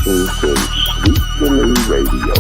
listening to Sweet Philly Radio.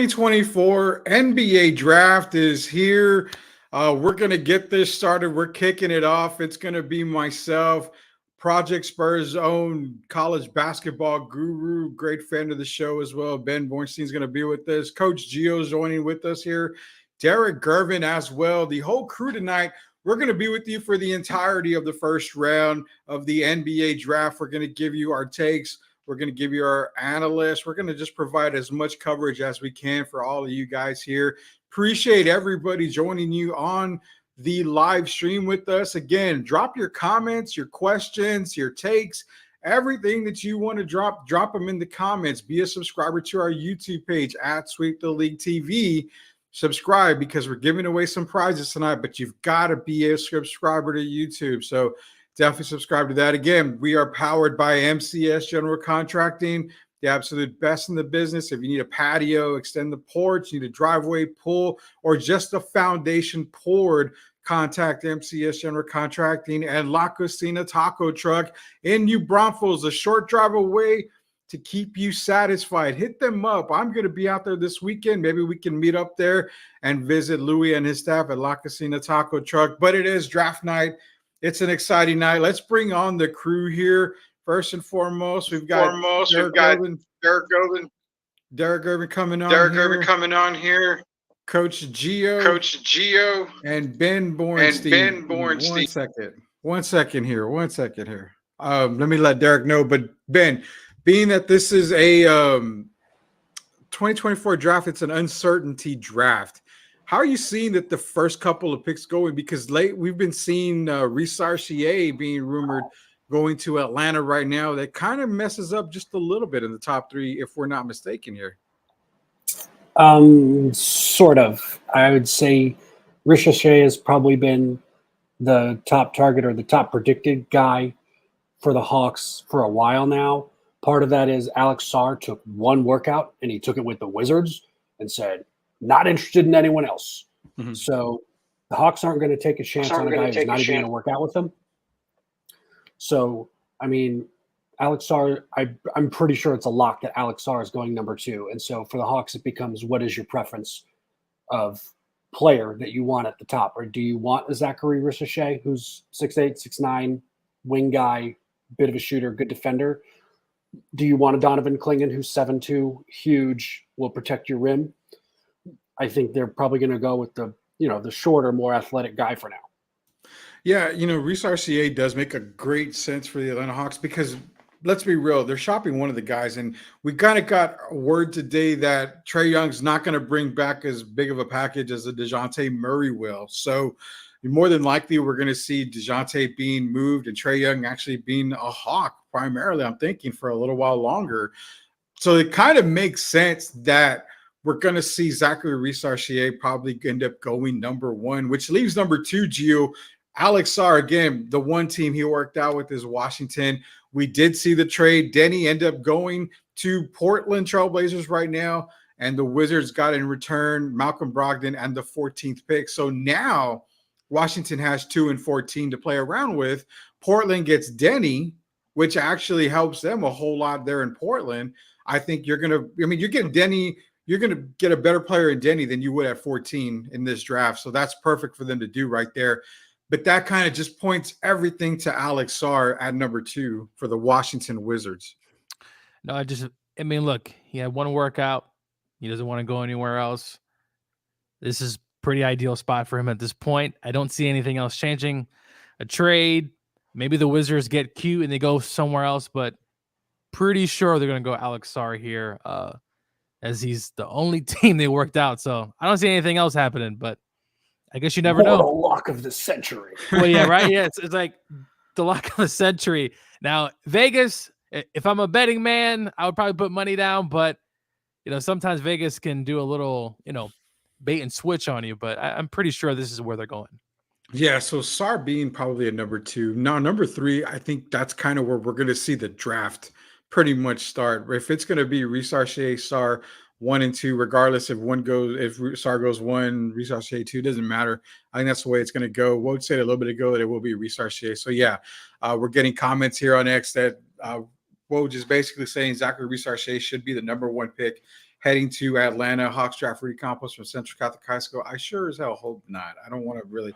'24 NBA draft is here. We're going to get this started. We're kicking it off. It's going to be myself, Project Spurs' own college basketball guru, great fan of the show as well. Ben Bornstein's going to be with us. Coach Gio's joining with us here. Derek Gervin as well. The whole crew tonight. We're going to be with you for the entirety of the first round of the NBA draft. We're going to give you our takes. We're going to give you our analysts. We're going to just provide as much coverage as we can for all of you guys here. Appreciate everybody joining you on the live stream with us. Again, drop your comments, your questions, your takes, everything that you want to drop them in the comments. Be a subscriber to our YouTube page at Sweep the League TV. Subscribe because we're giving away some prizes tonight, but you've got to be a subscriber to YouTube. So definitely subscribe to that. Again, we are powered by MCS General Contracting, the absolute best in the business. If you need a patio, extend the porch, you need a driveway, pool, or just a foundation poured, contact MCS General Contracting and La Cocina Taco Truck in New Braunfels, a short drive away to keep you satisfied. Hit them up. I'm going to be out there this weekend. Maybe we can meet up there and visit Louis and his staff at La Cocina Taco Truck. But it is draft night. It's an exciting night. Let's bring on the crew here. First and foremost, we've got Derek Gervin coming on here. Coach Gio, and Ben Bornstein. One second here. Let me let Derek know. But Ben, being that this is a 2024 draft, it's an uncertainty draft. How are you seeing that the first couple of picks going? Because we've been seeing Reece Arcier being rumored going to Atlanta right now. That kind of messes up just a little bit in the top three, if we're not mistaken here. Sort of. I would say Reece Arcier has probably been the top target or the top predicted guy for the Hawks for a while now. Part of that is Alex Sarr took one workout and he took it with the Wizards and said, not interested in anyone else. Mm-hmm. So the Hawks aren't going to take a chance on a guy who's not even going to work out with them. So, I mean, Alex Sarr, I'm pretty sure it's a lock that Alex Sarr is going number 2. And so for the Hawks, it becomes, what is your preference of player that you want at the top? Or do you want a Zachary Reece, who's 6'8", 6'9", wing guy, bit of a shooter, good defender? Do you want a Donovan Clingan who's 7'2", huge, will protect your rim? I think they're probably going to go with the shorter, more athletic guy for now. Yeah, Reece Arcier does make a great sense for the Atlanta Hawks because let's be real, they're shopping one of the guys, and we kind of got word today that Trae Young's not going to bring back as big of a package as a DeJounte Murray will. So more than likely, we're going to see DeJounte being moved and Trae Young actually being a Hawk primarily, I'm thinking, for a little while longer. So it kind of makes sense that we're going to see Zachary Reece Arcier probably end up going number 1, which leaves number 2, Gio. Alex Sarr, again, the one team he worked out with is Washington. We did see the trade. Denny ended up going to Portland Trailblazers right now, and the Wizards got in return Malcolm Brogdon and the 14th pick. So now Washington has 2 and 14 to play around with. Portland gets Denny, which actually helps them a whole lot there in Portland. I think you're getting Denny. You're going to get a better player in Denny than you would at 14 in this draft. So that's perfect for them to do right there. But that kind of just points everything to Alex Sarr at number 2 for the Washington Wizards. No, look, he had one workout. He doesn't want to go anywhere else. This is pretty ideal spot for him at this point. I don't see anything else changing. A trade, maybe the Wizards get cute and they go somewhere else, but pretty sure they're going to go Alex Sarr here. As he's the only team they worked out. So I don't see anything else happening, but I guess you never know. Mortal lock of the century. Well, yeah, right. Yeah, it's like the lock of the century. Now, Vegas, if I'm a betting man, I would probably put money down, but sometimes Vegas can do a little, bait and switch on you, but I'm pretty sure this is where they're going. Yeah, so Sar being probably a number 2. Now, number 3, I think that's kind of where we're going to see the draft pretty much start. If it's going to be Reese Sar 1 and 2, regardless if Sar goes 1, Reese 2, doesn't matter. I think that's the way it's going to go. Woj said a little bit ago that it will be Reese. So yeah, we're getting comments here on X that Woj is basically saying Zachary Reese should be the number 1 pick heading to Atlanta. Hawks draft Rudy Campos from Central Catholic High School. I sure as hell hope not. I don't want to really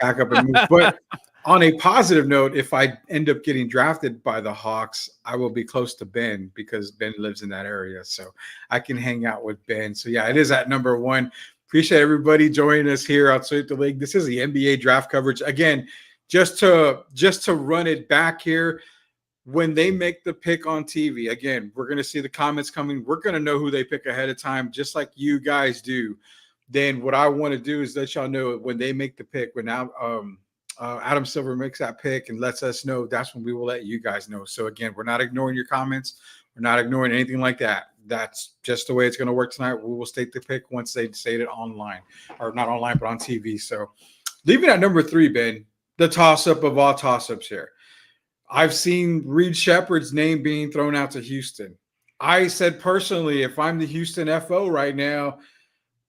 pack up and move. But on a positive note, if I end up getting drafted by the Hawks, I will be close to Ben because Ben lives in that area. So I can hang out with Ben. So yeah, it is at number 1. Appreciate everybody joining us here outside the league. This is the NBA draft coverage. Again, just to run it back here. When they make the pick on TV, again, we're going to see the comments coming. We're going to know who they pick ahead of time, just like you guys do. Then what I want to do is let y'all know when they make the pick, when Adam Silver makes that pick and lets us know, that's when we will let you guys know. So again, we're not ignoring your comments. We're not ignoring anything like that. That's just the way it's going to work tonight. We will state the pick once they state it online, or not online, but on TV. So leaving at number 3, Ben, the toss-up of all toss-ups here. I've seen Reed Shepherd's name being thrown out to Houston. I said personally, if I'm the Houston FO right now,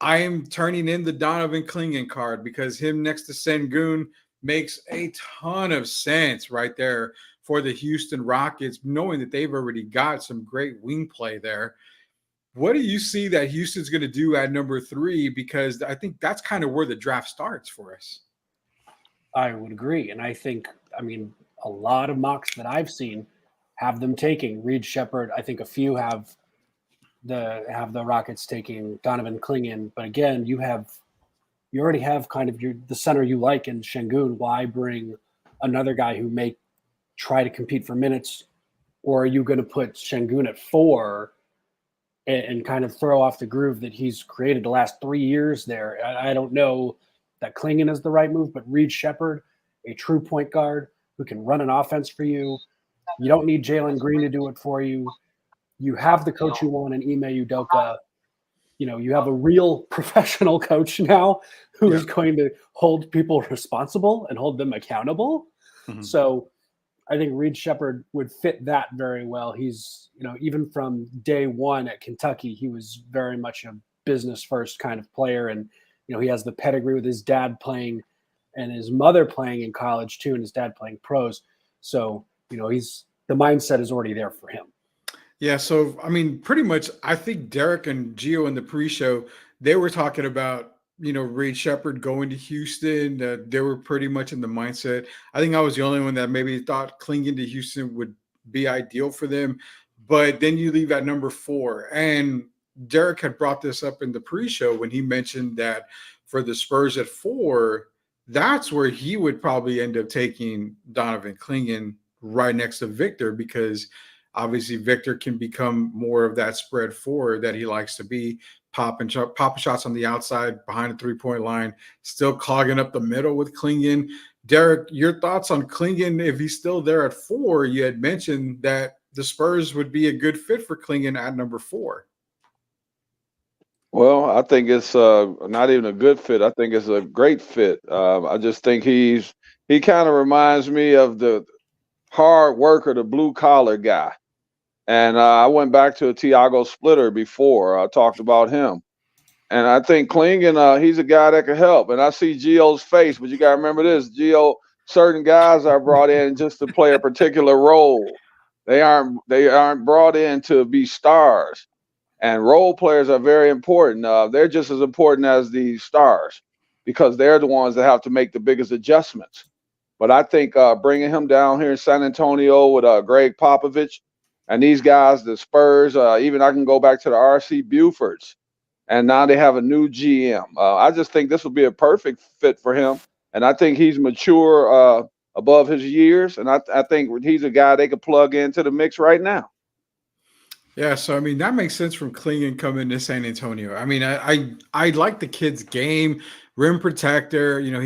I am turning in the Donovan Clingan card because him next to Sengun makes a ton of sense right there for the Houston Rockets, knowing that they've already got some great wing play there. What do you see that Houston's going to do at number 3? Because I think that's kind of where the draft starts for us. I would agree. And I think, a lot of mocks that I've seen have them taking Reed Shepherd. I think a few have the Rockets taking Donovan Clingan. But again, you already have kind of the center you like in Sengun. Why bring another guy who may try to compete for minutes? Or are you going to put Sengun at 4 and kind of throw off the groove that he's created the last 3 years there? I don't know that Clingan is the right move, but Reed Shepherd, a true point guard who can run an offense for you. You don't need Jalen Green to do it for you. You have the coach you want in Ime Udoka. You have a real professional coach now who is going to hold people responsible and hold them accountable. Mm-hmm. So I think Reed Shepherd would fit that very well. He's, even from day one at Kentucky, he was very much a business first kind of player. And, he has the pedigree with his dad playing and his mother playing in college too, and his dad playing pros. So, the mindset is already there for him. Yeah. So, pretty much, I think Derek and Gio in the pre-show, they were talking about, Reed Shepherd going to Houston. They were pretty much in the mindset. I think I was the only one that maybe thought clinging to Houston would be ideal for them. But then you leave at number 4. And Derek had brought this up in the pre-show when he mentioned that for the Spurs at 4, that's where he would probably end up taking Donovan Clingan right next to Victor, because obviously Victor can become more of that spread 4 that he likes to be, popping shots on the outside behind the 3-point line, still clogging up the middle with Clingan. Derek, your thoughts on Clingan if he's still there at 4? You had mentioned that the Spurs would be a good fit for Clingan at number 4. Well, I think it's not even a good fit. I think it's a great fit. I just think he kind of reminds me of the hard worker, the blue collar guy. And I went back to a Tiago Splitter before. I talked about him. And I think Clingan, he's a guy that can help. And I see Gio's face, but you got to remember this. Gio, certain guys are brought in just to play a particular role. They aren't brought in to be stars. And role players are very important. They're just as important as the stars because they're the ones that have to make the biggest adjustments. But I think bringing him down here in San Antonio with Greg Popovich and these guys, the Spurs, even I can go back to the R.C. Bufords, and now they have a new GM. I just think this will be a perfect fit for him. And I think he's mature above his years. And I think he's a guy they could plug into the mix right now. Yeah, so that makes sense from Clingan coming to San Antonio. I like the kid's game, rim protector. You know,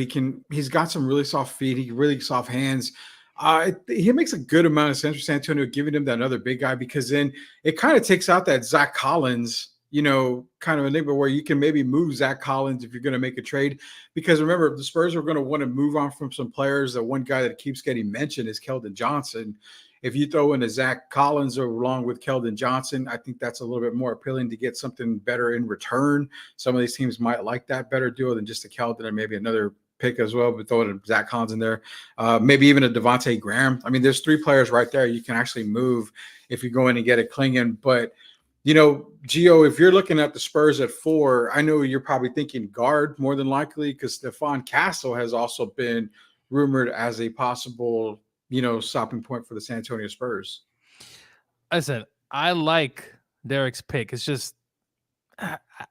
he's got some really soft feet. He really soft hands. He makes a good amount of sense for San Antonio, giving him that other big guy, because then it kind of takes out that Zach Collins, you know, kind of enigma where you can maybe move Zach Collins if you're going to make a trade. Because remember, the Spurs are going to want to move on from some players. The one guy that keeps getting mentioned is Keldon Johnson. If you throw in a Zach Collins along with Keldon Johnson, I think that's a little bit more appealing to get something better in return. Some of these teams might like that better deal than just a Keldon and maybe another pick as well, but throwing a Zach Collins in there, maybe even a Devontae Graham. I mean, there's 3 players right there you can actually move if you go in and get a Klingon. But, you know, Gio, if you're looking at the Spurs at 4, I know you're probably thinking guard more than likely, because Stephon Castle has also been rumored as a possible, you know, stopping point for the San Antonio Spurs. Listen, I like Derek's pick. It's just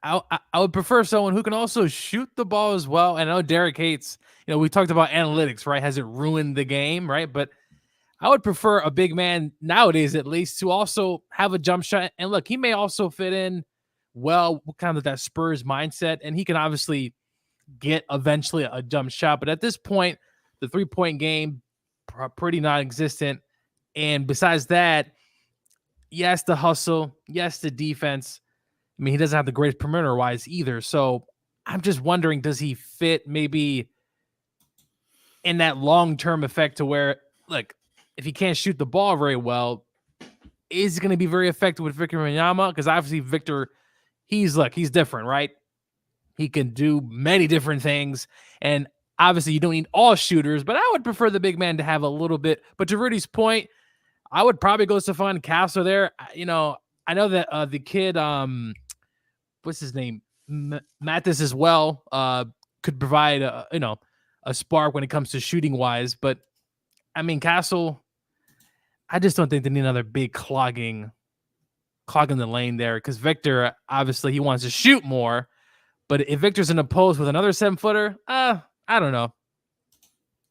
I would prefer someone who can also shoot the ball as well. And I know Derek hates, you know, we talked about analytics, right? Has it ruined the game, right? But I would prefer a big man nowadays, at least, to also have a jump shot. And look, he may also fit in well, kind of that Spurs mindset, and he can obviously get eventually a jump shot. But at this point, the 3-point game, pretty non-existent. And besides that, yes, the hustle, yes, the defense. I mean, he doesn't have the greatest perimeter-wise either. So I'm just wondering, does he fit maybe in that long-term effect to where, look, if he can't shoot the ball very well, is going to be very effective with Victor Wembanyama? Because obviously Victor, he's different, right? He can do many different things. And obviously you don't need all shooters, but I would prefer the big man to have a little bit. But to Rudy's point, I would probably go Stephon Castle there. You know, I know that the kid, what's his name? Mathis as well, could provide a spark when it comes to shooting wise. But I mean, Castle, I just don't think they need another big clogging the lane there, because Victor, obviously he wants to shoot more. But if Victor's in a post with another 7-footer, I don't know.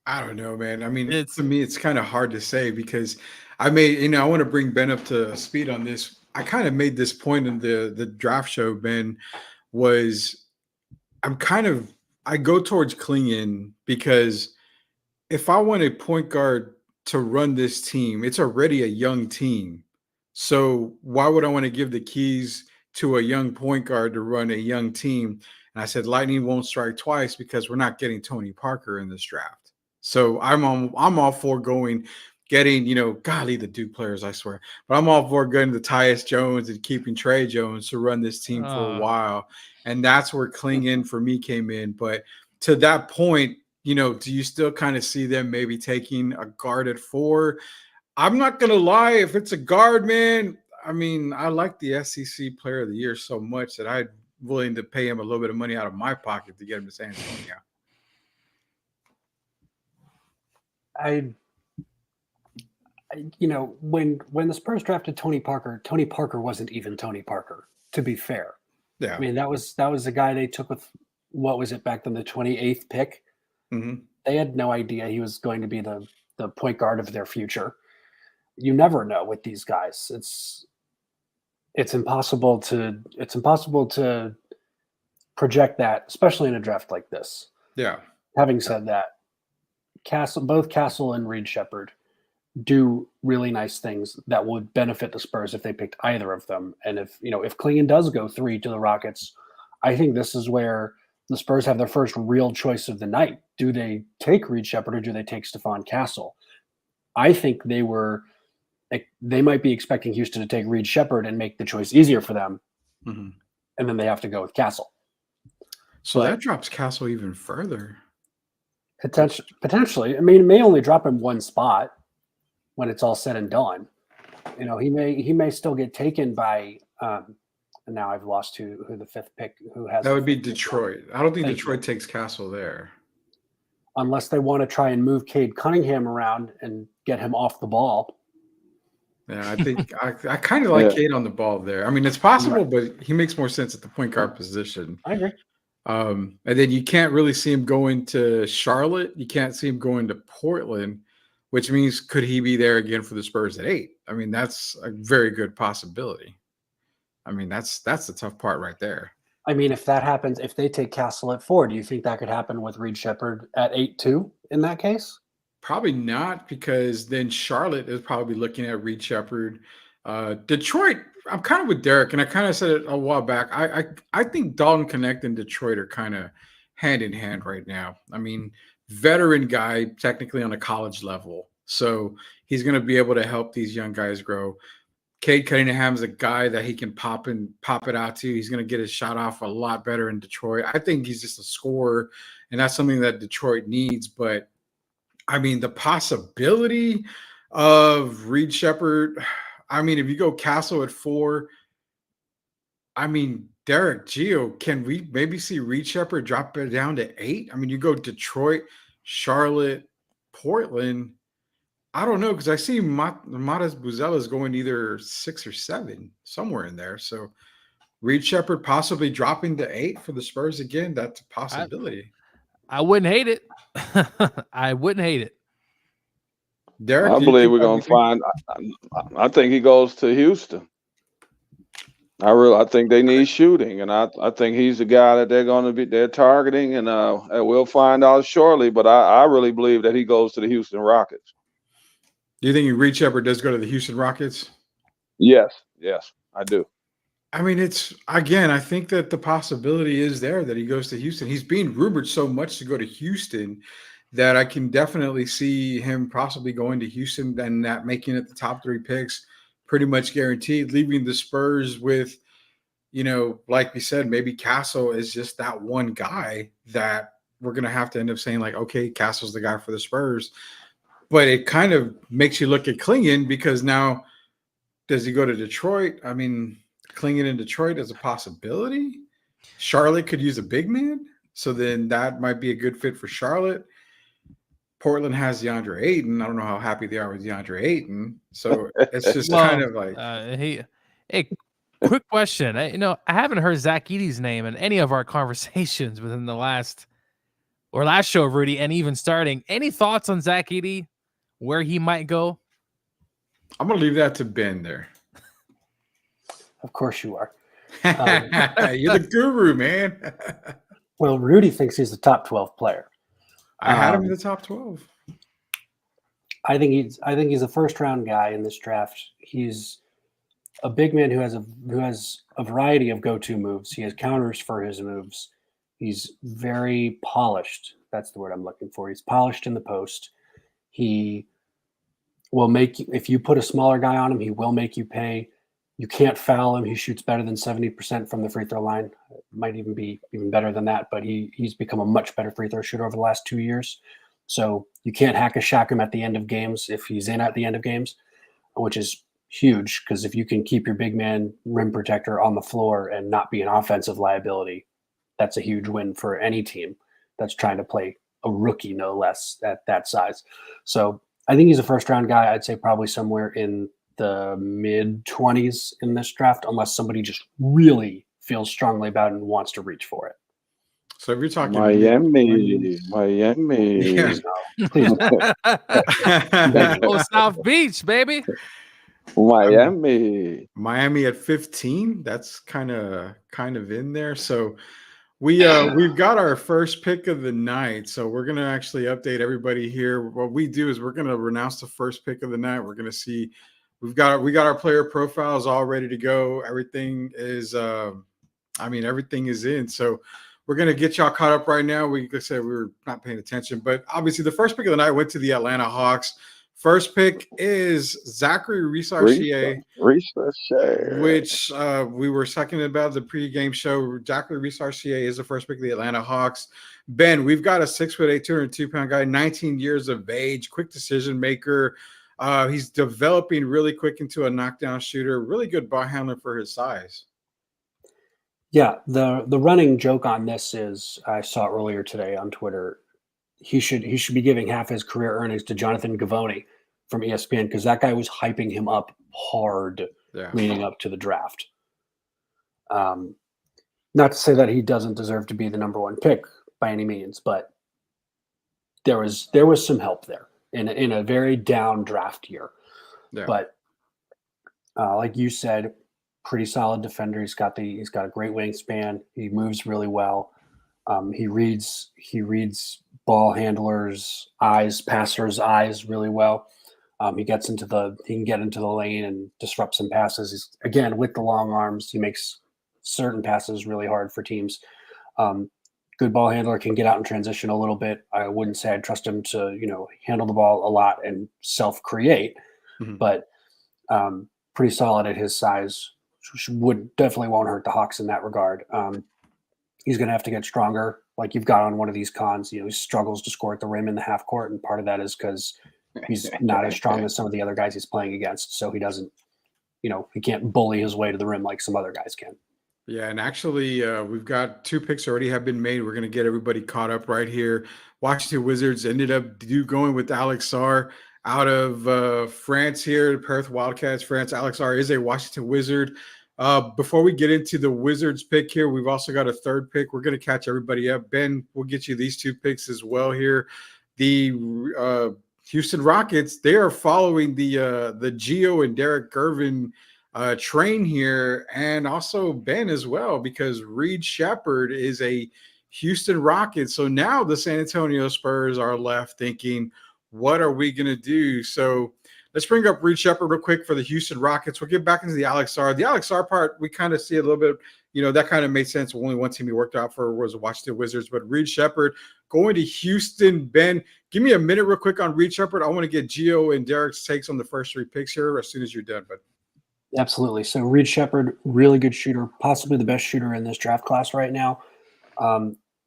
I don't know, man. I mean, to me, it's kind of hard to say, because I want to bring Ben up to speed on this. I kind of made this point in the draft show, Ben, was I go towards Klingon, because if I want a point guard to run this team, it's already a young team. So why would I want to give the keys to a young point guard to run a young team? And I said, lightning won't strike twice, because we're not getting Tony Parker in this draft. So I'm all for getting, you know, golly, the Duke players, I swear. But I'm all for getting the Tyus Jones and keeping Trey Jones to run this team for a while. And that's where Klingon for me came in. But to that point, you know, do you still kind of see them maybe taking a guard at 4? I'm not going to lie. If it's a guard, man, I mean, I like the SEC Player of the Year so much that I'm willing to pay him a little bit of money out of my pocket to get him to San Antonio. You know, when the Spurs drafted Tony Parker wasn't even Tony Parker, to be fair. Yeah. I mean, that was a guy they took with, what was it back then, the 28th pick? Mm-hmm. They had no idea he was going to be the point guard of their future. You never know with these guys. It's impossible to project that, especially in a draft like this. Yeah. Having said that, both Castle and Reed Shepherd do really nice things that would benefit the Spurs if they picked either of them. And if Klingon does go 3 to the Rockets, I think this is where the Spurs have their first real choice of the night. Do they take Reed Shepherd or do they take Stephon Castle? I think they might be expecting Houston to take Reed Shepherd and make the choice easier for them. Mm-hmm. And then they have to go with Castle. So that drops Castle even further. Potentially. I mean, it may only drop him 1 spot when it's all said and done. You know, he may still get taken by and now I've lost who the 5th pick, who has that would be Detroit. I don't think Detroit takes Castle there. Unless they want to try and move Cade Cunningham around and get him off the ball. Yeah, I think I kind of like Cade on the ball there. I mean, it's possible, but he makes more sense at the point guard position. I agree. And then you can't really see him going to Charlotte. You can't see him going to Portland, which means could he be there again for the Spurs at 8? I mean, that's a very good possibility. I mean, that's the tough part right there. I mean, if that happens, if they take Castle at 4, do you think that could happen with Reed Shepherd at 8 too? In that case, Probably not, because then Charlotte is probably looking at Reed Shepherd. Detroit, I'm kind of with Derek, and I kind of said it a while back. I think Dalton Connect and Detroit are kind of hand in hand right now. I mean, veteran guy, technically on a college level, so he's going to be able to help these young guys grow. Cade Cunningham's a guy that he can pop it out to. He's going to get his shot off a lot better in Detroit. I think he's just a scorer, and that's something that Detroit needs. But I mean, the possibility of Reed Shepherd. I mean, if you go Castle at 4, I mean, Derek Geo, can we maybe see Reed Shepherd drop it down to 8? I mean, you go Detroit, Charlotte, Portland. I don't know, because I see Matas Buzella's going either 6 or 7, somewhere in there. So Reed Shepherd possibly dropping to 8 for the Spurs again. That's a possibility. I wouldn't hate it. I wouldn't hate it. Derek, I do you believe think we're that gonna would be- find. I think he goes to Houston. I think they need shooting, and I think he's the guy that they're targeting, and we'll find out shortly. But I really believe that he goes to the Houston Rockets. Do you think Reed Shepherd does go to the Houston Rockets? Yes, I do. I mean, it's again, I think that the possibility is there that he goes to Houston. He's being rumored so much to go to Houston that I can definitely see him possibly going to Houston and that making it the top 3 picks, pretty much guaranteed, leaving the Spurs with, like we said, maybe Castle is just that one guy that we're going to have to end up saying, like, okay, Castle's the guy for the Spurs. But it kind of makes you look at Klingon, because now does he go to Detroit? I mean, Klingon in Detroit is a possibility. Charlotte could use a big man, so then that might be a good fit for Charlotte. Portland has DeAndre Ayton. I don't know how happy they are with DeAndre Ayton. So it's just kind of like hey, quick question. I haven't heard Zach Edey's name in any of our conversations within the last show, Rudy, and even starting. Any thoughts on Zach Edey, where he might go? I'm gonna leave that to Ben there. of course you are. You're the guru, man. Well, Rudy thinks he's the top 12 player. I had him in the top 12. I think he's a first round guy in this draft. He's a big man who has a variety of go-to moves. He has counters for his moves. He's very polished. That's the word I'm looking for. He's polished in the post. He will make you, if you put a smaller guy on him, he will make you pay. You can't foul him. He shoots better than 70% from the free throw line. Might even be even better than that, but he's become a much better free throw shooter over the last 2 years. So you can't hack a shack him at the end of games if he's in at the end of games, which is huge, because if you can keep your big man rim protector on the floor and not be an offensive liability, that's a huge win for any team that's trying to play a rookie, no less, at that size. So I think he's a first round guy. I'd say probably somewhere in the mid 20s in this draft, unless somebody just really feels strongly about it and wants to reach for it. So if you're talking Miami. Yeah. Please. Oh, South Beach, baby. Miami. at 15, that's kind of in there. So we've got our first pick of the night. So we're gonna actually update everybody here. What we do is we're gonna announce the first pick of the night. We're gonna see we got our player profiles all ready to go. Everything is everything is in. So we're gonna get y'all caught up right now. Like I said, we were not paying attention, but obviously the first pick of the night went to the Atlanta Hawks. First pick is Zachary Reese-Archier, which we were talking about the pregame show. Zachary Reese-Archier is the first pick of the Atlanta Hawks. Ben, we've got a 6'8", 202-pound guy, 19 years of age, quick decision maker. He's developing really quick into a knockdown shooter. Really good ball handler for his size. Yeah, the running joke on this is, I saw earlier today on Twitter, he should be giving half his career earnings to Jonathan Givony from ESPN, because that guy was hyping him up hard leading up to the draft. Not to say that he doesn't deserve to be the number 1 pick by any means, but there was some help there in a very down draft year. Yeah. But like you said, pretty solid defender. He's got a great wingspan. He moves really well. He reads ball handlers' eyes, passers' eyes really well. He can get into the lane and disrupt some passes. He's, again, with the long arms, he makes certain passes really hard for teams. Good ball handler, can get out in transition a little bit. I wouldn't say I'd trust him to, handle the ball a lot and self-create, but pretty solid at his size. Definitely won't hurt the Hawks in that regard. He's going to have to get stronger, like you've got on one of these cons. He struggles to score at the rim in the half court, and part of that is because he's not as strong as some of the other guys he's playing against. So he doesn't, he can't bully his way to the rim like some other guys can. Yeah, and actually, we've got 2 picks already have been made. We're going to get everybody caught up right here. Washington Wizards ended up going with Alex Sarr out of France here, Perth Wildcats, France. Alex Sarr is a Washington Wizard. Before we get into the Wizards pick here, we've also got a 3rd pick. We're going to catch everybody up. Ben, we'll get you these 2 picks as well here. The Houston Rockets, they are following the Gio and Derek Gervin train here, and also Ben as well, because Reed Shepherd is a Houston Rocket. So now the San Antonio Spurs are left thinking, what are we going to do? So let's bring up Reed Shepherd real quick for the Houston Rockets. We'll get back into the Alex Sarr. The Alex Sarr part, we kind of see a little bit, that kind of made sense. Only one team he worked out for was the Washington Wizards, but Reed Shepherd going to Houston. Ben, give me a minute real quick on Reed Shepherd. I want to get Gio and Derek's takes on the first 3 picks here as soon as you're done, but Absolutely. So Reed Shepherd, really good shooter, possibly the best shooter in this draft class right now.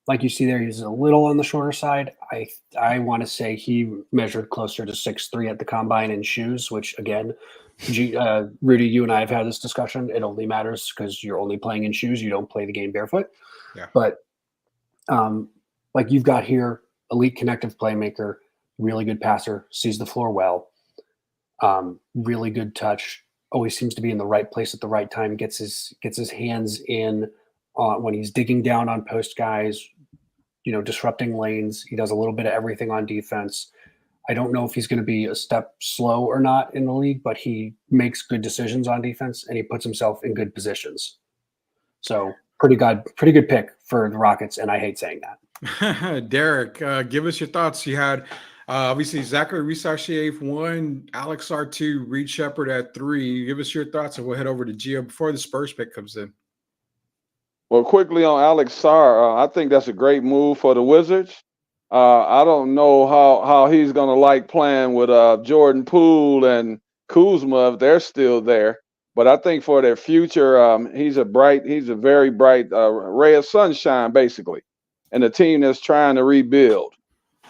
Like you see there, he's a little on the shorter side. I want to say he measured closer to 6'3" at the combine in shoes, which again, Rudy, you and I have had this discussion. It only matters because you're only playing in shoes. You don't play the game barefoot. Yeah. But like you've got here, elite connective playmaker, really good passer, sees the floor well, really good touch. Always seems to be in the right place at the right time. Gets his hands in when he's digging down on post guys, disrupting lanes. He does a little bit of everything on defense. I don't know if he's going to be a step slow or not in the league, but he makes good decisions on defense and he puts himself in good positions. So pretty good pick for the Rockets, and I hate saying that. Derek, give us your thoughts. You had obviously Zachary Risacher 1, Alex Sarr 2, Reed Shepherd at 3. Give us your thoughts, and we'll head over to Gio before the Spurs pick comes in. Well, quickly on Alex Sarr, I think that's a great move for the Wizards. I don't know how he's going to like playing with Jordan Poole and Kuzma if they're still there. But I think for their future, he's a very bright ray of sunshine, basically, and a team that's trying to rebuild.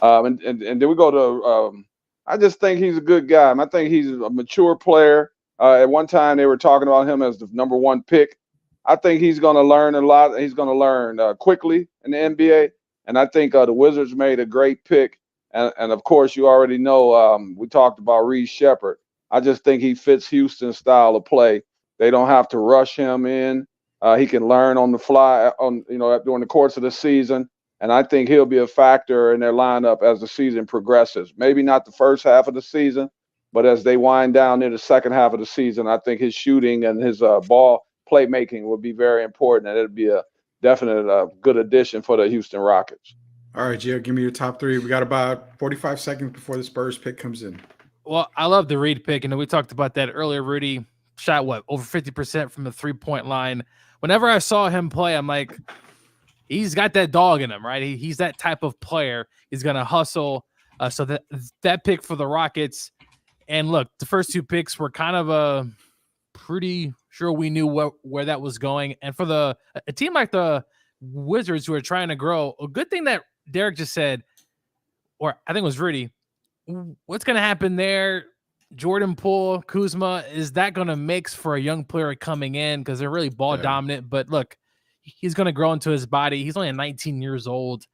And then we go to I just think he's a good guy. I think he's a mature player. At one time, they were talking about him as the number 1 pick. I think he's going to learn a lot. He's going to learn quickly in the NBA. And I think the Wizards made a great pick. And of course, you already know we talked about Reed Shepherd. I just think he fits Houston's style of play. They don't have to rush him in. He can learn on the fly during the course of the season. And I think he'll be a factor in their lineup as the season progresses. Maybe not the first half of the season, but as they wind down in the second half of the season, I think his shooting and his ball playmaking will be very important, and it'll be a definite good addition for the Houston Rockets. All right, Gio, give me your top 3. We got about 45 seconds before the Spurs pick comes in. Well, I love the Reed pick. We talked about that earlier. Rudy shot over 50% from the 3-point line. Whenever I saw him play, I'm like, he's got that dog in him, right? He's that type of player. He's going to hustle. So that pick for the Rockets. And look, the first 2 picks were kind of pretty sure we knew where that was going. And for a team like the Wizards who are trying to grow, a good thing that Derek just said, or I think it was Rudy, what's going to happen there? Jordan Poole, Kuzma, is that going to mix for a young player coming in? Because they're really ball dominant. But look, he's going to grow into his body. He's only 19 years old.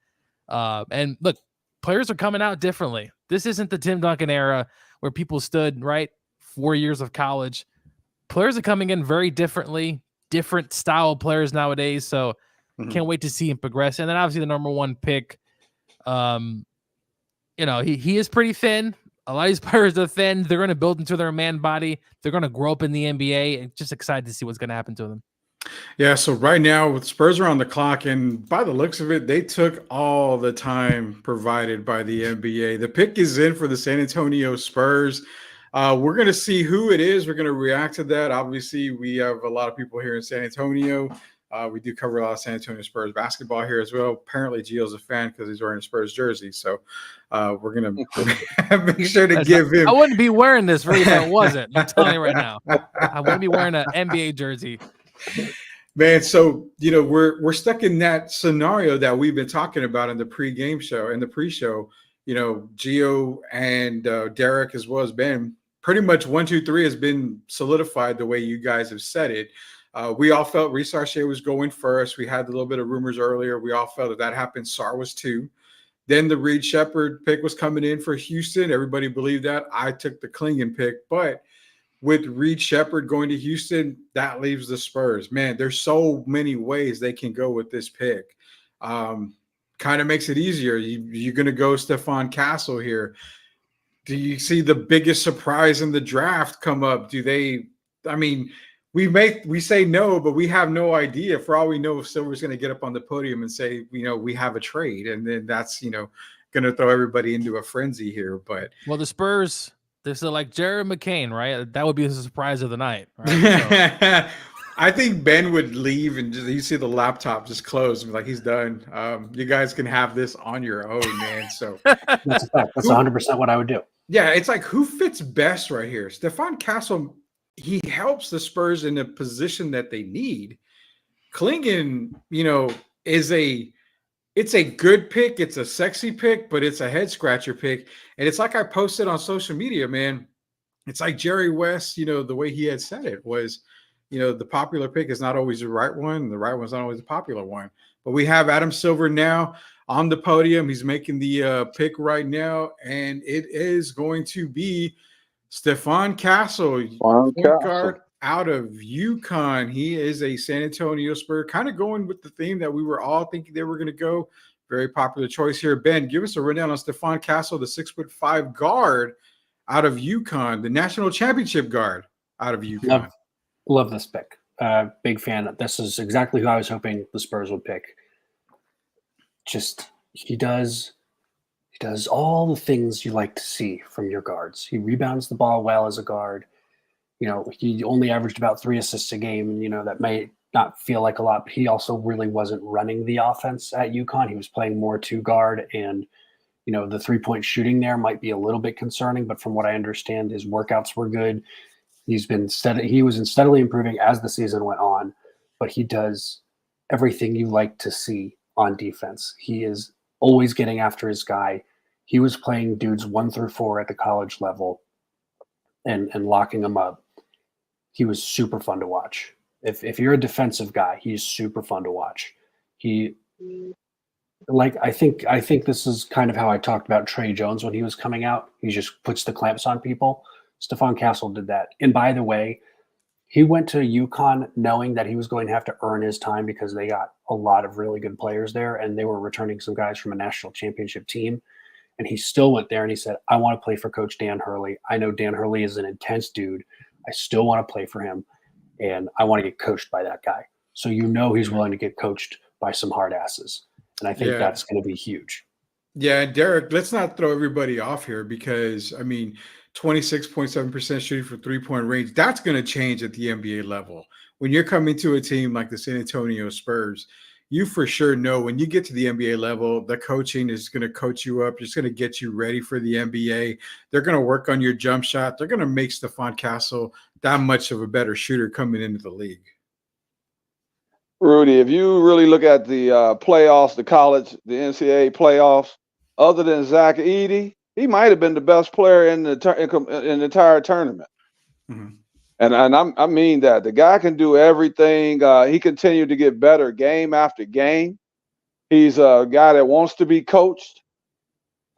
And look, players are coming out differently. This isn't the Tim Duncan era where people stood, right, 4 years of college. Players are coming in very differently, different style of players nowadays. So can't wait to see him progress. And then obviously the number 1 pick, he is pretty thin. a lot of these players are thin. They're going to build into their man body. They're going to grow up in the NBA. And just excited to see what's going to happen to them. Yeah, so right now with Spurs are on the clock, and by the looks of it, they took all the time provided by the NBA. The pick is in for the San Antonio Spurs. We're going to see who it is. We're going to react to that. Obviously, we have a lot of people here in San Antonio. We do cover a lot of San Antonio Spurs basketball here as well. Apparently, Gio's a fan because he's wearing a Spurs jersey. So we're going to make sure to give him. I wouldn't be wearing this really if I wasn't. I'm telling you right now. I wouldn't be wearing an NBA jersey. Man, so we're stuck in that scenario that we've been talking about in the pre-game show and the pre-show. Gio and Derek as well as Ben, pretty much 1, 2, 3 has been solidified the way you guys have said it. We all felt Reece Shea was going first. We had a little bit of rumors earlier. We all felt that happened. Sar was 2. Then the Reed Shepherd pick was coming in for Houston. Everybody believed that. I took the Klingon pick, but with Reed Shepherd going to Houston, that leaves the Spurs. Man, there's so many ways they can go with this pick. Kind of makes it easier. You're going to go Stephon Castle here. Do you see the biggest surprise in the draft come up? we say no, but we have no idea. For all we know, Silver's going to get up on the podium and say, we have a trade. And then that's, going to throw everybody into a frenzy here. But the Spurs, this is like Jared McCain, right? That would be the surprise of the night, right? So. I think Ben would leave and you see the laptop just close and be like, he's done. You guys can have this on your own, man. So that's a fact. That's 100% what I would do. Yeah, it's like who fits best right here? Stephon Castle, he helps the Spurs in a position that they need. Klingon, it's a good pick. It's a sexy pick, but it's a head scratcher pick. And it's like I posted on social media, man. It's like Jerry West, the way he had said it was, the popular pick is not always the right one. And the right one's not always the popular one. But we have Adam Silver now on the podium. He's making the pick right now. And it is going to be Stephon Castle, point guard out of UConn. He is a San Antonio Spur, kind of going with the theme that we were all thinking they were going to go. Very popular choice here. Ben, give us a rundown on Stephon Castle, the 6'5" guard out of UConn, the national championship guard out of UConn. Love this pick. Big fan. This is exactly who I was hoping the Spurs would pick. Just he does all the things you like to see from your guards. He rebounds the ball well as a guard. He only averaged about 3 assists a game, and that may not feel like a lot, but he also really wasn't running the offense at UConn. He was playing more 2 guard, and the 3-point shooting there might be a little bit concerning, but from what I understand, his workouts were good. He was steadily improving as the season went on, but he does everything you like to see on defense. He is always getting after his guy. He was playing dudes 1 through 4 at the college level and locking them up. He was super fun to watch. If you're a defensive guy, he's super fun to watch. I think this is kind of how I talked about Trey Jones when he was coming out. He just puts the clamps on people. Stephon Castle did that. And by the way, he went to UConn knowing that he was going to have to earn his time because they got a lot of really good players there, and they were returning some guys from a national championship team. And he still went there and he said, I want to play for Coach Dan Hurley. I know Dan Hurley is an intense dude. I still want to play for him, and I want to get coached by that guy. So he's willing to get coached by some hard asses. And I think that's going to be huge. Yeah, Derek, let's not throw everybody off here because, 26.7% shooting for 3-point range, that's going to change at the NBA level. When you're coming to a team like the San Antonio Spurs, you for sure know when you get to the NBA level, the coaching is going to coach you up. It's going to get you ready for the NBA. They're going to work on your jump shot. They're going to make Stephon Castle that much of a better shooter coming into the league. Rudy, if you really look at the playoffs, the NCAA playoffs, other than Zach Edey, he might have been the best player in the entire tournament. Mm-hmm. And I mean that. The guy can do everything. He continued to get better game after game. He's a guy that wants to be coached.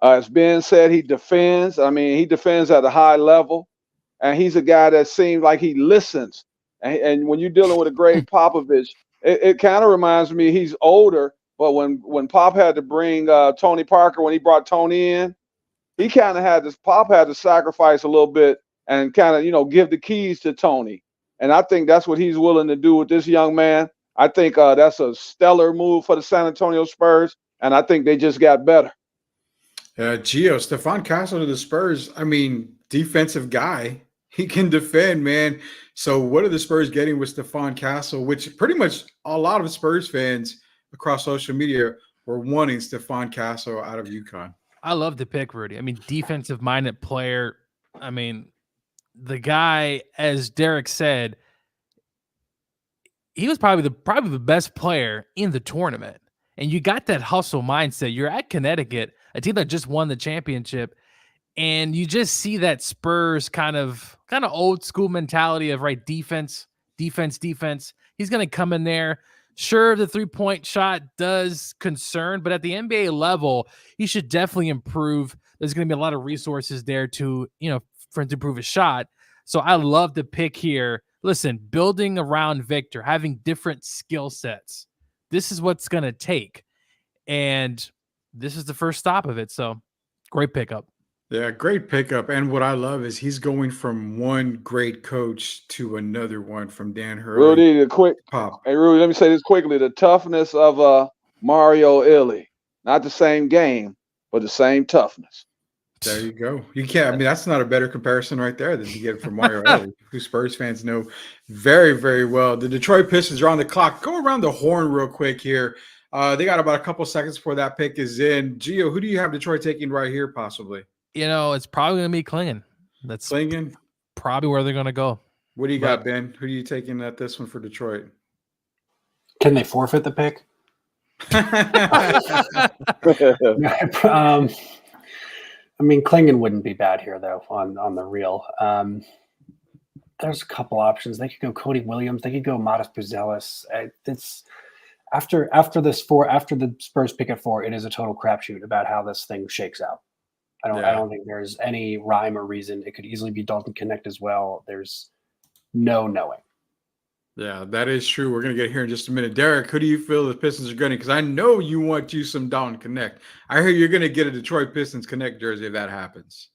As Ben said, he defends. He defends at a high level. And he's a guy that seems like he listens. And when you're dealing with a Greg Popovich, it kind of reminds me he's older. But when Pop had to bring Tony Parker, when he brought Tony in, he kind of had this. Pop had to sacrifice a little bit and kind of give the keys to Tony. And I think that's what he's willing to do with this young man. I think that's a stellar move for the San Antonio Spurs, and I think they just got better. Gio, Stephon Castle to the Spurs. I mean, defensive guy. He can defend, man. So what are the Spurs getting with Stephon Castle, which pretty much a lot of Spurs fans across social media were wanting Stephon Castle out of UConn. I love the pick, Rudy. I mean, defensive-minded player. I mean, the guy, as Derek said, he was probably the best player in the tournament. And you got that hustle mindset. You're at Connecticut, a team that just won the championship, and you just see that Spurs kind of old school mentality of defense. He's going to come in there. Sure, the 3-point shot does concern, but at the NBA level, he should definitely improve. There's going to be a lot of resources there to, for him to improve his shot. So I love the pick here. Listen, building around Victor, having different skill sets. This is what's going to take. And this is the first stop of it. So great pickup. Yeah, great pickup. And what I love is he's going from one great coach to another one, from Dan Hurley. Rudy, Pop. Hey, Rudy, let me say this quickly. The toughness of Mario Illy. Not the same game, but the same toughness. There you go. You can't. I mean, that's not a better comparison right there than you get from Mario Ellie, who Spurs fans know very, very well. The Detroit Pistons are on the clock. Go around the horn real quick here. They got about a couple seconds before that pick is in. Gio, who do you have Detroit taking right here, possibly? It's probably going to be Klingon. That's Klingon? Probably where they're going to go. What do you got, Ben? Who are you taking at this one for Detroit? Can they forfeit the pick? I mean, Klingon wouldn't be bad here, though, on the real. There's a couple options. They could go Cody Williams. They could go Modest Buzelis. It's after the Spurs pick at 4, it is a total crapshoot about how this thing shakes out. I don't think there's any rhyme or reason. It could easily be Dalton Connect as well. There's no knowing. Yeah, that is true. We're going to get here in just a minute. Derek, who do you feel the Pistons are getting? Because I know you want you some Dalton Connect. I hear you're going to get a Detroit Pistons Connect jersey if that happens.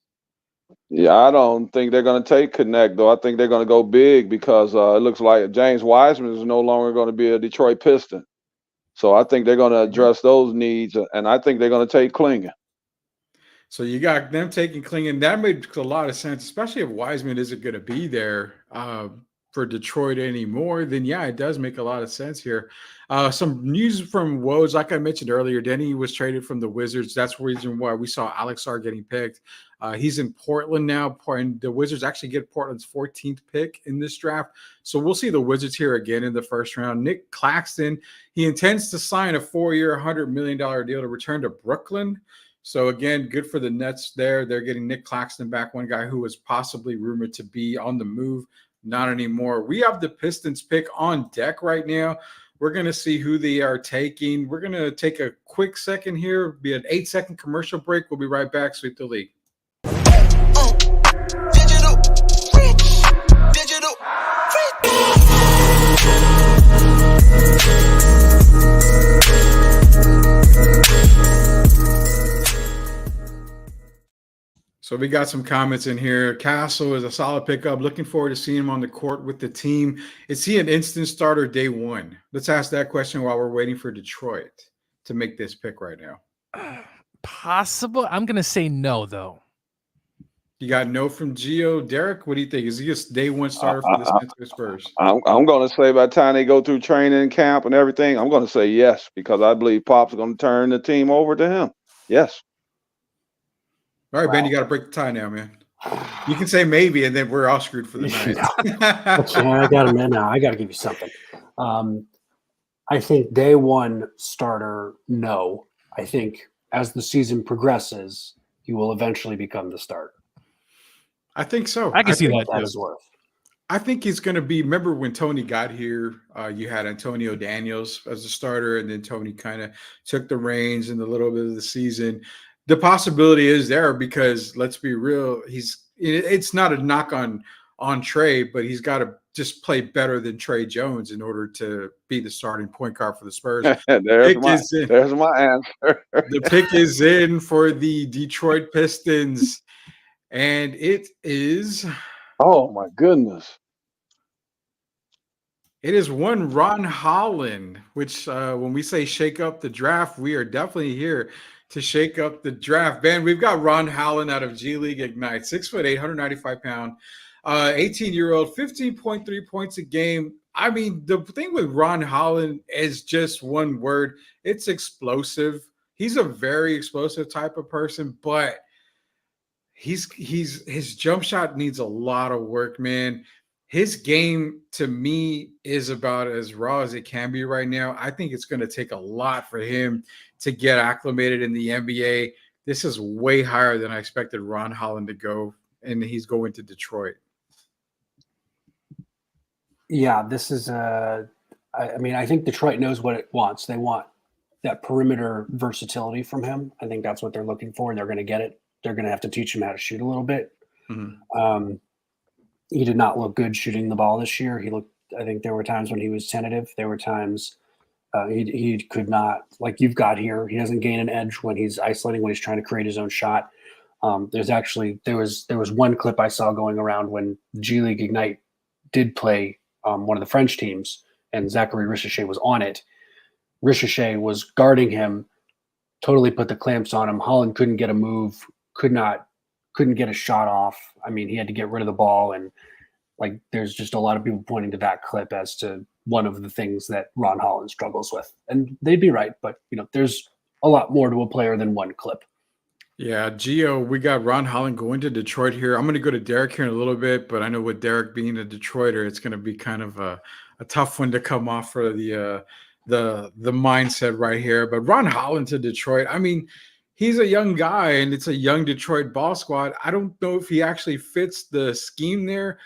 Yeah, I don't think they're going to take Connect, though. I think they're going to go big because it looks like James Wiseman is no longer going to be a Detroit Piston. So I think they're going to address those needs, and I think they're going to take Klingon. So you got them taking Klingon. That makes a lot of sense, especially if Wiseman isn't going to be there for Detroit anymore. Then, yeah, it does make a lot of sense here. Some news from Woj, like I mentioned earlier, Denny was traded from the Wizards. That's the reason why we saw Alex Sarr getting picked. He's in Portland now, and the Wizards actually get Portland's 14th pick in this draft. So we'll see the Wizards here again in the first round. Nick Claxton, he intends to sign a 4-year, $100 million deal to return to Brooklyn. So, again, good for the Nets there. They're getting Nick Claxton back, one guy who was possibly rumored to be on the move. Not anymore. We have the Pistons pick on deck right now. We're going to see who they are taking. We're going to take a quick second here, be an 8-second commercial break. We'll be right back. Sweep the league. Digital. So we got some comments in here. Castle is a solid pickup. Looking forward to seeing him on the court with the team. Is he an instant starter day one? Let's ask that question while we're waiting for Detroit to make this pick right now. Possible. I'm going to say no, though. You got no from Gio. Derek, what do you think? Is he a day one starter for the San Antonio Spurs? I'm going to say by the time they go through training camp and everything, I'm going to say yes, because I believe Pop's going to turn the team over to him. Yes. All right, wow. Ben, you got to break the tie now, man. You can say maybe, and then we're all screwed for the night. I got him in now. I got to give you something. I think day one starter, no. I think as the season progresses, he will eventually become the starter. I think so. I can see that as worth. I think he's going to be. Remember when Tony got here? You had Antonio Daniels as a starter, and then Tony kind of took the reins in the little bit of the season. The possibility is there because let's be real. It's not a knock on Trey, but he's got to just play better than Trey Jones in order to be the starting point guard for the Spurs. there's Pick my is in. there's my answer. The pick is in for the Detroit Pistons, and it is Oh my goodness. one Ron Holland, which when we say shake up the draft, we are definitely here to shake up the draft. Man, we've got Ron Holland out of G League Ignite, 6'8", 195-pound, 18-year-old, 15.3 points a game. I mean, the thing with Ron Holland is just one word. It's explosive. He's a very explosive type of person, but his jump shot needs a lot of work, man. His game, to me, is about as raw as it can be right now. I think it's going to take a lot for him to get acclimated in the NBA. This is way higher than I expected Ron Holland to go, and he's going to Detroit. Yeah, this is I mean, I think Detroit knows what it wants. They want that perimeter versatility from him. I think that's what they're looking for, and they're going to get it. They're going to have to teach him how to shoot a little bit. Mm-hmm. He did not look good shooting the ball this year. I think there were times when he was tentative. There were times he could not, like you've got here, he doesn't gain an edge when he's isolating, when he's trying to create his own shot. There was one clip I saw going around when G League Ignite did play one of the French teams, and Zachary Ricochet was on it. Ricochet was guarding him, totally put the clamps on him. Holland couldn't get a move, couldn't get a shot off. I mean, he had to get rid of the ball, and like there's just a lot of people pointing to that clip as to one of the things that Ron Holland struggles with. And they'd be right, but there's a lot more to a player than one clip. Yeah, Gio, we got Ron Holland going to Detroit here. I'm going to go to Derek here in a little bit, but I know with Derek being a Detroiter, it's going to be kind of a tough one to come off for the mindset right here. But Ron Holland to Detroit, I mean, he's a young guy, and it's a young Detroit ball squad. I don't know if he actually fits the scheme there.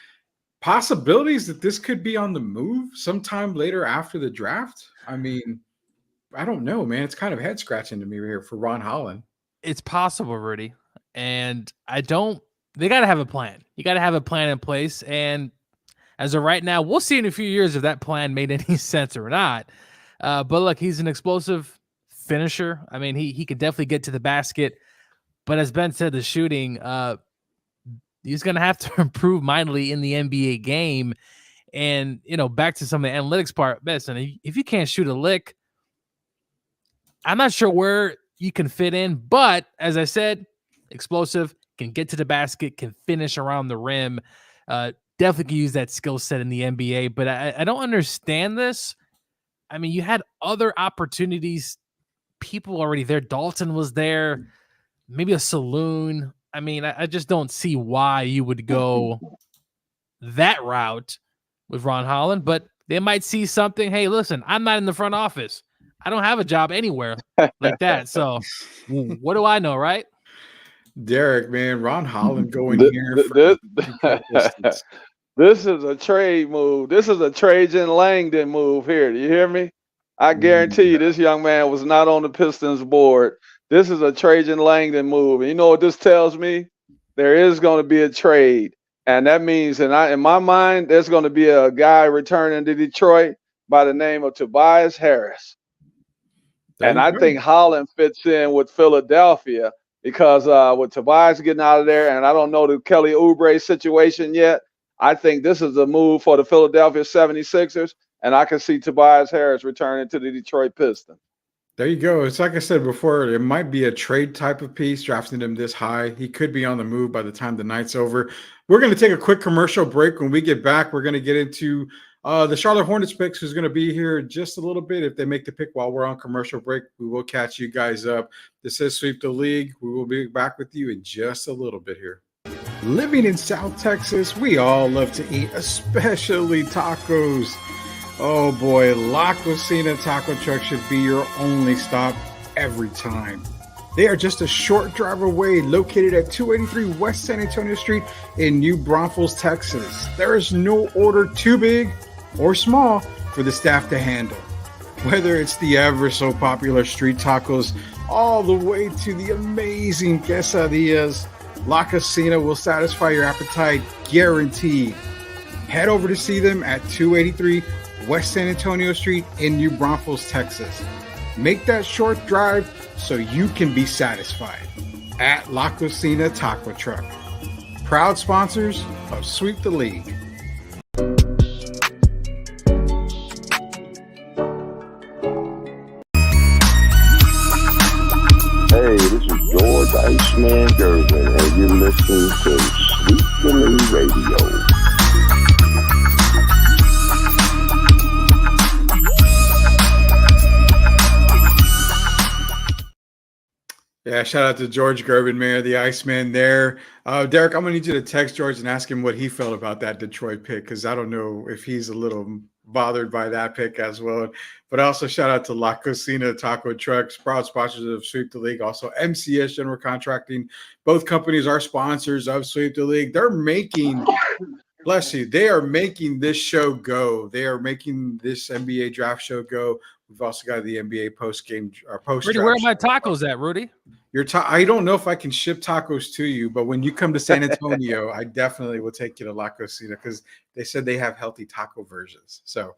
Possibilities that this could be on the move sometime later after the draft. I mean, I don't know, man. It's kind of head scratching to me here for Ron Holland. It's possible, Rudy. And they got to have a plan. You got to have a plan in place. And as of right now, we'll see in a few years if that plan made any sense or not. But look, he's an explosive finisher. I mean, he could definitely get to the basket. But as Ben said, the shooting, he's going to have to improve mightily in the NBA game. And, back to some of the analytics part, listen, if you can't shoot a lick, I'm not sure where you can fit in. But as I said, explosive, can get to the basket, can finish around the rim. Definitely can use that skill set in the NBA. But I don't understand this. I mean, you had other opportunities, people already there. Dalton was there, maybe a saloon. I mean, I just don't see why you would go that route with Ron Holland, but they might see something. Hey, listen, I'm not in the front office. I don't have a job anywhere like that. So what do I know, right? Derek, man, Ron Holland going here. This is a trade move. This is a Trajan Langdon move here. Do you hear me? I guarantee you this young man was not on the Pistons board. This is a Trajan Langdon move. And you know what this tells me? There is going to be a trade. And that means, in my mind, there's going to be a guy returning to Detroit by the name of Tobias Harris. And I think Holland fits in with Philadelphia because with Tobias getting out of there, and I don't know the Kelly Oubre situation yet, I think this is a move for the Philadelphia 76ers, and I can see Tobias Harris returning to the Detroit Pistons. There you go. It's like I said before, it might be a trade type of piece, drafting him this high. He could be on the move by the time the night's over. We're going to take a quick commercial break. When we get back, we're going to get into the Charlotte Hornets picks, who's going to be here just a little bit. If they make the pick while we're on commercial break, we will catch you guys up. This is Sweep the League. We will be back with you in just a little bit here. Living in South Texas, we all love to eat, especially tacos. Oh boy, La Cocina taco truck should be your only stop every time. They are just a short drive away, located at 283 West San Antonio Street in New Braunfels, Texas. There is no order too big or small for the staff to handle. Whether it's the ever so popular street tacos all the way to the amazing quesadillas, La Cocina will satisfy your appetite, guaranteed. Head over to see them at 283 West San Antonio Street in New Braunfels, Texas. Make that short drive so you can be satisfied at La Cocina Taco Truck. Proud sponsors of Sweep the League. Hey, this is George Iceman Gervin, and you're listening to Sweet the League Radio. Yeah, shout out to George Gervin, Mayor, the Iceman there. Derek, I'm going to need you to text George and ask him what he felt about that Detroit pick, because I don't know if he's a little bothered by that pick as well. But also shout out to La Cocina Taco Trucks, proud sponsors of Sweep the League. Also MCS General Contracting. Both companies are sponsors of Sweep the League. They're making, bless you, they are making this show go. They are making this NBA draft show go. We've also got the NBA post-game or post. Rudy, where are my tacos at, Rudy? I don't know if I can ship tacos to you, but when you come to San Antonio, I definitely will take you to La Cocina because they said they have healthy taco versions. So,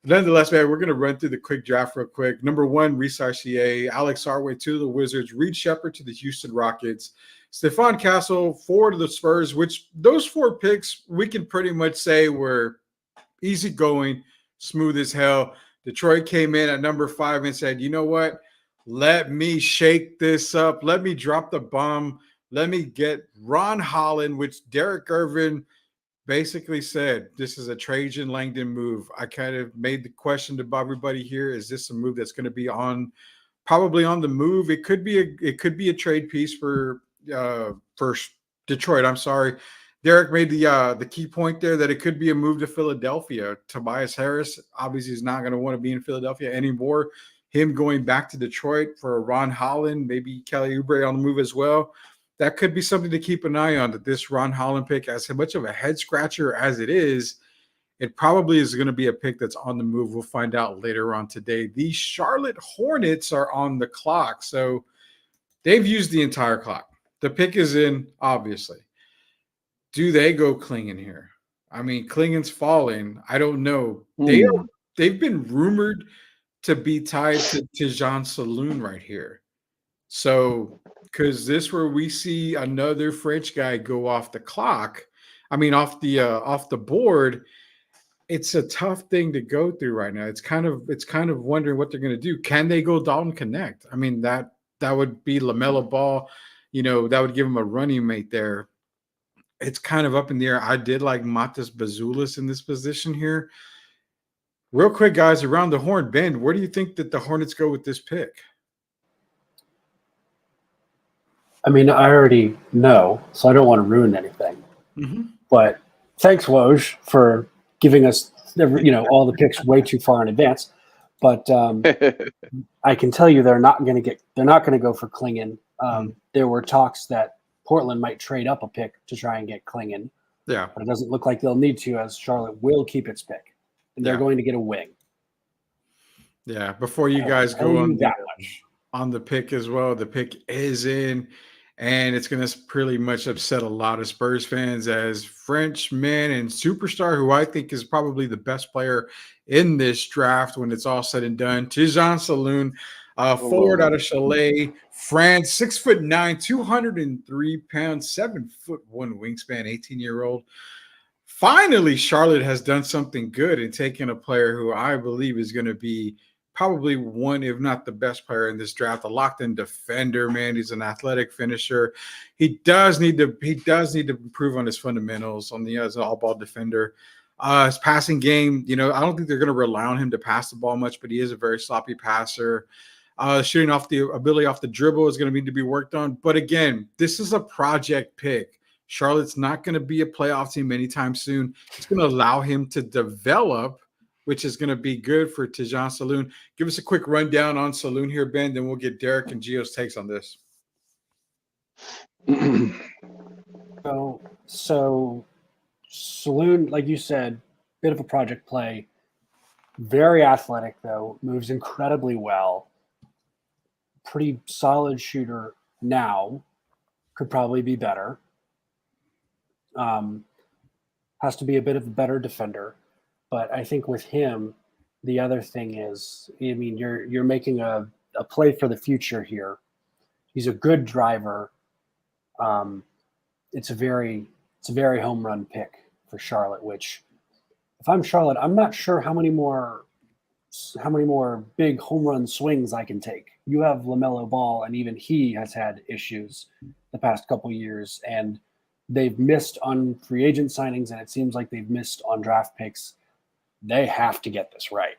nonetheless, man, we're going to run through the quick draft real quick. Number 1, Reese RCA, Alex Harway to the Wizards, Reed Shepherd to the Houston Rockets, Stephon Castle 4 to the Spurs, which those 4 picks we can pretty much say were easygoing, smooth as hell. Detroit came in at number 5 and said, you know what? Let me shake this up. Let me drop the bomb. Let me get Ron Holland, which Derek Irvin basically said, this is a Trajan Langdon move. I kind of made the question to everybody here, is this a move that's going to be probably on the move? It could be a trade piece for Detroit. I'm sorry. Derek made the key point there that it could be a move to Philadelphia. Tobias Harris obviously is not going to want to be in Philadelphia anymore. Him going back to Detroit for Ron Holland, maybe Kelly Oubre on the move as well. That could be something to keep an eye on, that this Ron Holland pick, as much of a head scratcher as it is, it probably is going to be a pick that's on the move. We'll find out later on today. The Charlotte Hornets are on the clock. So they've used the entire clock. The pick is in, obviously. Do they go Klingon here? I mean, Klingon's falling. I don't know. They've been rumored to be tied to Tijan Saloon right here. So, because this where we see another French guy go off the clock, I mean off the board, it's a tough thing to go through right now. It's kind of wondering what they're going to do. Can they go Dalton Connect? I mean, that would be LaMelo Ball, that would give him a running mate there. It's kind of up in the air. I did like Matas Bazulis in this position here. Real quick, guys, around the horn, Ben, where do you think that the Hornets go with this pick? I mean, I already know, so I don't want to ruin anything. Mm-hmm. But thanks, Woj, for giving us all the picks way too far in advance. But I can tell you they're not going to go for Klingon. There were talks that Portland might trade up a pick to try and get Klingon. Yeah. But it doesn't look like they'll need to, as Charlotte will keep its pick. And they're going to get a wing. Yeah. Before you guys go on the pick as well, the pick is in, and it's going to pretty much upset a lot of Spurs fans, as Frenchman and superstar, who I think is probably the best player in this draft when it's all said and done, Tijan Saloon, forward out of Chalet, France, 6'9", 203 pounds, 7'1" wingspan, 18-year-old. Finally, Charlotte has done something good in taking a player who I believe is going to be probably one, if not the best player in this draft, a locked-in defender, man. He's an athletic finisher. He does need to improve on his fundamentals as an all-ball defender. His passing game, I don't think they're going to rely on him to pass the ball much, but he is a very sloppy passer. Shooting off the ability off the dribble is going to need to be worked on. But again, this is a project pick. Charlotte's not going to be a playoff team anytime soon. It's going to allow him to develop, which is going to be good for Tijan Saloon. Give us a quick rundown on Saloon here, Ben, then we'll get Derek and Gio's takes on this. So Saloon, like you said, bit of a project play. Very athletic, though. Moves incredibly well. Pretty solid shooter now. Could probably be better. has to be a bit of a better defender. But I think with him, the other thing is, I mean, you're making a play for the future here. He's a good driver. It's a very home run pick for Charlotte. Which, if I'm Charlotte, I'm not sure how many more big home run swings I can take. You have LaMelo Ball, and even he has had issues the past couple years, and they've missed on free agent signings, and it seems like they've missed on draft picks. They have to get this right.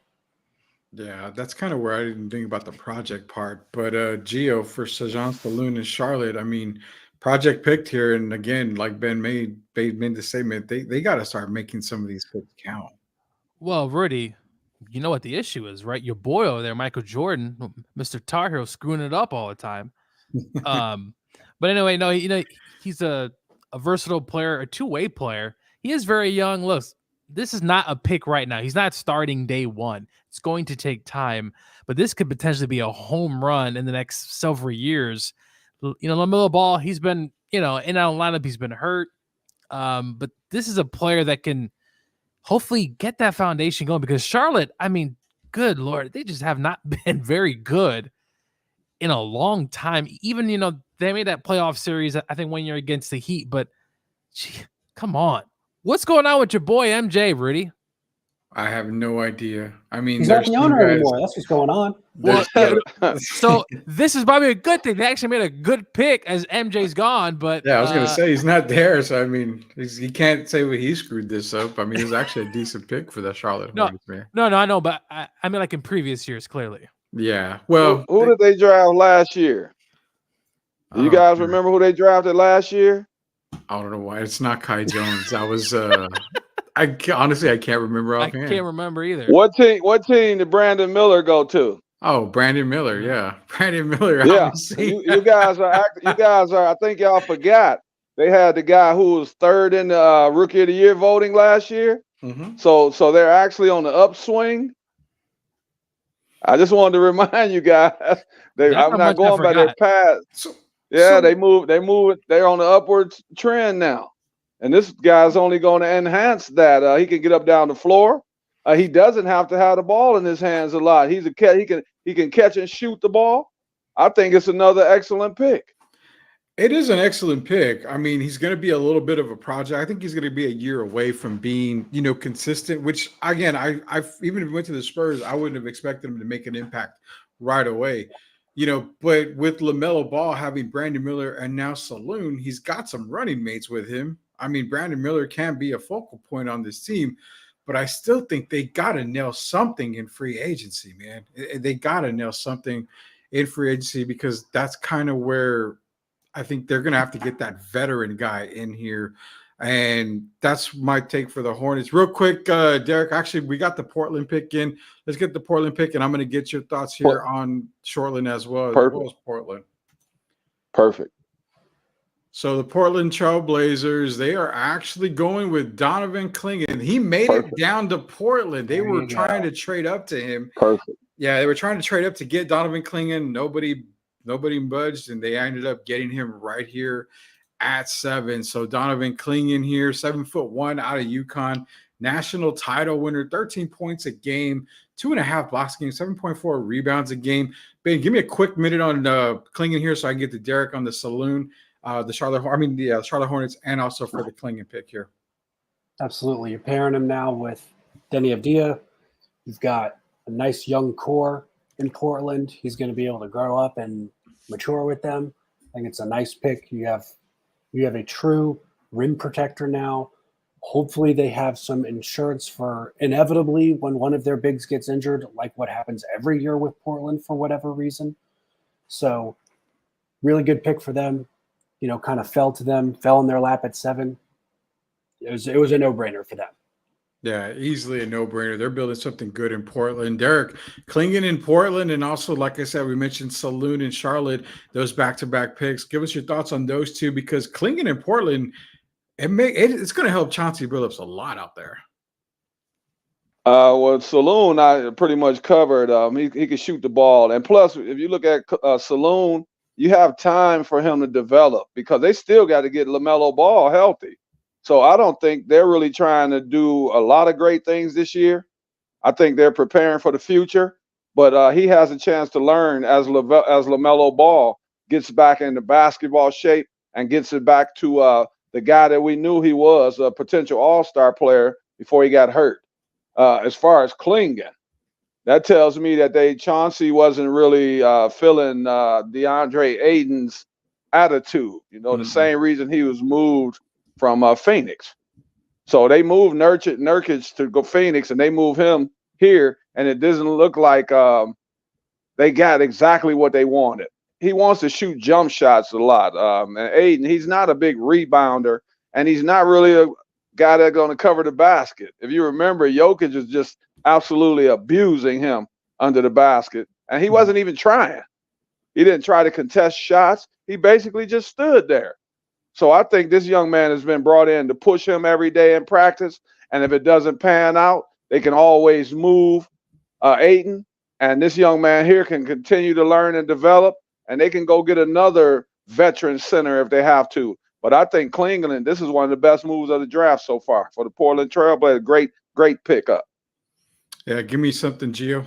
Yeah, that's kind of where I didn't think about the project part. But Gio for Sajan Saloon and Charlotte, I mean, project picked here, and again, like Ben made the statement, they got to start making some of these picks count. Well, Rudy, you know what the issue is, right? Your boy over there, Michael Jordan, Mr. Tar Heel, screwing it up all the time. But anyway, no, he's a versatile player, a two-way player. He is very young. Look, this is not a pick right now. He's not starting day one. It's going to take time, but this could potentially be a home run in the next several years. LaMelo Ball, he's been, in and out of lineup, he's been hurt. But this is a player that can hopefully get that foundation going, because Charlotte, I mean, good Lord, they just have not been very good in a long time. Even, they made that playoff series, I think, 1 year against the Heat, but come on. What's going on with your boy MJ, Rudy? I have no idea. I mean, he's not the owner anymore. That's what's going on. Well, so this is probably a good thing. They actually made a good pick as MJ's gone, but yeah, I was going to say he's not there. So I mean, he can't say he screwed this up. I mean, it was actually a decent pick for the Charlotte Hornets, man. No, I know, but I mean, like in previous years, clearly. Yeah. Well, who did they draft last year? Do you guys remember who they drafted last year? I don't know why it's not Kai Jones. I was honestly I can't remember offhand. I can't remember either. What team did Brandon Miller go to? Oh, Brandon Miller, yeah. Brandon Miller. Yeah. You guys are I think y'all forgot. They had the guy who was third in the rookie of the year voting last year. Mm-hmm. So they're actually on the upswing. I just wanted to remind you guys. I'm not going by their past. They moved. They're on the upward trend now, and this guy's only going to enhance that. He can get up down the floor. He doesn't have to have the ball in his hands a lot. He can catch and shoot the ball. I think it's another excellent pick. It is an excellent pick. I mean, he's going to be a little bit of a project. I think he's going to be a year away from being, consistent, which again, I've even if he went to the Spurs, I wouldn't have expected him to make an impact right away. But with LaMelo Ball having Brandon Miller and now Saloon, he's got some running mates with him. I mean, Brandon Miller can be a focal point on this team, but I still think they got to nail something in free agency, man. They got to nail something in free agency, because that's kind of where I think they're going to have to get that veteran guy in here. And that's my take for the Hornets. Real quick, Derek, actually, we got the Portland pick in. Let's get the Portland pick, and I'm going to get your thoughts here on Shortland as well as Portland. Perfect. So the Portland Trailblazers, they are actually going with Donovan Clingan. He made it down to Portland. They were trying to trade up to him. Perfect. Yeah, they were trying to trade up to get Donovan Clingan. Nobody budged, and they ended up getting him right here at 7. So Donovan Clingan here, 7'1" out of UConn, national title winner, 13 points a game, 2.5 blocks a game, 7.4 rebounds a game. Ben, give me a quick minute on Clingan here so I can get to Derek on the Saloon, the Charlotte Hornets, and also for the Clingan pick here. Absolutely. You're pairing him now with Denny Avdia. You've got a nice young core in Portland. He's going to be able to grow up and mature with them. I think it's a nice pick. You have a true rim protector now. Hopefully they have some insurance for inevitably when one of their bigs gets injured, like what happens every year with Portland for whatever reason. So really good pick for them. Kind of fell in their lap at 7. It was a no-brainer for them. Yeah, easily a no-brainer. They're building something good in Portland. Derek, Clingan in Portland, and also, like I said, we mentioned Saloon and Charlotte, those back-to-back picks. Give us your thoughts on those two, because Clingan in Portland, it's going to help Chauncey Billups a lot out there. Well, Saloon, I pretty much covered. He can shoot the ball, and plus, if you look at Saloon, you have time for him to develop, because they still got to get LaMelo Ball healthy. So I don't think they're really trying to do a lot of great things this year. I think they're preparing for the future, but he has a chance to learn as LaMelo Ball gets back into basketball shape and gets it back to the guy that we knew he was, a potential all-star player before he got hurt. As far as Klingon, that tells me that Chauncey wasn't really feeling DeAndre Ayton's attitude. The same reason he was moved from Phoenix. So they moved Nurkic to go Phoenix, and they moved him here, and it doesn't look like they got exactly what they wanted. He wants to shoot jump shots a lot. And Ayton, he's not a big rebounder, and he's not really a guy that's going to cover the basket. If you remember, Jokic is just absolutely abusing him under the basket, and he wasn't even trying. He didn't try to contest shots. He basically just stood there. So I think this young man has been brought in to push him every day in practice, and if it doesn't pan out, they can always move Ayton, and this young man here can continue to learn and develop, and they can go get another veteran center if they have to. But I think Klingon, this is one of the best moves of the draft so far for the Portland Trailblazers. Great pickup. Yeah, give me something, Gio.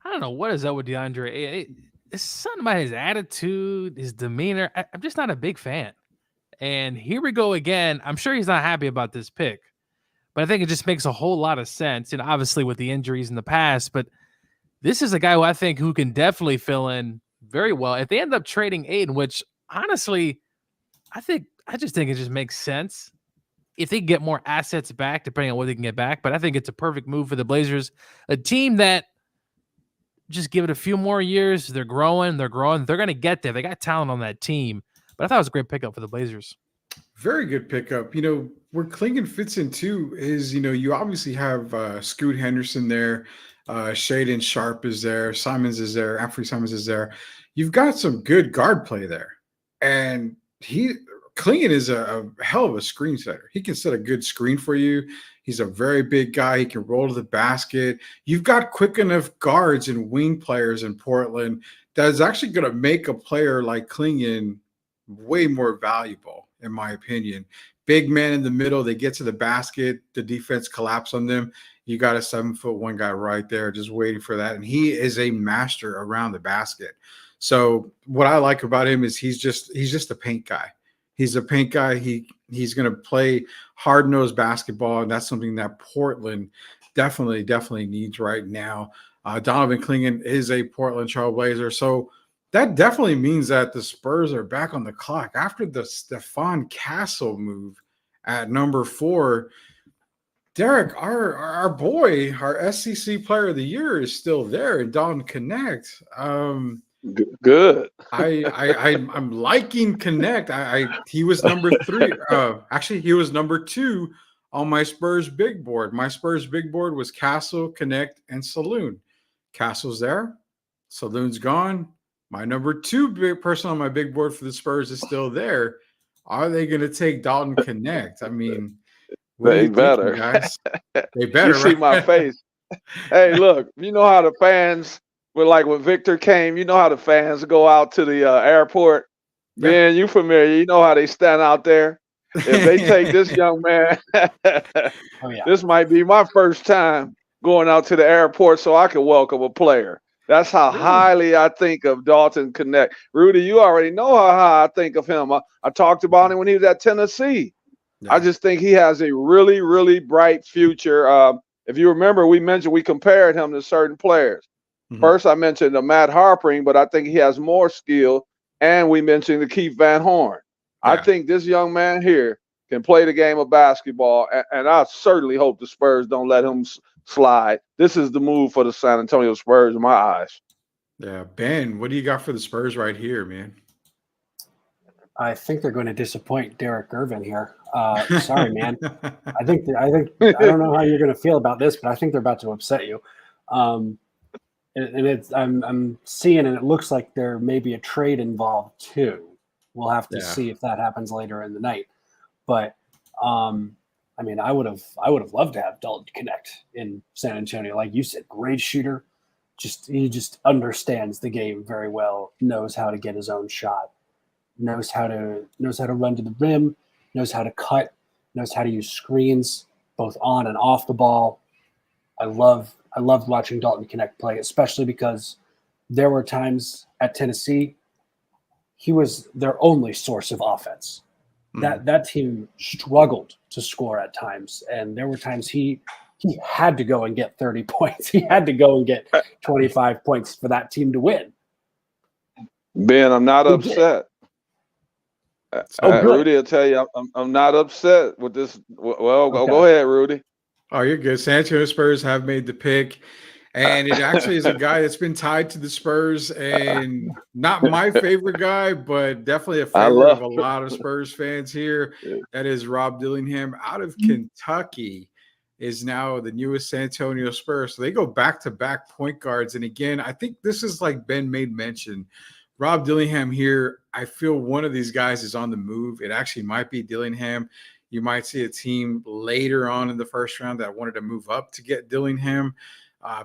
I don't know what is up with DeAndre. It's something about his attitude, his demeanor. I'm just not a big fan. And here we go again. I'm sure he's not happy about this pick, but I think it just makes a whole lot of sense. And obviously with the injuries in the past, but this is a guy who can definitely fill in very well. If they end up trading Aiden, which honestly, I just think it just makes sense. If they get more assets back, depending on what they can get back, but I think it's a perfect move for the Blazers, a team that just give it a few more years. They're growing. They're going to get there. They got talent on that team, but I thought it was a great pickup for the Blazers. Very good pickup. Where Klingon fits in too is, you obviously have Scoot Henderson there. Shaden Sharp is there. Simons is there. Anthony Simons is there. You've got some good guard play there. And Klingon is a hell of a screen setter. He can set a good screen for you. He's a very big guy. He can roll to the basket. You've got quick enough guards and wing players in Portland that is actually going to make a player like Klingon way more valuable, in my opinion. Big man in the middle. They get to the basket. The defense collapse on them. You got a 7'1" guy right there just waiting for that. And he is a master around the basket. So what I like about him is he's just a paint guy. He's a paint guy. He's going to play hard-nosed basketball, and that's something that Portland definitely needs right now. Donovan Klingon is a Portland Trailblazer, so that definitely means that the Spurs are back on the clock after the Stephon Castle move at number 4. Derek, our boy, our SEC Player of the Year is still there, Dalton Connect. Good. I'm liking Connect. He was number 3. Actually, he was number 2 on my Spurs big board. My Spurs big board was Castle, Connect, and Saloon. Castle's there. Saloon's gone. My number 2 big person on my big board for the Spurs is still there. Are they going to take Dalton Connect? I mean, they better, guys. They better. You see my face. Hey, look. You know how the fans. But like when Victor came, you know how the fans go out to the airport. Yeah. Man, you familiar. You know how they stand out there. If they take this young man, This might be my first time going out to the airport so I can welcome a player. That's how highly I think of Dalton Connect. Rudy, you already know how high I think of him. I talked about him when he was at Tennessee. Yeah. I just think he has a really, really bright future. If you remember, we compared him to certain players. Mm-hmm. First, I mentioned Matt Harpering, but I think he has more skill. And we mentioned the Keith Van Horn. Yeah. I think this young man here can play the game of basketball, and I certainly hope the Spurs don't let him slide. This is the move for the San Antonio Spurs in my eyes. Yeah, Ben, what do you got for the Spurs right here, man? I think they're going to disappoint Derek Irvin here. Sorry, man. I don't know how you're going to feel about this, but I think they're about to upset you. I'm seeing, and it looks like there may be a trade involved too. We'll have to see if that happens later in the night. But I mean, I would have loved to have Dalton Connect in San Antonio, like you said, great shooter. He just understands the game very well, knows how to get his own shot, knows how to run to the rim, knows how to cut. knows how to use screens both on and off the ball. I loved watching Dalton Knecht play, especially because there were times at Tennessee he was their only source of offense. That team struggled to score at times, and there were times he had to go and get 30 points. He had to go and get 25 points for that team to win. Ben, I'm not upset. Rudy will tell you I'm not upset with this. Well, Okay. go ahead, Rudy. Oh, you're good. San Antonio Spurs have made the pick, and it actually is a guy that's been tied to the Spurs, and not my favorite guy, but definitely a favorite of a lot of Spurs fans here. That is Rob Dillingham out of Kentucky, is now the newest San Antonio Spurs. So they go back-to-back point guards, and again, I think this is like Ben made mention. Rob Dillingham here, I feel one of these guys is on the move. It actually might be Dillingham. You might see a team later on in the first round that wanted to move up to get Dillingham.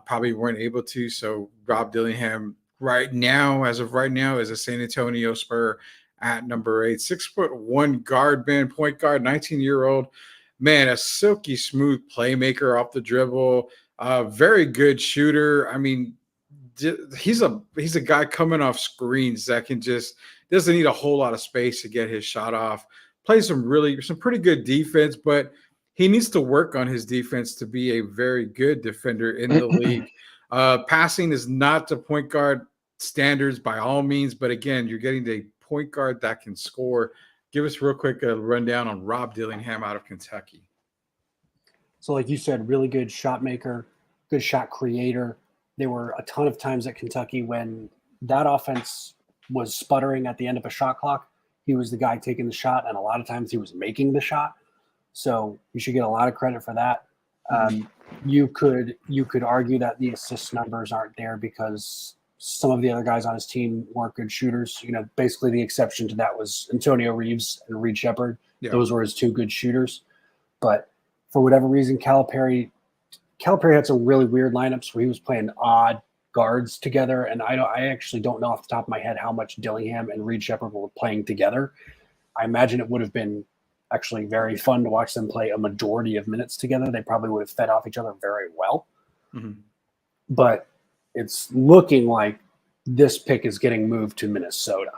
Probably weren't able to. So Rob Dillingham right now, as of right now, is a San Antonio Spur at number 8. 6'1" guard, man, point guard, 19-year-old. Man, a silky smooth playmaker off the dribble. Very good shooter. I mean, he's a guy coming off screens that can just doesn't need a whole lot of space to get his shot off. Plays some pretty good defense, but he needs to work on his defense to be a very good defender in the league. Passing is not to point guard standards by all means, but again, you're getting a point guard that can score. Give us real quick a rundown on Rob Dillingham out of Kentucky. So like you said, really good shot maker, good shot creator. There were a ton of times at Kentucky when that offense was sputtering at the end of a shot clock. He was the guy taking the shot, and a lot of times he was making the shot. So you should get a lot of credit for that. You could argue that the assist numbers aren't there because some of the other guys on his team weren't good shooters. You know, basically the exception to that was Antonio Reeves and Reed Shepherd. Yeah. Those were his two good shooters. But for whatever reason, Calipari had some really weird lineups where he was playing odd guards together, and I actually don't know off the top of my head how much Dillingham and Reed Shepherd were playing together. I imagine it would have been actually very fun to watch them play a majority of minutes together. They probably would have fed off each other very well. But it's looking like this pick is getting moved to Minnesota.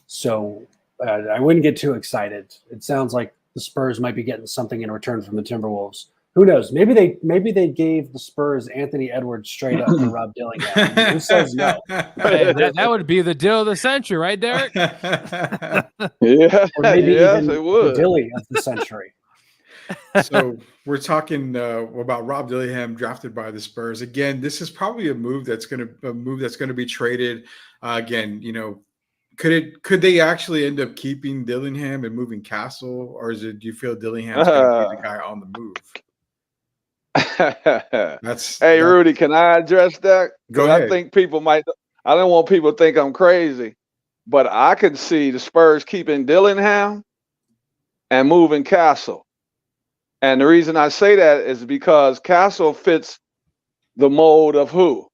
So I wouldn't get too excited. It sounds like the Spurs might be getting something in return from the Timberwolves. Who knows? Maybe they gave the Spurs Anthony Edwards straight up to Rob Dillingham. Who says no? Hey, that would be the deal of the century, right, Derek? Yeah, or maybe even it would. the Dilly of the century. So we're talking about Rob Dillingham drafted by the Spurs. Again, this is probably a move that's going to be traded. Again, you know, could they actually end up keeping Dillingham and moving Castle, or do you feel Dillingham's going to be the guy on the move? Rudy, can I address that? Go ahead. I think I don't want people to think I'm crazy, but I can see the Spurs keeping Dillingham and moving Castle. And the reason I say that is because Castle fits the mold of who?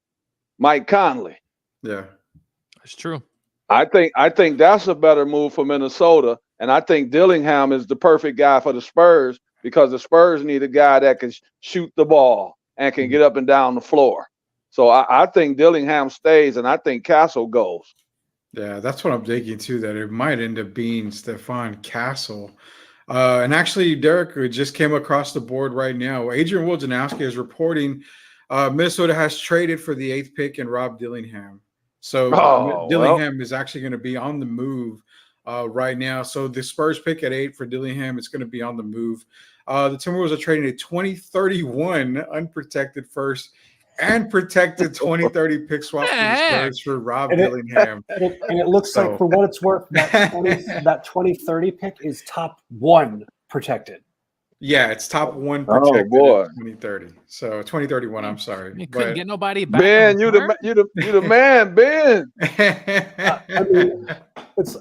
Mike Conley. Yeah, that's true. I think that's a better move for Minnesota, and I think Dillingham is the perfect guy for the Spurs because the Spurs need a guy that can shoot the ball and can get up and down the floor. So I think Dillingham stays, and I think Castle goes. Yeah, that's what I'm thinking too, that it might end up being Stephon Castle. And actually, Derek just came across the board right now. Adrian Wojnarowski is reporting Minnesota has traded for the 8th pick and Rob Dillingham. So Dillingham is actually going to be on the move right now. So the Spurs pick at 8 for Dillingham, it's going to be on the move. The Timberwolves are trading a 2031 unprotected first and protected 2030 pick swap for the Spurs for Rob Dillingham. And it looks like, for what it's worth, that 2030 pick is top 1 protected. Yeah, it's top 1 protected in 2030. So 2031, I'm sorry. You couldn't get nobody back. Ben, you the man, Ben.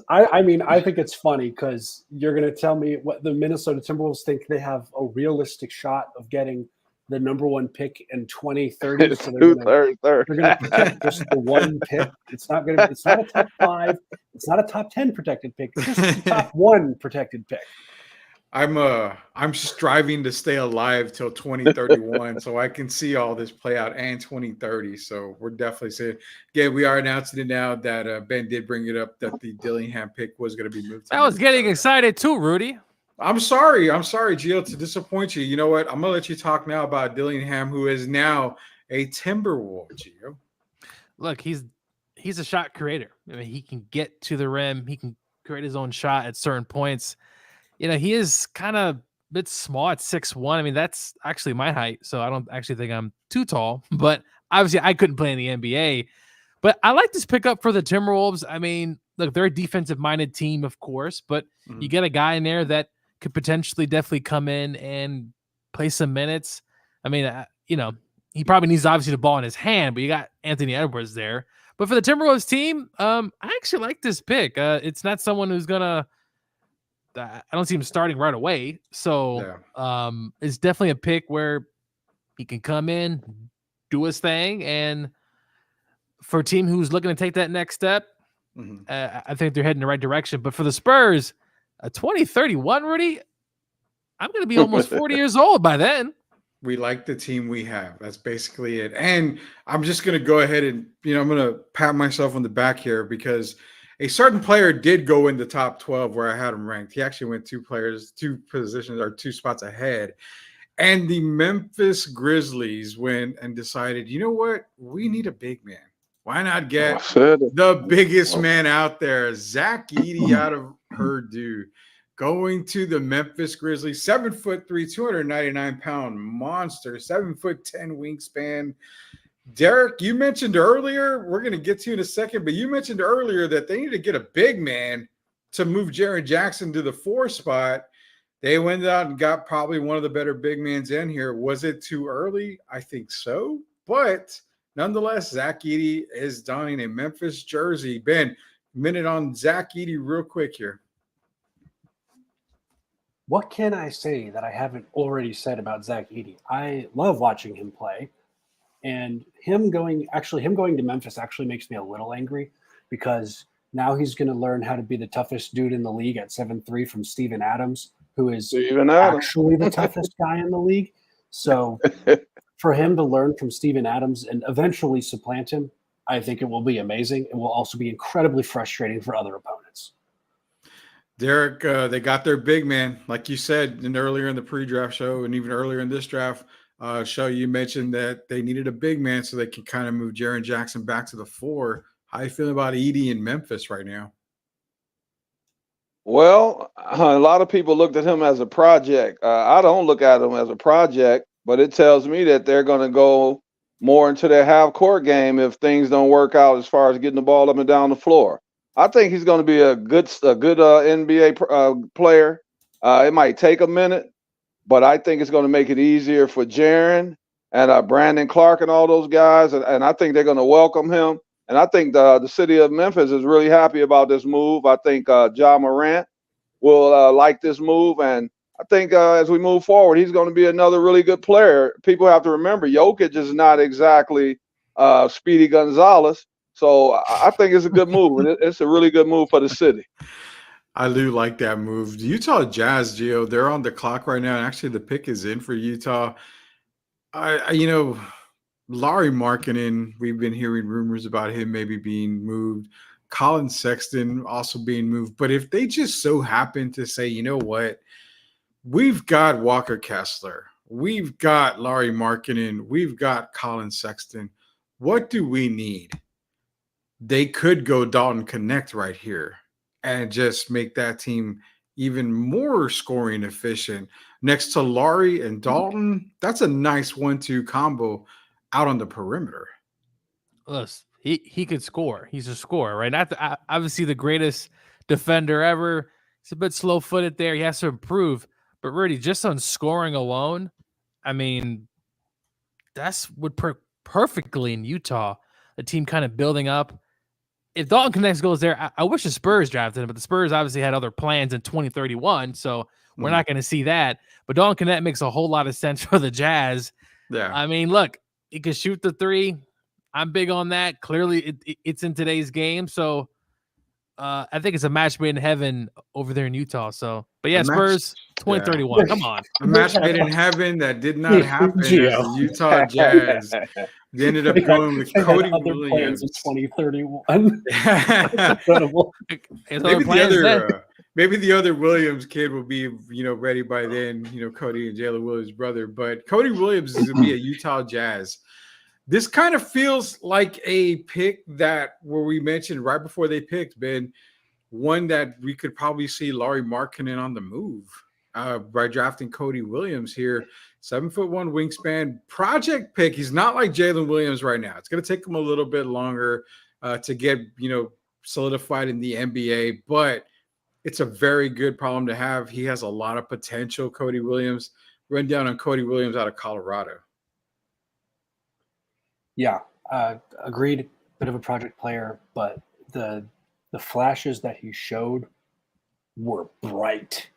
I think it's funny because you're going to tell me what the Minnesota Timberwolves think they have a realistic shot of getting the number 1 pick in 2030. So they're going to protect just the 1 pick. It's not a top 5. It's not a top 10 protected pick. It's just the top 1 protected pick. I'm striving to stay alive till 2031 so I can see all this play out and 2030. So we're definitely saying, again, we are announcing it now that Ben did bring it up that the Dillingham pick was going to be moved to I was getting Minnesota. excited too, Rudy. I'm sorry, Gio, to disappoint you. You know what? I'm gonna let you talk now about Dillingham, who is now a Timberwolf, Gio. Look, he's a shot creator. I mean, he can get to the rim. He can create his own shot at certain points. You know, he is kind of a bit small at 6'1". I mean, that's actually my height, so I don't actually think I'm too tall. But obviously, I couldn't play in the NBA. But I like this pickup for the Timberwolves. I mean, look, they're a defensive-minded team, of course, but you get a guy in there that could potentially definitely come in and play some minutes. I mean, you know, he probably needs obviously the ball in his hand, but you got Anthony Edwards there. But for the Timberwolves team, I actually like this pick. It's not someone who's gonna. I don't see him starting right away, so it's definitely a pick where he can come in, do his thing, and for a team who's looking to take that next step, I think they're heading the right direction. But for the Spurs, a 2031, Rudy, I'm going to be almost 40 years old by then. We like the team we have. That's basically it. And I'm just going to go ahead and, I'm going to pat myself on the back here because a certain player did go in the top 12 where I had him ranked. He actually went two spots ahead. And the Memphis Grizzlies went and decided, you know what? We need a big man. Why not get the biggest man out there, Zach Edey out of Purdue, going to the Memphis Grizzlies, 7'3", 299-pound monster, 7'10" wingspan. Derek, you mentioned earlier, we're going to get to you in a second, but you mentioned earlier that they need to get a big man to move Jaren Jackson to the 4 spot. They went out and got probably one of the better big men in here. Was it too early? I think so, but nonetheless, Zach Edey is donning a Memphis jersey. Ben, minute on Zach Edey real quick here. What can I say that I haven't already said about Zach Edey? I love watching him play, and him going to Memphis actually makes me a little angry because now he's going to learn how to be the toughest dude in the league at 7'3" from Steven Adams, who is actually the toughest guy in the league. So for him to learn from Steven Adams and eventually supplant him, I think it will be amazing. It will also be incredibly frustrating for other opponents. Derek, they got their big man, like you said, and earlier in the pre-draft show and even earlier in this draft show, you mentioned that they needed a big man so they can kind of move Jaren Jackson back to the 4. How you feeling about Edey in Memphis right now? Well, a lot of people looked at him as a project. I don't look at him as a project, but it tells me that they're going to go more into their half-court game if things don't work out as far as getting the ball up and down the floor. I think he's going to be a good NBA player. It might take a minute, but I think it's going to make it easier for Jaren and Brandon Clark and all those guys, and I think they're going to welcome him. And I think the city of Memphis is really happy about this move. I think Ja Morant will like this move, and I think as we move forward, he's going to be another really good player. People have to remember, Jokic is not exactly Speedy Gonzalez. So I think it's a good move, and it's a really good move for the city. I do like that move. The Utah Jazz, Gio, they're on the clock right now, and actually the pick is in for Utah. Lauri Markkanen, we've been hearing rumors about him maybe being moved. Colin Sexton also being moved. But if they just so happen to say, you know what, we've got Walker Kessler, we've got Lauri Markkanen, we've got Colin Sexton, what do we need? They could go Dalton Connect right here and just make that team even more scoring efficient. Next to Lauri and Dalton, that's a nice 1-2 combo out on the perimeter. Listen, he could score. He's a scorer, right? Not obviously the greatest defender ever. He's a bit slow-footed there. He has to improve. But really, just on scoring alone, I mean, that's would perfectly in Utah. The team kind of building up. If Dalton Connect goes there, I wish the Spurs drafted him, but the Spurs obviously had other plans in 2031, so we're not going to see that. But Dalton Connect makes a whole lot of sense for the Jazz. Yeah. I mean, look, he can shoot the 3. I'm big on that. Clearly, it's in today's game, so I think it's a match made in heaven over there in Utah. So, but yeah, A match- Spurs 2031. Come on. A match made in heaven that did not happen as Gio. the Utah Jazz. They ended up going with They had Cody other plans Williams. in 2031. Incredible. Maybe the other Williams kid will be, ready by then, Cody and Jalen Williams' brother. But Cody Williams is going to be a Utah Jazz. This kind of feels like a pick where we mentioned right before they picked, Ben, one that we could probably see Lauri Markkanen on the move by drafting Cody Williams here. 7'1" wingspan project pick. He's not like Jalen Williams right now. It's going to take him a little bit longer to get, solidified in the NBA, but it's a very good problem to have. He has a lot of potential, Cody Williams. Run down on Cody Williams out of Colorado. Yeah, agreed. Bit of a project player, but the flashes that he showed were bright.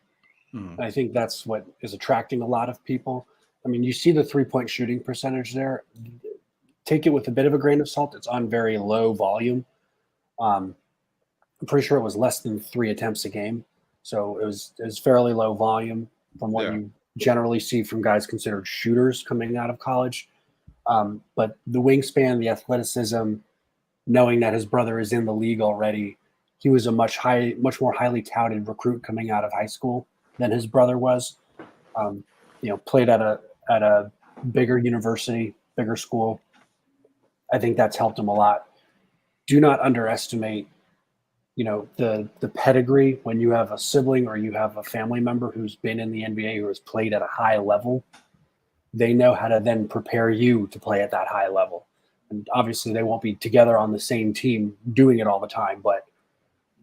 I think that's what is attracting a lot of people. I mean, you see the 3-point shooting percentage there. Take it with a bit of a grain of salt. It's on very low volume. I'm pretty sure it was less than 3 attempts a game. So it was fairly low volume from what you generally see from guys considered shooters coming out of college. But the wingspan, the athleticism, knowing that his brother is in the league already, he was a much more highly touted recruit coming out of high school than his brother was. Played at a bigger university, bigger school. I think that's helped him a lot. Do not underestimate, the pedigree when you have a sibling or you have a family member who's been in the NBA who has played at a high level. They know how to then prepare you to play at that high level. And obviously they won't be together on the same team doing it all the time, but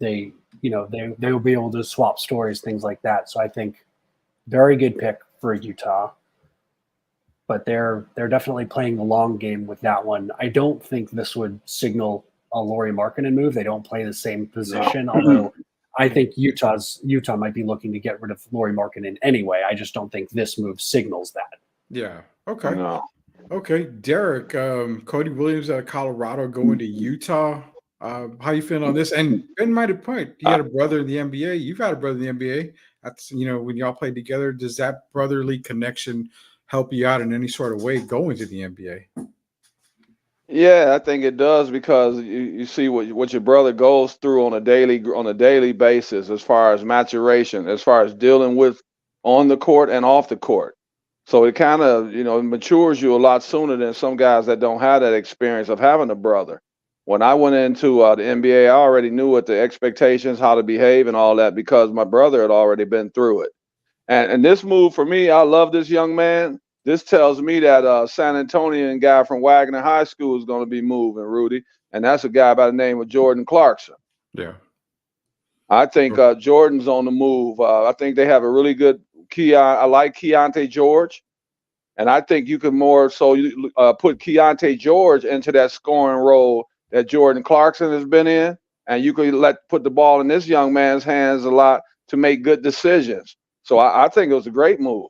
they will be able to swap stories, things like that. So I think very good pick for Utah, but they're definitely playing the long game with that one. I don't think this would signal a Lauri Markkanen move. They don't play the same position, although I think Utah might be looking to get rid of Lauri Markkanen anyway. I just don't think this move signals that. Yeah. Okay. No. Okay. Derek, Cody Williams out of Colorado going to Utah. How you feeling on this? And Ben might have point. He had a brother in the NBA. You've had a brother in the NBA. That's, when y'all played together, does that brotherly connection help you out in any sort of way going to the NBA? Yeah, I think it does, because you see what your brother goes through on a daily basis, as far as maturation, as far as dealing with on the court and off the court. So it kind of, matures you a lot sooner than some guys that don't have that experience of having a brother. When I went into the NBA, I already knew what the expectations, how to behave and all that, because my brother had already been through it. And this move for me, I love this young man. This tells me that San Antonian guy from Wagner High School is going to be moving, Rudy. And that's a guy by the name of Jordan Clarkson. Yeah. I think Jordan's on the move. I think they have a really good I like Keontae George. And I think you can more so put Keontae George into that scoring role that Jordan Clarkson has been in. And you could put the ball in this young man's hands a lot to make good decisions. So I think it was a great move.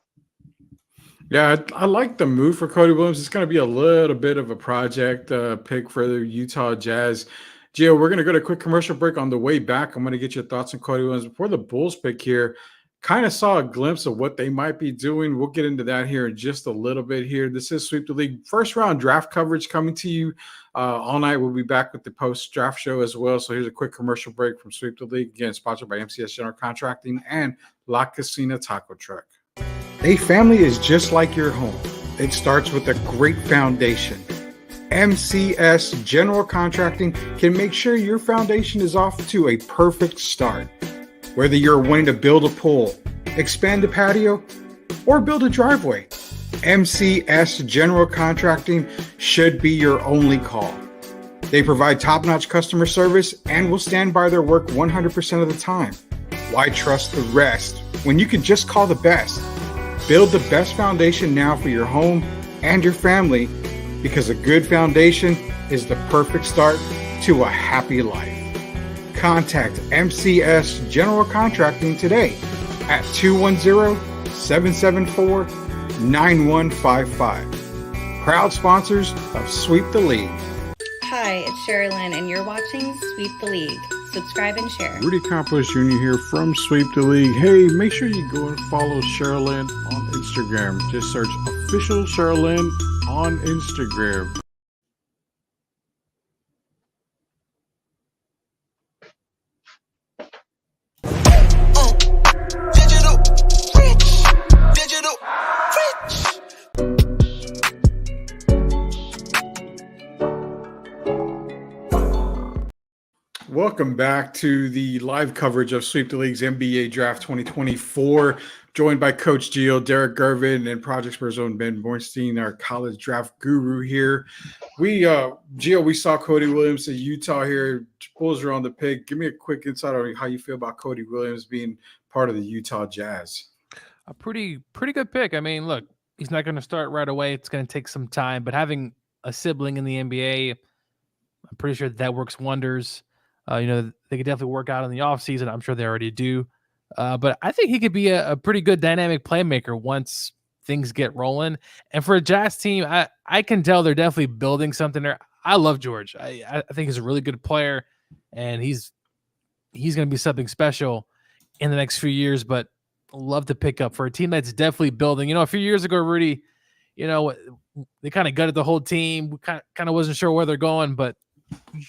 Yeah, I like the move for Cody Williams. It's going to be a little bit of a project pick for the Utah Jazz. Gio, we're going to go to a quick commercial break. On the way back, I'm going to get your thoughts on Cody Williams. Before the Bulls pick here, kind of saw a glimpse of what they might be doing. We'll get into that here in just a little bit here. This is Sweep the League first round draft coverage coming to you all night. We'll be back with the post-draft show as well. So here's a quick commercial break from Sweep the League, again, sponsored by MCS General Contracting and La Cocina Taco Truck. A family is just like your home. It starts with a great foundation. MCS General Contracting can make sure your foundation is off to a perfect start. Whether you're wanting to build a pool, expand a patio, or build a driveway, MCS General Contracting should be your only call. They provide top-notch customer service and will stand by their work 100% of the time. Why trust the rest when you can just call the best? Build the best foundation now for your home and your family, because a good foundation is the perfect start to a happy life. Contact MCS General Contracting today at 210-774-9155. Proud sponsors of Sweep the League. Hi, it's Sherilyn, and you're watching Sweep the League. subscribe, and share. Rudy Campos Jr. here from Sweep the League. Hey, make sure you go and follow Sherilyn on Instagram. Just search official Sherilyn on Instagram. Welcome back to the live coverage of Sweep the League's NBA Draft 2024. Joined by Coach Gio, Derek Gervin, and Project Spurs' own Ben Bornstein, our college draft guru here. Gio, we saw Cody Williams at Utah here. Bulls are on the pick. Give me a quick insight on how you feel about Cody Williams being part of the Utah Jazz. A pretty good pick. I mean, look, he's not going to start right away. It's going to take some time, but having a sibling in the NBA, I'm pretty sure that works wonders. They could definitely work out in the offseason. I'm sure they already do. But I think he could be a pretty good dynamic playmaker once things get rolling. And for a Jazz team, I can tell they're definitely building something there. I love George. I think he's a really good player, and he's going to be something special in the next few years. But love to pick up for a team that's definitely building. A few years ago, Rudy, they kind of gutted the whole team. We kind of wasn't sure where they're going, but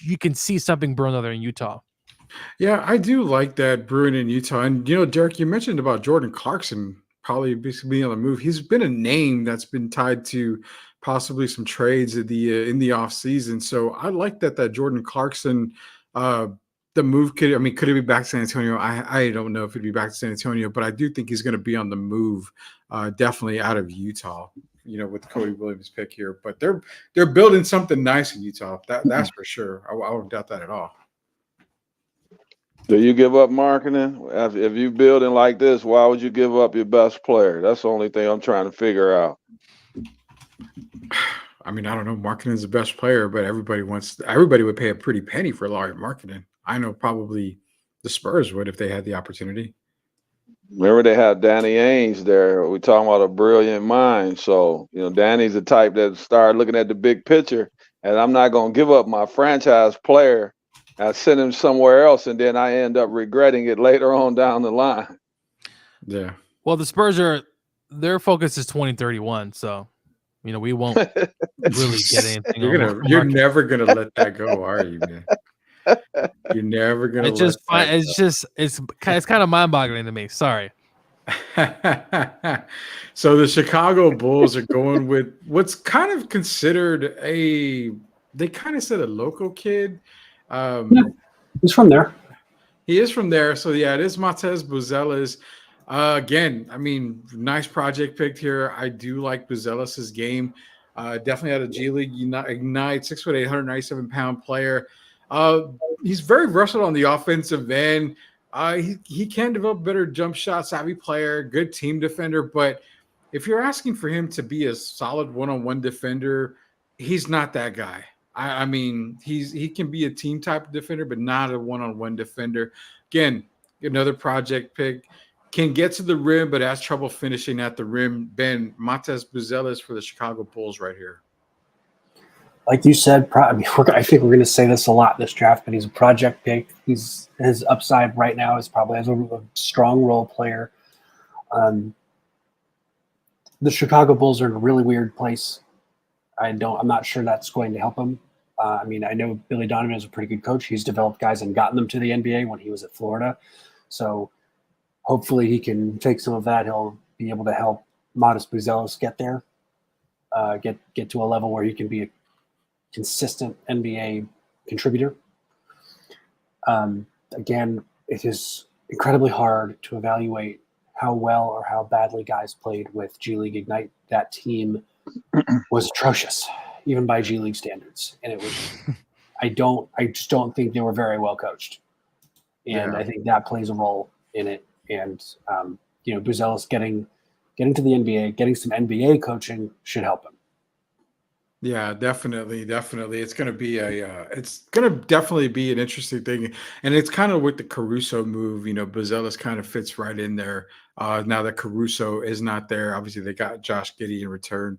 you can see something brewing there in Utah. Yeah, I do like that brewing in Utah. And, Derek, you mentioned about Jordan Clarkson probably being on the move. He's been a name that's been tied to possibly some trades in the offseason. So I like that Jordan Clarkson, the move could it be back to San Antonio? I don't know if it'd be back to San Antonio, but I do think he's going to be on the move, definitely out of Utah. With Cody Williams' pick here, but they're building something nice in Utah. That's for sure. I don't doubt that at all. Do you give up marketing? If you building like this, why would you give up your best player? That's the only thing I'm trying to figure out. I mean, I don't know. Marketing is the best player, but everybody would pay a pretty penny for Larry Marketing. I know probably the Spurs would if they had the opportunity. Remember they had Danny Ainge there. We're talking about a brilliant mind. So, Danny's the type that started looking at the big picture, and I'm not going to give up my franchise player and send him somewhere else, and then I end up regretting it later on down the line. Yeah. Well, the Spurs their focus is 2031, so, we won't really get anything. You're never going to let that go, are you, man? You're never gonna. It's kind of mind-boggling to me. Sorry. So the Chicago Bulls are going with what's kind of considered they kind of said a local kid. He's from there. He is from there. So yeah, it is Matez Buzelis. Again, I mean, nice project picked here. I do like Buzelis' game. Definitely out of G League Ignite, 6'8", 197-pound player. He's very versatile on the offensive end. He can develop better jump shot, savvy player, good team defender. But if you're asking for him to be a solid one-on-one defender, he's not that guy. I mean, he can be a team type of defender, but not a one-on-one defender. Again, another project pick. Can get to the rim, but has trouble finishing at the rim. Ben, Matez Buzelis for the Chicago Bulls right here. Like you said, I think we're going to say this a lot this draft, but he's a project pick. His upside right now is probably as a strong role player. The Chicago Bulls are in a really weird place. I'm not sure that's going to help him. I know Billy Donovan is a pretty good coach. He's developed guys and gotten them to the NBA when he was at Florida. So hopefully he can take some of that. He'll be able to help Matez Buzelis get there, get to a level where he can be a consistent NBA contributor. Again, it is incredibly hard to evaluate how well or how badly guys played with G League Ignite. That team was atrocious, even by G League standards. And it was, I just don't think they were very well coached. And I think that plays a role in it. And, Buzelis getting to the NBA, getting some NBA coaching should help him. Yeah, definitely. It's going to be definitely be an interesting thing. And it's kind of with the Caruso move, Buzelis kind of fits right in there. Now that Caruso is not there, obviously they got Josh Giddey in return.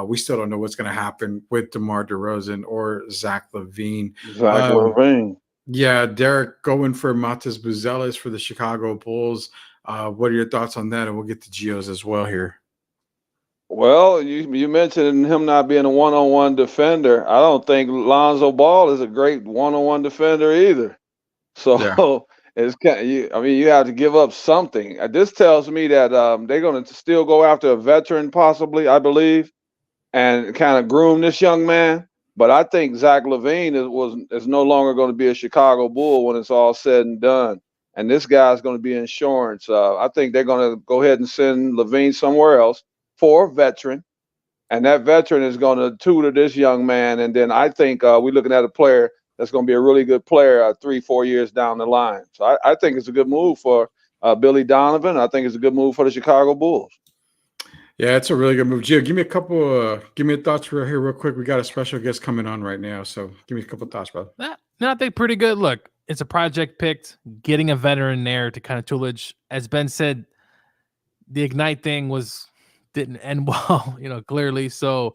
We still don't know what's going to happen with DeMar DeRozan or Zach LaVine. Yeah, Derek going for Matas Buzelis for the Chicago Bulls. What are your thoughts on that? And we'll get to Geo's as well here. Well, you mentioned him not being a one-on-one defender. I don't think Lonzo Ball is a great one-on-one defender either. Yeah. So it's kind of, I mean, you have to give up something. This tells me that they're going to still go after a veteran, possibly, I believe, and kind of groom this young man. But I think Zach LaVine is no longer going to be a Chicago Bull when it's all said and done. And this guy's going to be insurance. I think they're going to go ahead and send LaVine somewhere else for a veteran, and that veteran is going to tutor this young man. And then I think we're looking at a player that's going to be a really good player 3-4 years down the line. So I think it's a good move for Billy Donovan. I think it's a good move for the Chicago Bulls. Yeah, it's a really good move. Gio, give me a couple. Give me thoughts right here, real quick. We got a special guest coming on right now, so give me a couple thoughts, brother. No, I think pretty good. Look, it's a project picked. Getting a veteran there to kind of toolage, as Ben said, the Ignite thing didn't end well, clearly. So,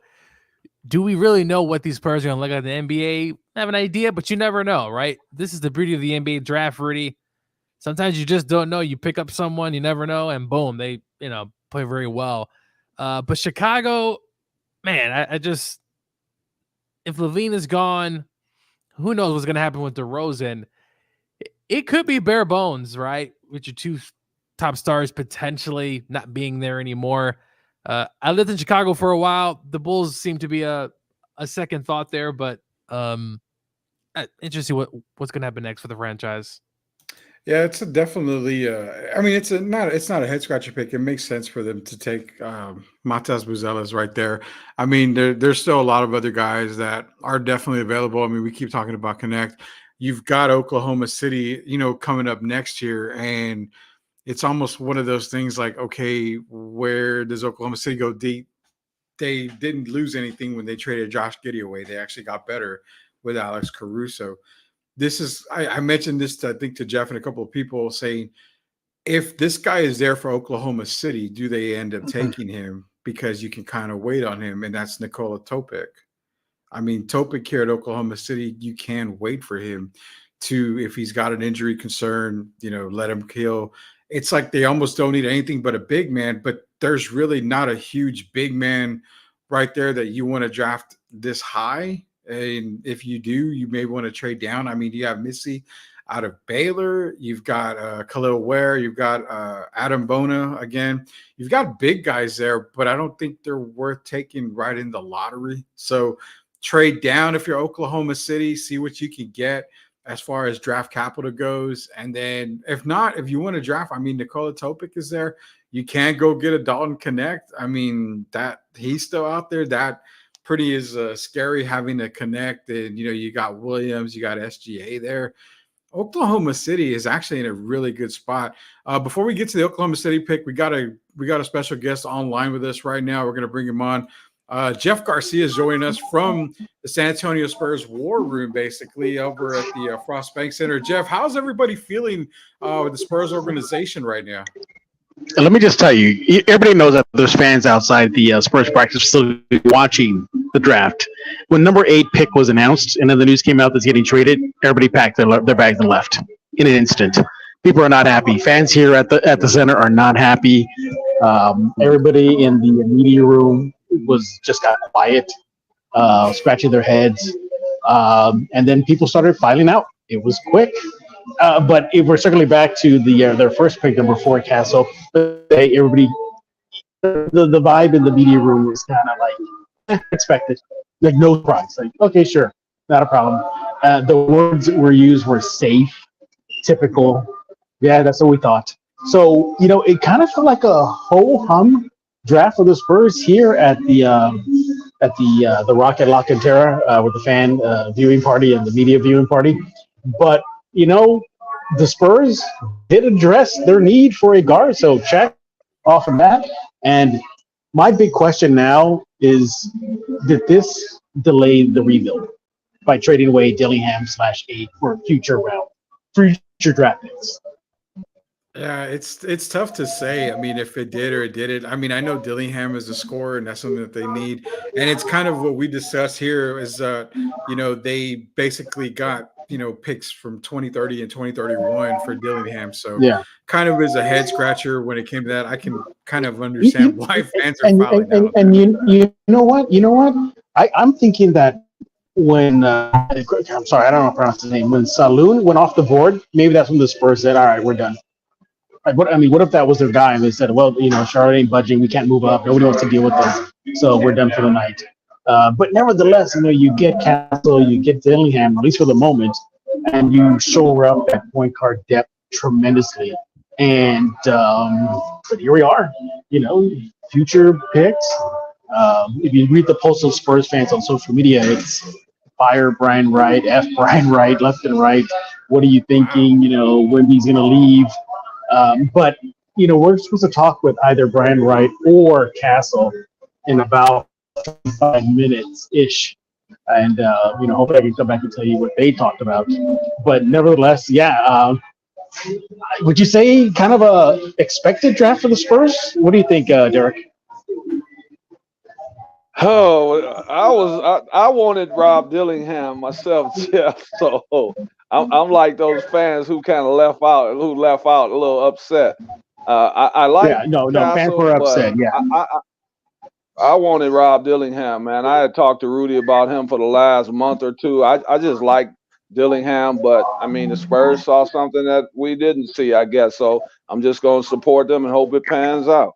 do we really know what these players are going to look like in the NBA? I have an idea, but you never know, right? This is the beauty of the NBA draft, Rudy. Sometimes you just don't know. You pick up someone, you never know, and boom, they play very well. But Chicago, man, I just, if LaVine is gone, who knows what's going to happen with DeRozan? It could be bare bones, right? With your two top stars potentially not being there anymore. I lived in Chicago for a while. The Bulls seem to be a second thought there, but interesting what's going to happen next for the franchise. Yeah, it's definitely. I mean, it's not a head scratcher pick. It makes sense for them to take Matas Buzelis right there. I mean, there's still a lot of other guys that are definitely available. I mean, we keep talking about Connect. You've got Oklahoma City, coming up next year, and it's almost one of those things like, okay, where does Oklahoma City go deep? They didn't lose anything when they traded Josh Giddey away. They actually got better with Alex Caruso. This is, I mentioned this to, I think, to Jeff and a couple of people, saying, if this guy is there for Oklahoma City, do they end up taking him? Because you can kind of wait on him, and that's Nikola Topic. I mean, Topic here at Oklahoma City, you can wait for him to, if he's got an injury concern, let him kill. It's like they almost don't need anything but a big man, but there's really not a huge big man right there that you want to draft this high. And if you do, you may want to trade down. I mean, you have Missy out of Baylor. You've got Khalil Ware. You've got Adam Bona again. You've got big guys there, but I don't think they're worth taking right in the lottery. So trade down if you're Oklahoma City, see what you can get as far as draft capital goes. And then if not, if you want to draft, I mean, Nikola Topic is there. You can go get a Dalton Connect. I mean, that he's still out there. That pretty is scary having to connect. And, you got Williams, you got SGA there. Oklahoma City is actually in a really good spot. Before we get to the Oklahoma City pick, we got a special guest online with us right now. We're going to bring him on. Jeff Garcia is joining us from the San Antonio Spurs war room, basically, over at the Frost Bank Center. Jeff, how's everybody feeling with the Spurs organization right now? Let me just tell you, everybody knows that there's fans outside the Spurs practice facility watching the draft. When number 8 pick was announced and then the news came out that's getting traded, everybody packed their bags and left in an instant. People are not happy. Fans here at the center are not happy. Everybody in the media room was just got quiet, scratching their heads, and then people started filing out. It was quick. But if we're circling back to their first pick, number 4, Castle, everybody, the vibe in the media room was kind of like expected, like no surprise, like okay, sure, not a problem. The words that were used were safe, typical. Yeah, that's what we thought. So it kind of felt like a ho hum draft for the Spurs here at the Rocket La Cantera with the fan viewing party and the media viewing party, but. The Spurs did address their need for a guard, so check off of that. And my big question now is, did this delay the rebuild by trading away Dillingham /8 for future draft picks? Yeah, it's tough to say. I mean, if it did or it didn't. I mean, I know Dillingham is a scorer, and that's something that they need. And it's kind of what we discussed here is, they basically got picks from 2030 and 2031 for Dillingham. So Yeah. kind of is a head scratcher when it came to that. I can kind of You- understand you- why fans are and filing and, out. and you know what? I'm thinking that when I'm sorry, I don't know how to pronounce his name. When Saloon went off the board, maybe that's when the Spurs said, "All right, we're done." Like, what if that was their guy and they said, "Well, Charlotte ain't budging. We can't move up. Nobody wants to deal with this, so we're done for the night." But nevertheless, you get Castle, you get Dillingham, at least for the moment, and you shore up that point guard depth tremendously. And but here we are, future picks. If you read the posts of Spurs fans on social media, it's fire Brian Wright, F Brian Wright, left and right. What are you thinking? When he's going to leave? But we're supposed to talk with either Brian Wright or Castle in about 5 minutes ish, and hopefully I can come back and tell you what they talked about. But nevertheless, yeah. Would you say kind of a expected draft for the Spurs? What do you think, Derek? Oh, I wanted Rob Dillingham myself, Jeff. So I'm like those fans who kind of left out, a little upset. I like Yeah, no, fans Castle, were but upset. Yeah, I wanted Rob Dillingham, man. I had talked to Rudy about him for the last month or two. I just like Dillingham, but I mean the Spurs saw something that we didn't see, I guess. So I'm just going to support them and hope it pans out.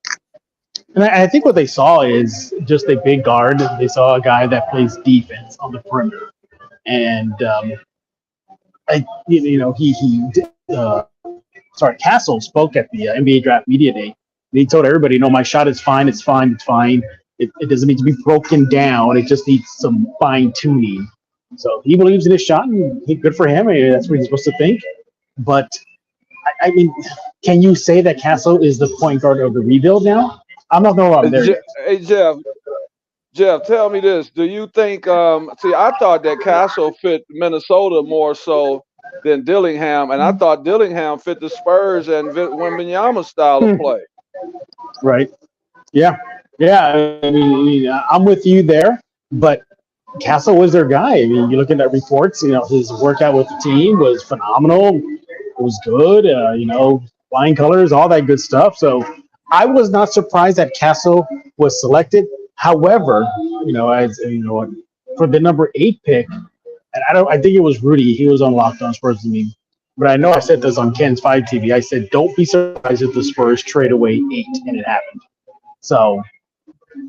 and I think what they saw is just a big guard. They saw a guy that plays defense on the perimeter, and Castle spoke at the NBA Draft Media Day. And he told everybody, "No, my shot is fine. It's fine. It's fine. It doesn't need to be broken down. It just needs some fine tuning." So he believes in his shot, and good for him. I mean, that's what he's supposed to think. But I mean, can you say that Castle is the point guard of the rebuild now? I'm not know I'm there yet. Hey Jeff, tell me this: do you think? See, I thought that Castle fit Minnesota more so than Dillingham, and I thought Dillingham fit the Spurs and Wembanyama's style of play. Right? Yeah, yeah. I'm with you there, but Castle was their guy. I mean, you look at that reports. His workout with the team was phenomenal. It was good. Flying colors, all that good stuff. So I was not surprised that Castle was selected. However, as for the number 8 pick, and I think it was Rudy. He was on Locked On Spurs with me. But I know I said this on Ken's 5 TV. I said, don't be surprised if the Spurs trade away 8, and it happened. So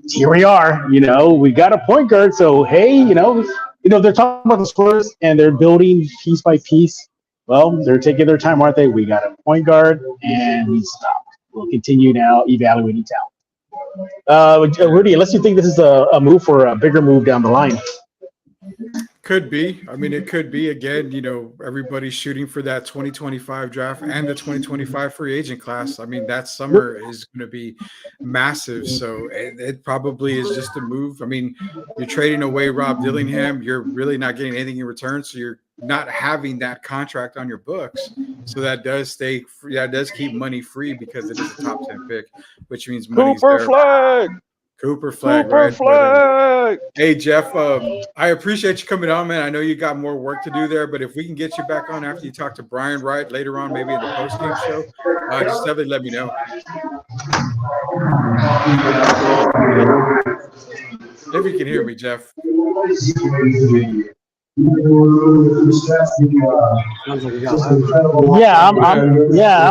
here we are. We got a point guard. So hey, they're talking about the Spurs and they're building piece by piece. Well, they're taking their time, aren't they? We got a point guard, and we stopped. We'll continue now evaluating talent. Rudy, unless you think this is a move for a bigger move down the line. Could be. I mean, it could be. Again, everybody's shooting for that 2025 draft and the 2025 free agent class. I mean, that summer is going to be massive. So it probably is just a move. I mean, you're trading away Rob Dillingham. You're really not getting anything in return. So you're not having that contract on your books. So that does stay free. That does keep money free because it is a top 10 pick, which means money's Cooper there. Flag. Cooper Flag, Cooper right? Flag. Hey, Jeff, I appreciate you coming on, man. I know you got more work to do there, but if we can get you back on after you talk to Brian Wright later on, maybe in the post-game show, just definitely let me know. If you can hear me, Jeff. I'm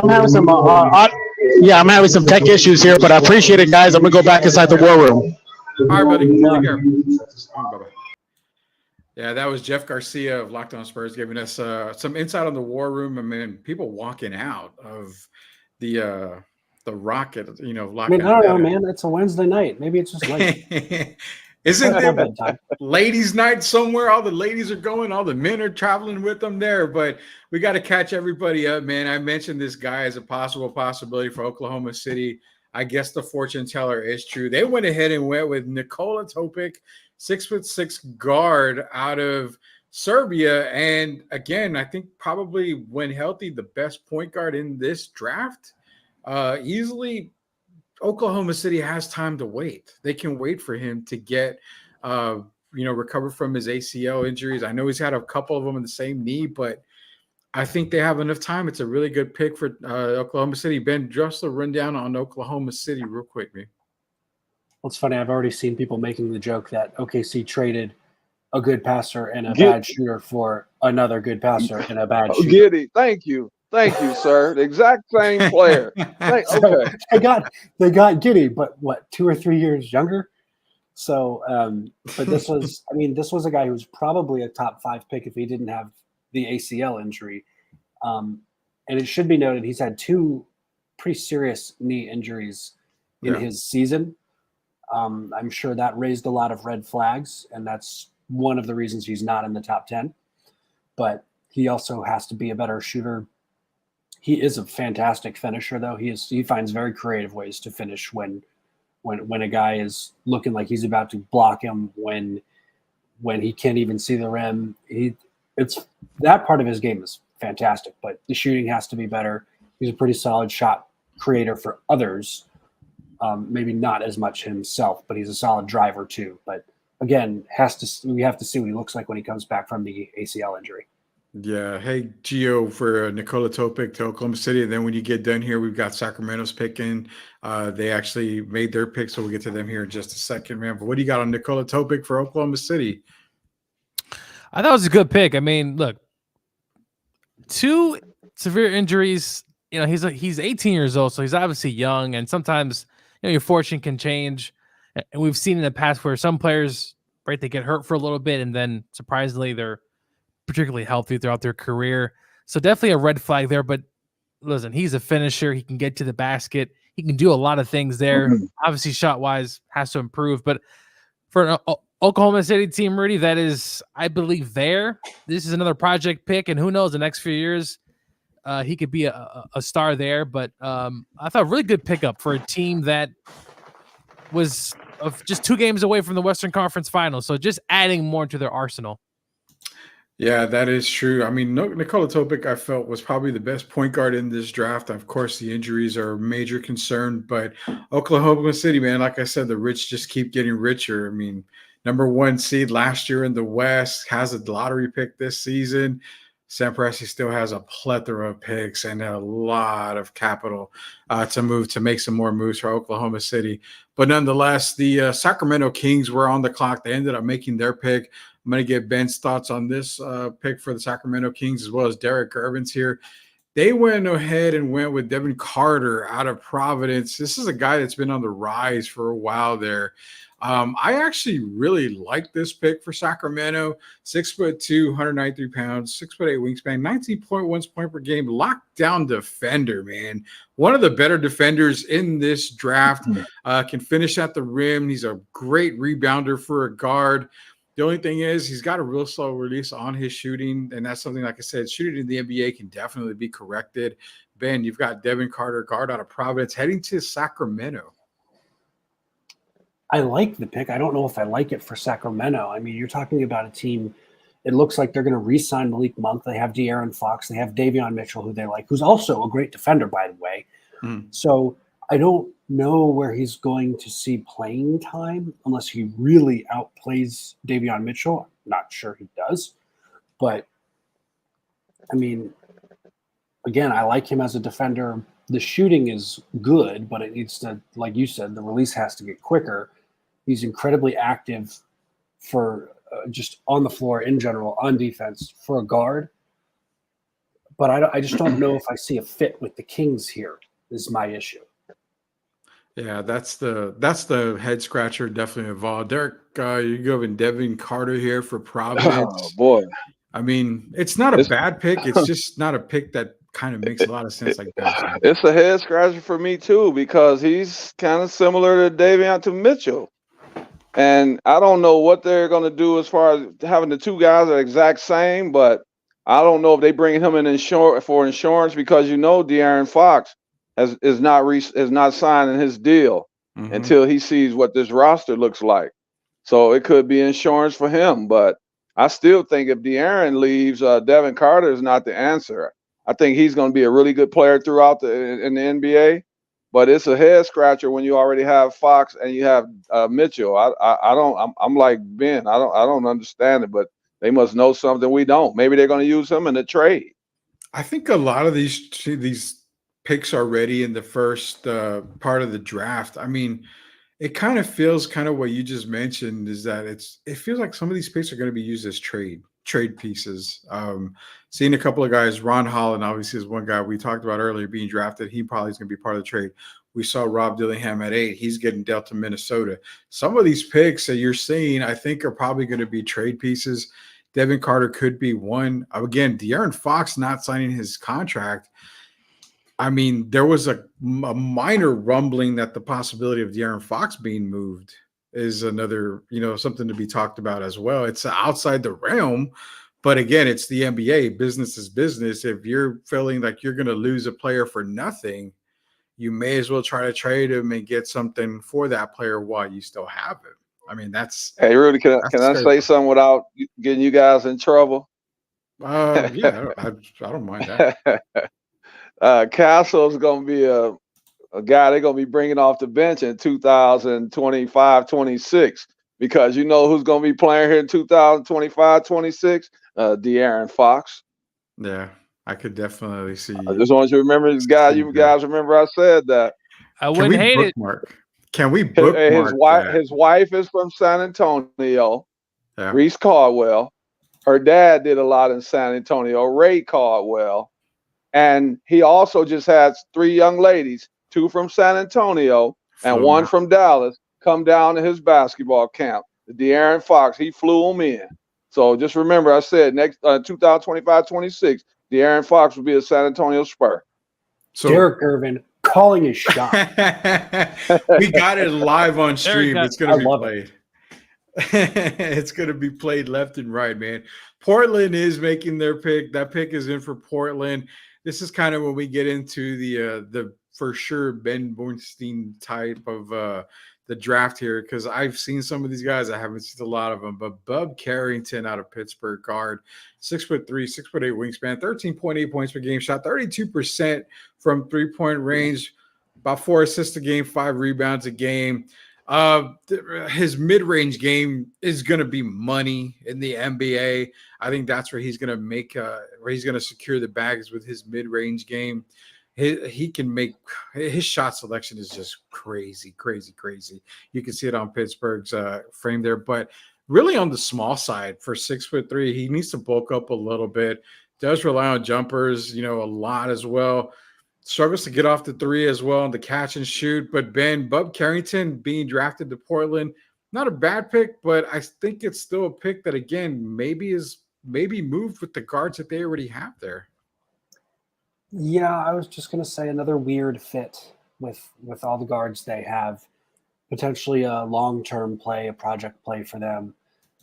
having some I'm having some tech issues here, but I appreciate it, guys. I'm gonna go back inside the war room. All right, buddy. Take care. Bye-bye. Yeah, that was Jeff Garcia of Locked On Spurs giving us some insight on the war room. I mean, people walking out of the Rocket, I mean, I don't know, man. It's a Wednesday night. Maybe it's just late. Isn't That's there not bedtime. ladies' night somewhere? All the ladies are going, all the men are traveling with them there. But we got to catch everybody up, man. I mentioned this guy as a possibility for Oklahoma City. I guess the fortune teller is true. They went ahead and went with Nikola Topic, 6'6" guard out of Serbia. And again, I think probably when healthy, the best point guard in this draft. Easily, Oklahoma City has time to wait. They can wait for him to get recover from his ACL injuries. I know he's had a couple of them in the same knee, but I think they have enough time. It's a really good pick for Oklahoma City. Ben, just a rundown on Oklahoma City real quick, man. Well, it's funny. I've already seen people making the joke that OKC traded a good passer and a bad shooter for another good passer and a bad shooter. Giddy, thank you, sir. The exact same player. So they got Giddy, but what, 2 or 3 years younger? So, but this was a guy who was probably a top 5 pick if he didn't have the ACL injury. And it should be noted he's had 2 pretty serious knee injuries in his season. I'm sure that raised a lot of red flags, and that's one of the reasons he's not in the top 10. But he also has to be a better shooter. He is a fantastic finisher, though. He finds very creative ways to finish when a guy is looking like he's about to block him, when he can't even see the rim. It's that part of his game is fantastic, but the shooting has to be better. He's a pretty solid shot creator for others. Maybe not as much himself, but he's a solid driver too. But again, we have to see what he looks like when he comes back from the ACL injury. Yeah. Hey, Gio, for Nikola Topic to Oklahoma City. And then when you get done here, we've got Sacramento's picking. They actually made their pick, so we'll get to them here in just a second, man. But what do you got on Nikola Topic for Oklahoma City? I thought it was a good pick. I mean, look, 2 severe injuries. He's 18 years old, so he's obviously young, and sometimes your fortune can change. And we've seen in the past where some players, right, they get hurt for a little bit, and then surprisingly they're particularly healthy throughout their career. So definitely a red flag there. But listen, he's a finisher. He can get to the basket. He can do a lot of things there. Obviously, shot-wise, has to improve. But for an Oklahoma City team, Rudy, that is, I believe, there. This is another project pick, and who knows, the next few years, he could be a star there. But I thought a really good pickup for a team that was just 2 games away from the Western Conference Finals. So just adding more to their arsenal. Yeah, that is true. I mean, Nikola Topic, I felt, was probably the best point guard in this draft. Of course, the injuries are a major concern, but Oklahoma City, man, like I said, the rich just keep getting richer. I mean, number 1 seed last year in the West, has a lottery pick this season. Sam Presti still has a plethora of picks and a lot of capital to make some more moves for Oklahoma City. But nonetheless, the Sacramento Kings were on the clock. They ended up making their pick. I'm going to get Ben's thoughts on this pick for the Sacramento Kings, as well as Derek Irvin's here. They went ahead and went with Devin Carter out of Providence. This is a guy that's been on the rise for a while there. I actually really like this pick for Sacramento. 6'2", 193 pounds, 6'8" wingspan, 19.1 point per game, lockdown defender, man. One of the better defenders in this draft. Can finish at the rim. He's a great rebounder for a guard. The only thing is he's got a real slow release on his shooting, and that's something, like I said, shooting in the NBA can definitely be corrected. Ben, you've got Devin Carter, guard out of Providence, heading to Sacramento. I like the pick. I don't know if I like it for Sacramento. I mean, you're talking about a team, it looks like they're going to re-sign Malik Monk. They have De'Aaron Fox. They have Davion Mitchell, who they like, who's also a great defender, by the way. So I don't know where he's going to see playing time unless he really outplays Davion Mitchell. I'm not sure he does. But, I mean, again, I like him as a defender. The shooting is good, but it needs to, like you said, the release has to get quicker. He's incredibly active for just on the floor in general, on defense, for a guard. But I just don't know if I see a fit with the Kings here is my issue. Yeah, that's the head scratcher definitely involved. Derek, you go in Devin Carter here for Providence. Oh, boy. I mean, it's not a bad pick. It's just not a pick that kind of makes a lot of sense like that. It's a head scratcher for me, too, because he's kind of similar to Davion Mitchell. And I don't know what they're going to do as far as having the 2 guys are exact same, but I don't know if they bring him in for insurance because, De'Aaron Fox is not signing his deal until he sees what this roster looks like. So it could be insurance for him. But I still think if De'Aaron leaves, Devin Carter is not the answer. I think he's going to be a really good player throughout in the NBA. but it's a head scratcher when you already have Fox and you have Mitchell. I don't. I'm like Ben. I don't understand it, but they must know something we don't. Maybe they're going to use him in the trade. I think a lot of these picks already in the first part of the draft. I mean, it kind of feels kind of what you just mentioned is that it feels like some of these picks are going to be used as trade pieces. Seeing a couple of guys, Ron Holland obviously is one guy we talked about earlier being drafted. He probably is going to be part of the trade. We saw Rob Dillingham at 8. He's getting dealt to Minnesota. Some of these picks that you're seeing, I think, are probably going to be trade pieces. Devin Carter could be one. Again, De'Aaron Fox not signing his contract. I mean, there was a minor rumbling that the possibility of De'Aaron Fox being moved is another, something to be talked about as well. It's outside the realm, but again, it's the NBA. Business is business. If you're feeling like you're going to lose a player for nothing, you may as well try to trade him and get something for that player while you still have him. I mean, Hey, Rudy, can I say something without getting you guys in trouble? Yeah, I don't mind that. Castle's going to be a guy they're going to be bringing off the bench in 2025, 26, because you know who's going to be playing here in 2025, 26? De'Aaron Fox. Yeah, I could definitely see. I just want you to remember this guy. You guys remember I said that. I wouldn't hate it. Can we bookmark his wife is from San Antonio, yeah. Reese Caldwell. Her dad did a lot in San Antonio, Ray Caldwell. And he also just had 3 young ladies, 2 from San Antonio and 1 from Dallas, come down to his basketball camp. The De'Aaron Fox, he flew them in. So just remember, I said next 2025-26, De'Aaron Fox will be a San Antonio Spur. So Derek Irvin calling his shot. We got it live on stream. It's going to be played. It's going to be played left and right, man. Portland is making their pick. That pick is in for Portland. This is kind of when we get into the for sure Ben Bornstein type of the draft here, because I've seen some of these guys. I haven't seen a lot of them, but Bub Carrington out of Pittsburgh, guard, 6'3", 6'8" wingspan, 13.8 points per game, shot 32% from 3-point range, about 4 assists a game, 5 rebounds a game. His mid-range game is going to be money in the NBA. I think that's where he's going to make where he's going to secure the bags with his mid-range game. He can make his shot selection is just crazy. You can see it on Pittsburgh's frame there, but really on the small side for 6'3", he needs to bulk up a little bit. Does rely on jumpers, a lot as well. Struggles to get off the 3 as well on the catch and shoot. But Bub Carrington being drafted to Portland, not a bad pick, but I think it's still a pick that again maybe moved with the guards that they already have there. Yeah, I was just going to say another weird fit with all the guards they have. Potentially a long-term play, a project play for them.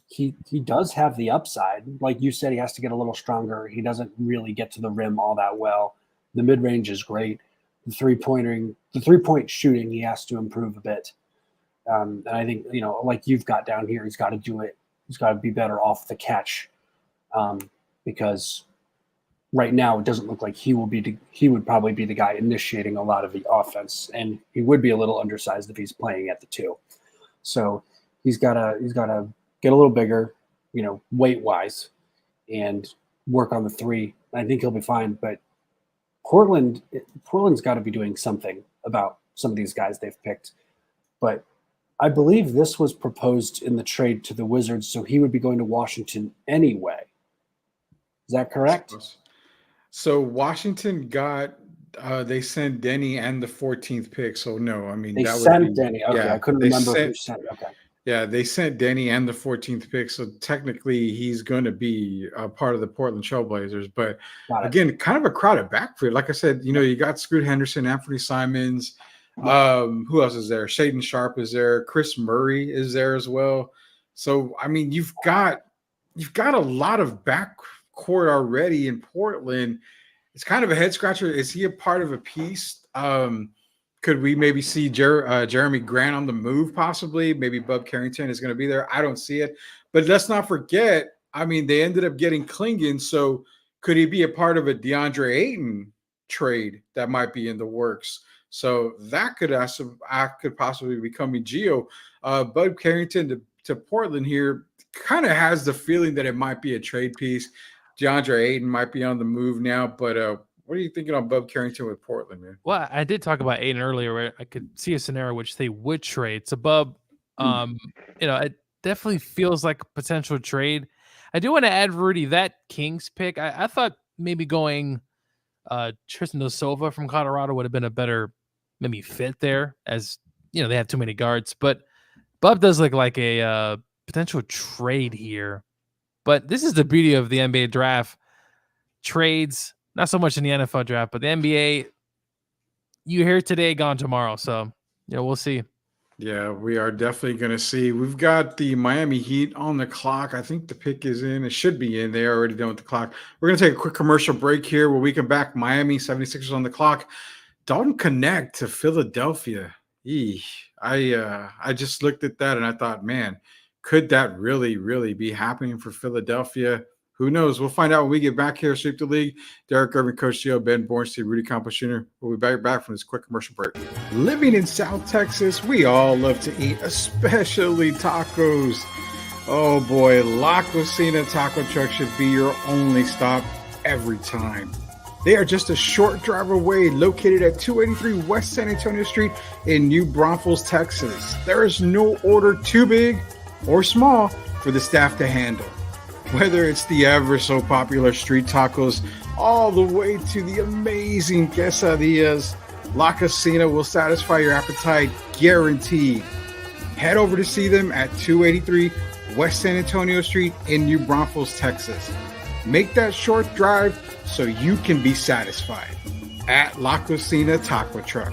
He does have the upside. Like you said, he has to get a little stronger. He doesn't really get to the rim all that well. The mid-range is great. The three-point shooting, he has to improve a bit. And I think, like you've got down here, he's got to do it. He's got to be better off the catch because right now it doesn't look like he would probably be the guy initiating a lot of the offense, and he would be a little undersized if he's playing at the 2. So he's got to get a little bigger, weight-wise, and work on the 3. I think he'll be fine, but Portland's got to be doing something about some of these guys they've picked. But I believe this was proposed in the trade to the Wizards, so he would be going to Washington anyway. Is that correct? So Washington got they sent Denny and the 14th pick. So no, I mean they that sent would be, Denny. Okay, yeah, I couldn't remember who sent. Okay. Yeah, they sent Denny and the 14th pick. So technically he's going to be a part of the Portland Trailblazers. But again, kind of a crowded backfield. Like I said, you got Scoot Henderson, Anthony Simons. Who else is there? Shaden Sharp is there. Chris Murray is there as well. So, I mean, you've got a lot of backcourt already in Portland. It's kind of a head scratcher. Is he a part of a piece? Could we maybe see Jeremy Grant on the move possibly? Maybe Bub Carrington is going to be there. I don't see it. But let's not forget, I mean, they ended up getting Klingon. So could he be a part of a DeAndre Ayton trade that might be in the works? So that could also I could possibly become a Geo. Bud Carrington to Portland here kind of has the feeling that it might be a trade piece. DeAndre Ayton might be on the move now, but what are you thinking on Bud Carrington with Portland, man? Well, I did talk about Aiden earlier, where I could see a scenario which they would trade. So, Bub, it definitely feels like a potential trade. I do want to add, Rudy, that Kings pick. I thought maybe going Tristan da Silva from Colorado would have been a better maybe fit there, as they have too many guards. But Bub does look like a potential trade here. But this is the beauty of the NBA draft. Trades, not so much in the NFL draft, but the NBA, you hear today, gone tomorrow. So, we'll see. Yeah, we are definitely going to see. We've got the Miami Heat on the clock. I think the pick is in. It should be in. They're already done with the clock. We're going to take a quick commercial break here where we come back. Miami 76ers on the clock. Dalton Connect to Philadelphia. I just looked at that and I thought, man, could that really, really be happening for Philadelphia? Who knows? We'll find out when we get back here. Sweep the League. Derek Irvin, Coach Gio, Ben Bornstein, Rudy Campos Jr. We'll be back from this quick commercial break. Living in South Texas, we all love to eat, especially tacos. Oh boy, La Cocina Taco Truck should be your only stop every time. They are just a short drive away, located at 283 West San Antonio Street in New Braunfels, Texas. There is no order too big or small for the staff to handle. Whether it's the ever so popular street tacos all the way to the amazing quesadillas, La Cocina will satisfy your appetite, guaranteed. Head over to see them at 283 West San Antonio Street in New Braunfels, Texas. Make that short drive so you can be satisfied at La Cocina Taco Truck.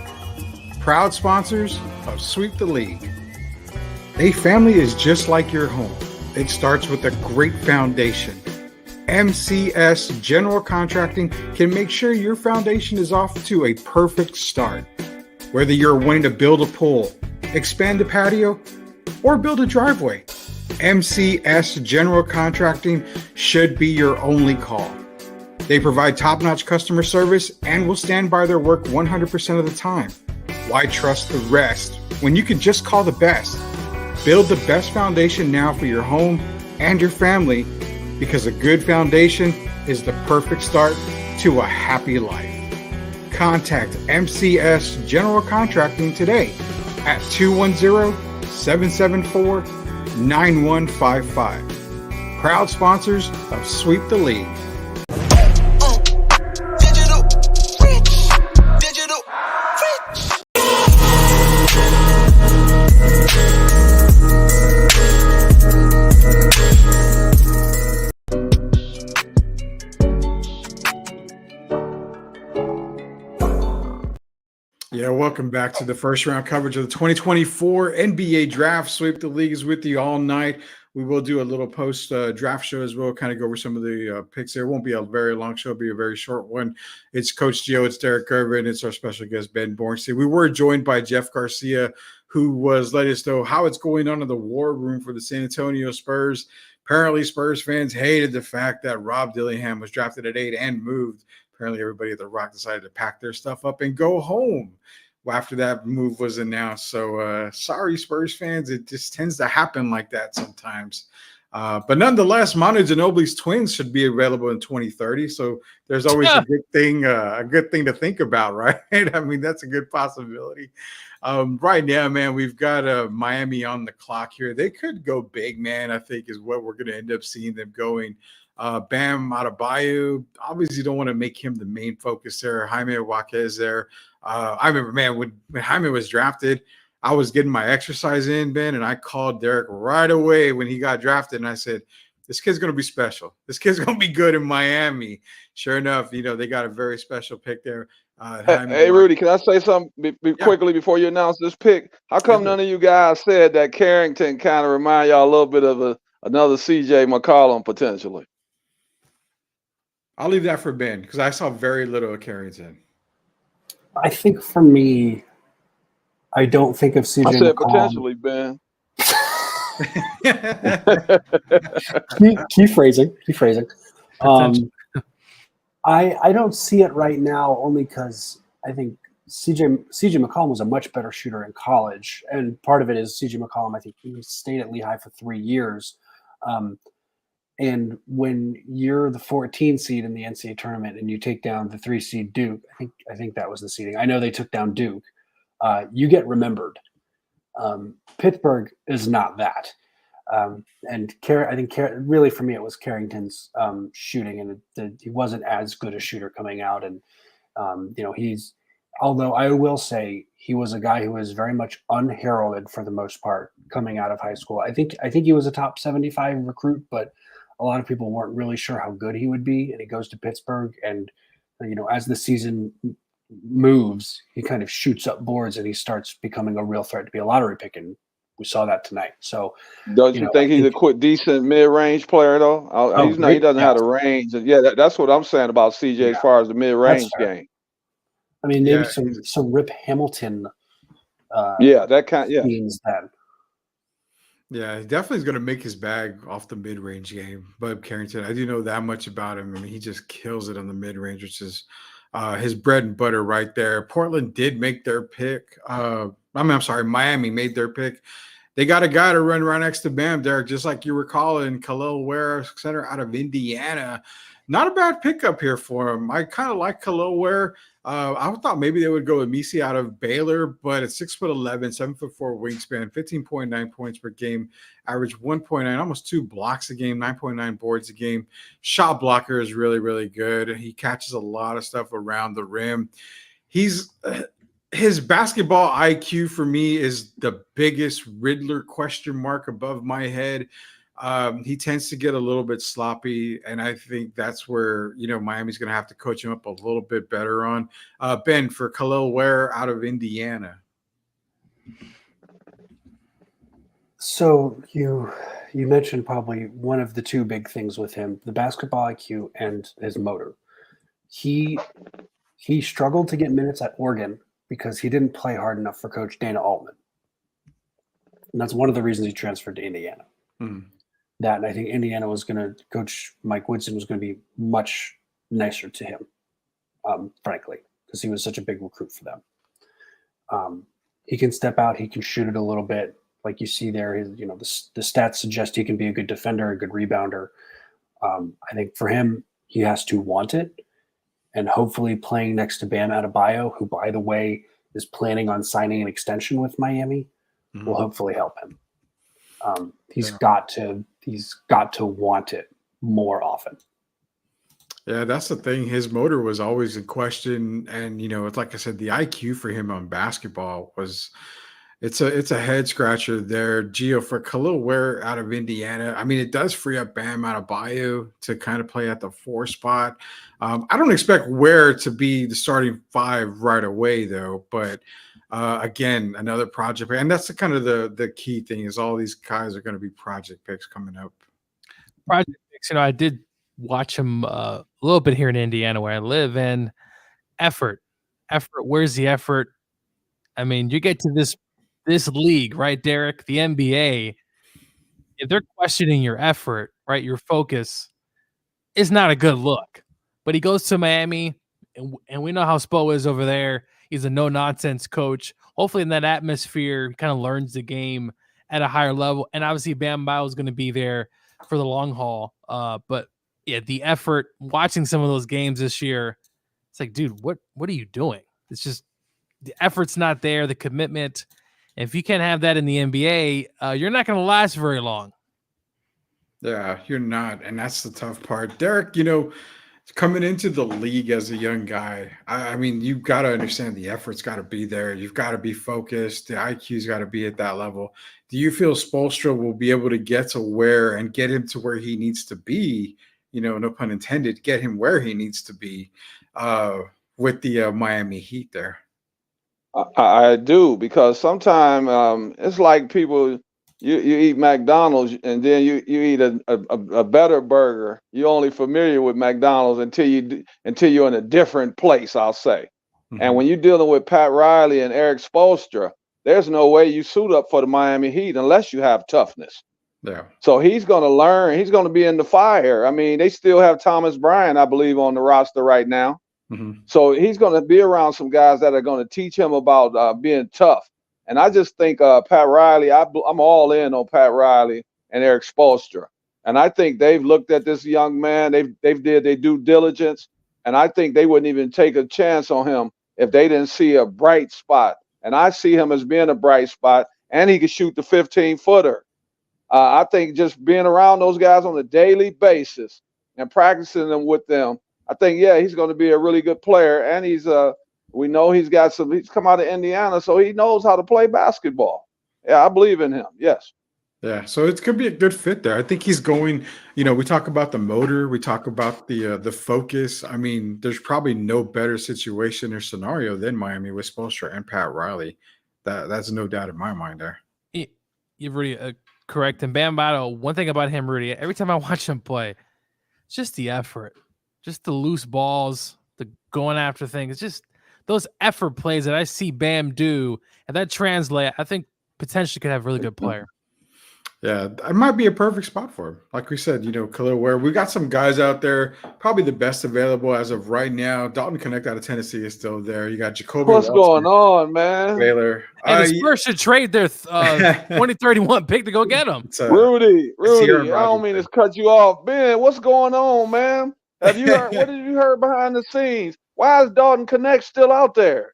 Proud sponsors of Sweep the League. A family is just like your home. It starts with a great foundation. MCS General Contracting can make sure your foundation is off to a perfect start. Whether you're wanting to build a pool, expand a patio, or build a driveway, MCS General Contracting should be your only call. They provide top-notch customer service and will stand by their work 100% of the time. Why trust the rest when you can just call the best? Build the best foundation now for your home and your family, because a good foundation is the perfect start to a happy life. Contact MCS General Contracting today at 210-774-9155. Proud sponsors of Sweep the League. Yeah, welcome back to the first round coverage of the 2024 NBA Draft. Sweep the League is with you all night. We will do a little post draft show as well, kind of go over some of the picks there. It won't be a very long show, it'll be a very short one. It's Coach Gio, it's Derek Irvin, it's our special guest, Ben Bornstein. We were joined by Jeff Garcia, who was letting us know how it's going on in the war room for the San Antonio Spurs. Apparently, Spurs fans hated the fact that Rob Dillingham was drafted at 8 and moved. Apparently, everybody at the Rock decided to pack their stuff up and go home after that move was announced. So sorry, Spurs fans. It just tends to happen like that sometimes. But nonetheless, Manu Ginobili's twins should be available in 2030. So there's always a good thing to think about, right? I mean, that's a good possibility. Right now, man, we've got Miami on the clock here. They could go big, man, I think is what we're going to end up seeing them going. Bam Adebayo, obviously don't want to make him the main focus there. Jaime Jaquez there. I remember, man, when Jaime was drafted, I was getting my exercise in, Ben, and I called Derek right away when he got drafted, and I said, this kid's going to be special. This kid's going to be good in Miami. Sure enough, they got a very special pick there. Hey, Rudy, can I say something quickly before you announce this pick? How come none of you guys said that Carrington kind of remind y'all a little bit of another C.J. McCollum potentially? I'll leave that for Ben because I saw very little of Carrington. I think for me, I don't think of CJ I said McCollum. potentially, Ben. Key phrasing. I don't see it right now only because I think CJ McCollum was a much better shooter in college, and part of it is CJ McCollum. I think he stayed at Lehigh for 3 years. And when you're the 14 seed in the NCAA tournament and you take down the 3 seed Duke, I think that was the seeding. I know they took down Duke. You get remembered. Pittsburgh is not that. And I think really for me it was Carrington's shooting, and he wasn't as good a shooter coming out. And although I will say he was a guy who was very much unheralded for the most part coming out of high school. I think he was a top 75 recruit, but a lot of people weren't really sure how good he would be. And he goes to Pittsburgh, and as the season moves, he kind of shoots up boards and he starts becoming a real threat to be a lottery pick. And we saw that tonight. So, don't you think he's a decent mid-range player though? He doesn't have the range. And that's what I'm saying about CJ as far as the mid-range game. I mean, maybe some Rip Hamilton. Means that. Yeah, he definitely is going to make his bag off the mid-range game. But Carrington, I do know that much about him. I mean, he just kills it on the mid-range, which is his bread and butter right there. Portland did make their pick. Miami made their pick. They got a guy to run right next to Bam, Derek, just like you were calling, Khalil Ware, center out of Indiana. Not a bad pickup here for him. I kind of like Khalil Ware. I thought maybe they would go with Misi out of Baylor, but at 6'11", 7'4" wingspan, 15.9 points per game, average 1.9, almost 2 blocks a game, 9.9 boards a game. Shot blocker is really, really good. He catches a lot of stuff around the rim. His basketball IQ for me is the biggest Riddler question mark above my head. He tends to get a little bit sloppy, and I think that's where Miami's going to have to coach him up a little bit better on. Ben, for Khalil Ware out of Indiana. So you mentioned probably one of the two big things with him: the basketball IQ and his motor. He struggled to get minutes at Oregon because he didn't play hard enough for Coach Dana Altman, and that's one of the reasons he transferred to Indiana. Mm. That, and I think Indiana was going to, Coach Mike Woodson was going to be much nicer to him, frankly, because he was such a big recruit for them. He can step out, he can shoot it a little bit, like you see there. The stats suggest he can be a good defender, a good rebounder. I think for him, he has to want it, and hopefully playing next to Bam Adebayo, who, by the way, is planning on signing an extension with Miami, will hopefully help him. He's got to want it more often. Yeah, that's the thing. His motor was always in question, and it's like I said, the IQ for him on basketball it's a head scratcher there. Gio, for Khalil Ware out of Indiana, I mean, it does free up Bam Adebayo to kind of play at the 4 spot. I don't expect Ware to be the starting 5 right away though, but again, another project, and that's kind of the key thing is all these guys are going to be project picks coming up. Project picks, I did watch him a little bit here in Indiana where I live, and effort. Where's the effort? I mean, you get to this league, right, Derek? The NBA. If they're questioning your effort, right, your focus, it's not a good look. But he goes to Miami, and we know how Spo is over there. He's a no-nonsense coach. Hopefully in that atmosphere, he kind of learns the game at a higher level. And obviously Bam Adebayo is going to be there for the long haul. But yeah, the effort, watching some of those games this year, it's like, dude, what are you doing? It's just the effort's not there, the commitment. And if you can't have that in the NBA, you're not going to last very long. Yeah, you're not. And that's the tough part. Derek, coming into the league as a young guy, I mean, you've got to understand the effort's got to be there. You've got to be focused. The IQ's got to be at that level. Do you feel Spoelstra will be able to get to where and get him to where he needs to be, no pun intended, get him where he needs to be with the Miami Heat there? I do, because sometimes it's like people – You eat McDonald's and then you eat a better burger. You're only familiar with McDonald's until you're in a different place, I'll say. Mm-hmm. And when you're dealing with Pat Riley and Eric Spoelstra, there's no way you suit up for the Miami Heat unless you have toughness. Yeah. So he's going to learn. He's going to be in the fire. I mean, they still have Thomas Bryant, I believe, on the roster right now. Mhm. So he's going to be around some guys that are going to teach him about being tough. And I just think Pat Riley, I'm all in on Pat Riley and Eric Spoelstra. And I think they've looked at this young man. They did their due diligence. And I think they wouldn't even take a chance on him if they didn't see a bright spot. And I see him as being a bright spot, and he can shoot the 15-footer. I think just being around those guys on a daily basis and practicing them with them, I think, yeah, he's going to be a really good player. And we know he's come out of Indiana, so he knows how to play basketball. Yeah, I believe in him. Yes. Yeah, so it's gonna be a good fit there. I think he's going. We talk about the motor, we talk about the focus. I mean, there's probably no better situation or scenario than Miami with Spoelstra and Pat Riley. That's no doubt in my mind there. You're really correct. And Bam Bado, one thing about him, Rudy, every time I watch him play, it's just the effort, just the loose balls, the going after things, just those effort plays that I see Bam do, and that translate, I think potentially could have a really good player. Yeah, it might be a perfect spot for him. Like we said, Khalil Ware. We got some guys out there, probably the best available as of right now. Dalton Connect out of Tennessee is still there. You got Jacoby. What's going on, man? Baylor. And the Spurs should trade their 2031 pick to go get him. Rudy, I don't mean to cut you off. Ben, what's going on, man? Have you heard? What have you heard behind the scenes? Why is Dalton Connect still out there?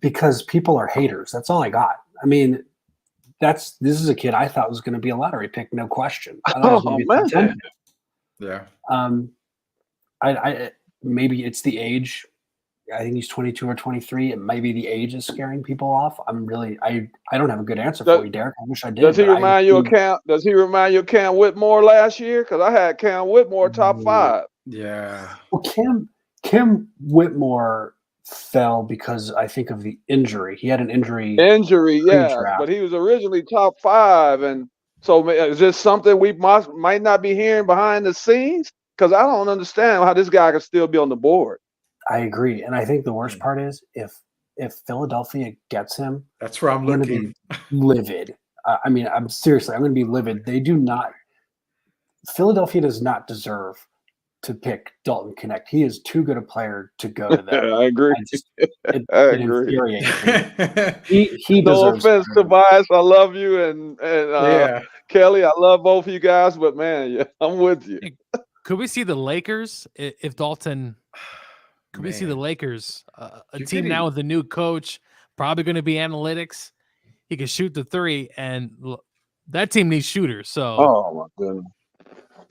Because people are haters. That's all I got. I mean, this is a kid I thought was going to be a lottery pick, no question. I thought it was man. Yeah. I maybe it's the age. I think he's 22 or 23. It might be the age is scaring people off. I don't have a good answer for you, Derek. I wish I did. Does he remind you of Cam Whitmore last year? Because I had Cam Whitmore top 5. Yeah. Well, Cam Whitmore fell because I think of the injury. He had an injury. Yeah, but he was originally top 5, and so is this something we might not be hearing behind the scenes? Because I don't understand how this guy can still be on the board. I agree, and I think the worst part is if Philadelphia gets him, that's where I'm looking. Livid. I mean, I'm going to be livid. Philadelphia does not deserve to pick Dalton Connect. He is too good a player to go to them. I agree. It infuriates me. He no deserves offense, Tobias. I love you, and Kelly. I love both of you guys, but man, yeah, I'm with you. Could we see the Lakers if Dalton? Could we see the Lakers, a team now with a new coach, probably going to be analytics? He can shoot the 3, and that team needs shooters. So, oh my goodness.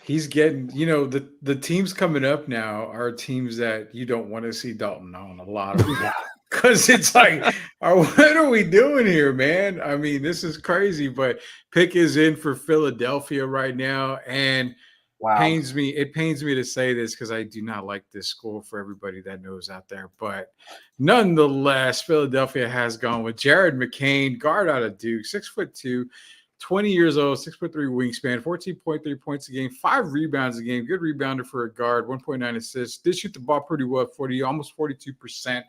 He's getting, the teams coming up now are teams that you don't want to see Dalton on a lot of them. Because it's like, what are we doing here, man? I mean, this is crazy, but Pick is in for Philadelphia right now. And it pains me to say this because I do not like this school for everybody that knows out there. But nonetheless, Philadelphia has gone with Jared McCain, guard out of Duke, 6'2", 20 years old, 6'3" wingspan, 14.3 points a game, 5 rebounds a game. Good rebounder for a guard, 1.9 assists. Did shoot the ball pretty well, almost 42%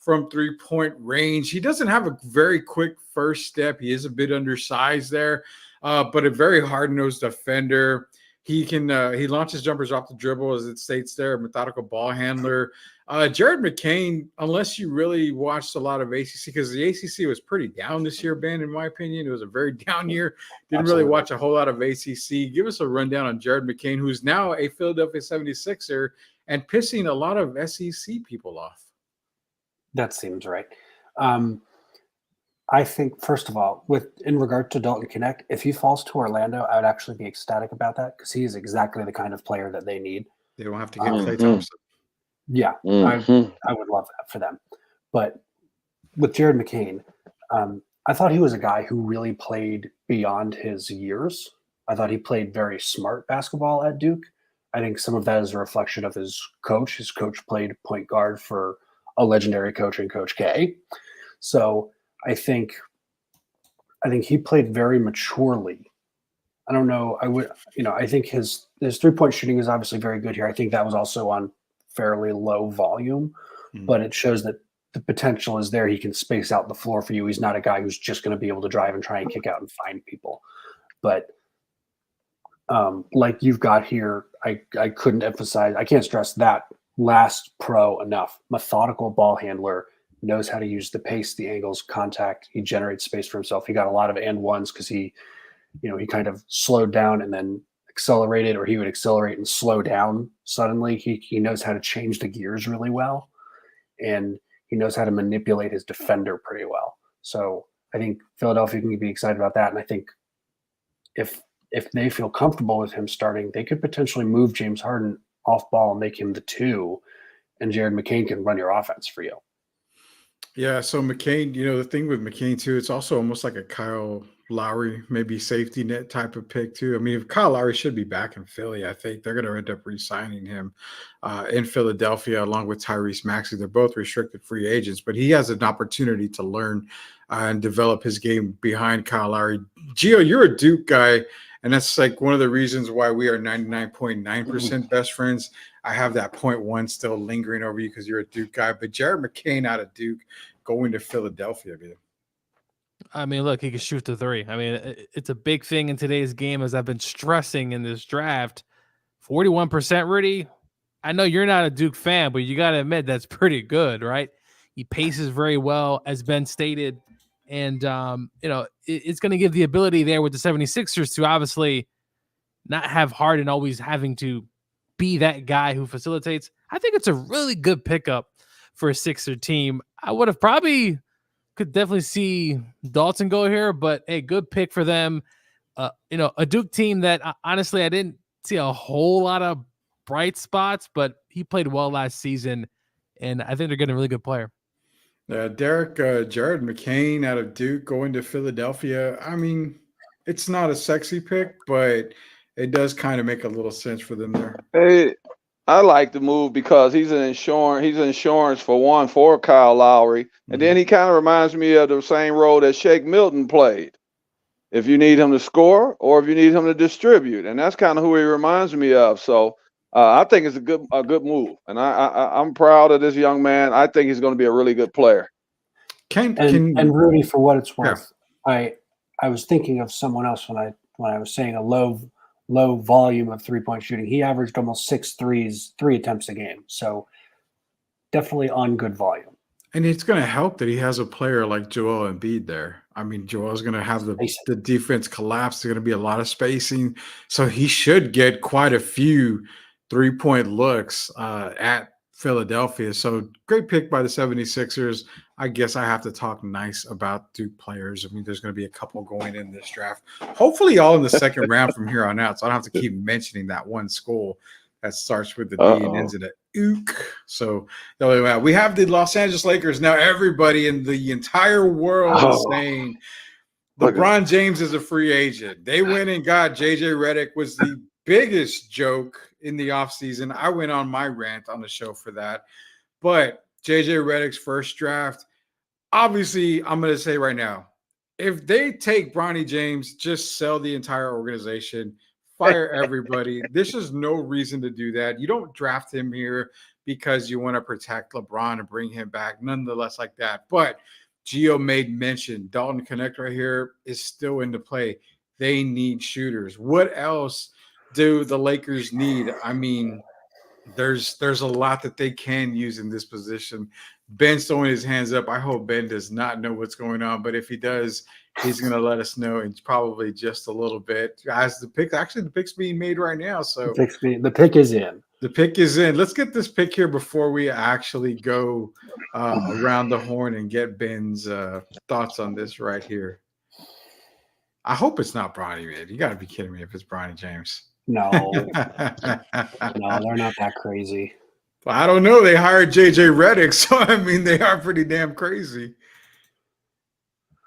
from 3-point range. He doesn't have a very quick first step. He is a bit undersized there, but a very hard-nosed defender. He launches jumpers off the dribble, as it states there, a methodical ball handler. Jared McCain, unless you really watched a lot of ACC, because the ACC was pretty down this year, Ben, in my opinion. It was a very down year. Didn't really watch a whole lot of ACC. Give us a rundown on Jared McCain, who's now a Philadelphia 76er and pissing a lot of SEC people off. That seems right. I think, first of all, in regard to Dalton Connect, if he falls to Orlando, I would actually be ecstatic about that because he is exactly the kind of player that they need. They don't have to get Klay Thompson. Yeah, I would love that for them. But with Jared McCain, I thought he was a guy who really played beyond his years. I thought he played very smart basketball at Duke. I think some of that is a reflection of his coach. His coach played point guard for a legendary coach in Coach K. So I think he played very maturely. I don't know. I think his 3-point shooting is obviously very good here. I think that was also on fairly low volume, but it shows that the potential is there. He can space out the floor for you. He's not a guy who's just going to be able to drive and try and kick out and find people. But like you've got here, I couldn't emphasize, I can't stress that last pro enough. Methodical ball handler, knows how to use the pace, the angles, contact. He generates space for himself. He got a lot of and ones because he kind of slowed down and then accelerated, or he would accelerate and slow down suddenly. He knows how to change the gears really well, and he knows how to manipulate his defender pretty well. So I think Philadelphia can be excited about that. And I think if they feel comfortable with him starting, they could potentially move James Harden off ball and make him the 2, and Jared McCain can run your offense for you. Yeah, so McCain, the thing with McCain too, it's also almost like a Kyle Lowry, maybe safety net type of pick too. I mean, if Kyle Lowry should be back in Philly, I think they're going to end up re-signing him in Philadelphia along with Tyrese Maxey. They're both restricted free agents, but he has an opportunity to learn and develop his game behind Kyle Lowry. Gio, you're a Duke guy, and that's like one of the reasons why we are 99.9% best friends. I have that 0.1 still lingering over you because you're a Duke guy, but Jared McCain out of Duke going to Philadelphia, man. I mean, look, he can shoot the 3. I mean, it's a big thing in today's game, as I've been stressing in this draft. 41%, Rudy. I know you're not a Duke fan, but you got to admit that's pretty good, right? He paces very well, as Ben stated. And, it's going to give the ability there with the 76ers to obviously not have Harden always having to be that guy who facilitates. I think it's a really good pickup for a Sixer team. I would have probably could definitely see Dalton go here, but a good pick for them. A Duke team that honestly I didn't see a whole lot of bright spots, but he played well last season, and I think they're getting a really good player. Derek, Jared McCain out of Duke going to Philadelphia. I mean, it's not a sexy pick, but it does kind of make a little sense for them there. Hey, I like the move because he's an insurance for Kyle Lowry. And then he kind of reminds me of the same role that Shake Milton played. If you need him to score or if you need him to distribute. And that's kind of who he reminds me of. So I think it's a good move. And I'm proud of this young man. I think he's going to be a really good player. And Rudy, for what it's worth, yeah. I was thinking of someone else when I was saying a low volume of 3-point shooting. He averaged almost 6 threes, 3 attempts a game. So definitely on good volume. And it's going to help that he has a player like Joel Embiid there. I mean, Joel's going to have the defense collapse. There's going to be a lot of spacing. So he should get quite a few 3-point looks at Philadelphia. So great pick by the 76ers. I guess I have to talk nice about Duke players. I mean, there's going to be a couple going in this draft. Hopefully all in the second round from here on out. So I don't have to keep mentioning that one school that starts with the D and ends in a ook. So we have the Los Angeles Lakers. Now everybody in the entire world is saying LeBron James is a free agent. They went and got JJ Redick, was the biggest joke in the offseason. I went on my rant on the show for that. But JJ Redick's first draft, obviously, I'm going to say right now, if they take Bronny James, just sell the entire organization, fire everybody. This is no reason to do that. You don't draft him here because you want to protect LeBron and bring him back, nonetheless like that. But Gio made mention, Dalton Connect right here is still into play. They need shooters. What else do the Lakers need? I mean, there's a lot that they can use in this position. Ben's throwing his hands up. I hope Ben does not know what's going on, but if he does, he's going to let us know, and probably just a little bit. Guys, the pick's being made right now. So the pick is in. The pick is in. Let's get this pick here before we actually go around the horn and get Ben's thoughts on this right here. I hope it's not Bronny, man. You got to be kidding me if it's Bronny James. No, no, they're not that crazy. Well, I don't know. They hired JJ Redick, so I mean they are pretty damn crazy.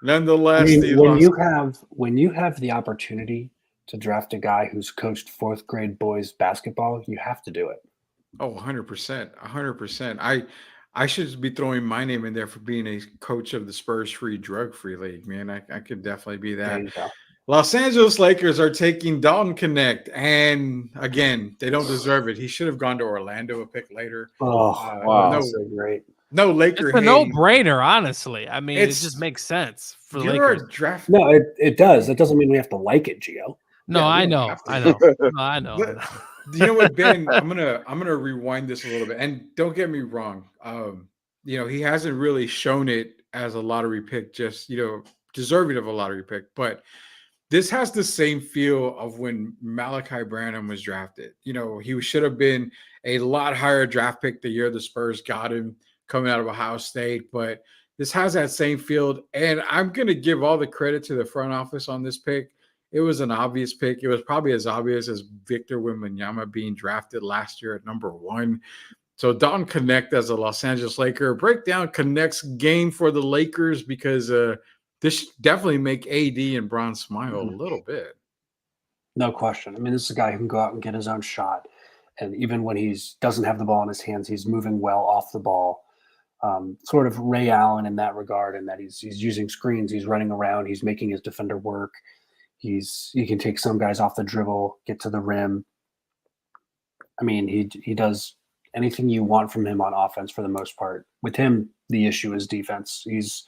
Nonetheless, I mean, when you have the opportunity to draft a guy who's coached 4th grade boys basketball, you have to do it. Oh, 100%. 100%. I should be throwing my name in there for being a coach of the Spurs-free, drug-free league, man. I could definitely be that. Los Angeles Lakers are taking Dalton Connect, and again, they don't deserve it. He should have gone to Orlando a pick later. Oh, wow, so great. No Laker. It's a no-brainer, honestly. I mean, it just makes sense for the Lakers. No, it does. That doesn't mean we have to like it, Gio. No, Yeah, I know. No, I know. You know what, Ben? I'm gonna rewind this a little bit, and don't get me wrong. He hasn't really shown it as a lottery pick, just deserving of a lottery pick. But this has the same feel of when Malachi Branham was drafted. He should have been a lot higher draft pick the year the Spurs got him coming out of Ohio State. But this has that same field, and I'm gonna give all the credit to the front office on this pick. It was an obvious pick. It was probably as obvious as Victor Wembanyama being drafted last year at number 1. So Dalton Connect as a Los Angeles Laker. Break down Connect's game for the Lakers because this should definitely make AD and Bron smile a little bit. No question. I mean, this is a guy who can go out and get his own shot. And even when he doesn't have the ball in his hands, he's moving well off the ball. Sort of Ray Allen in that regard, in that he's using screens, he's running around, he's making his defender work. He can take some guys off the dribble, get to the rim. I mean, he does anything you want from him on offense for the most part. With him, the issue is defense. He's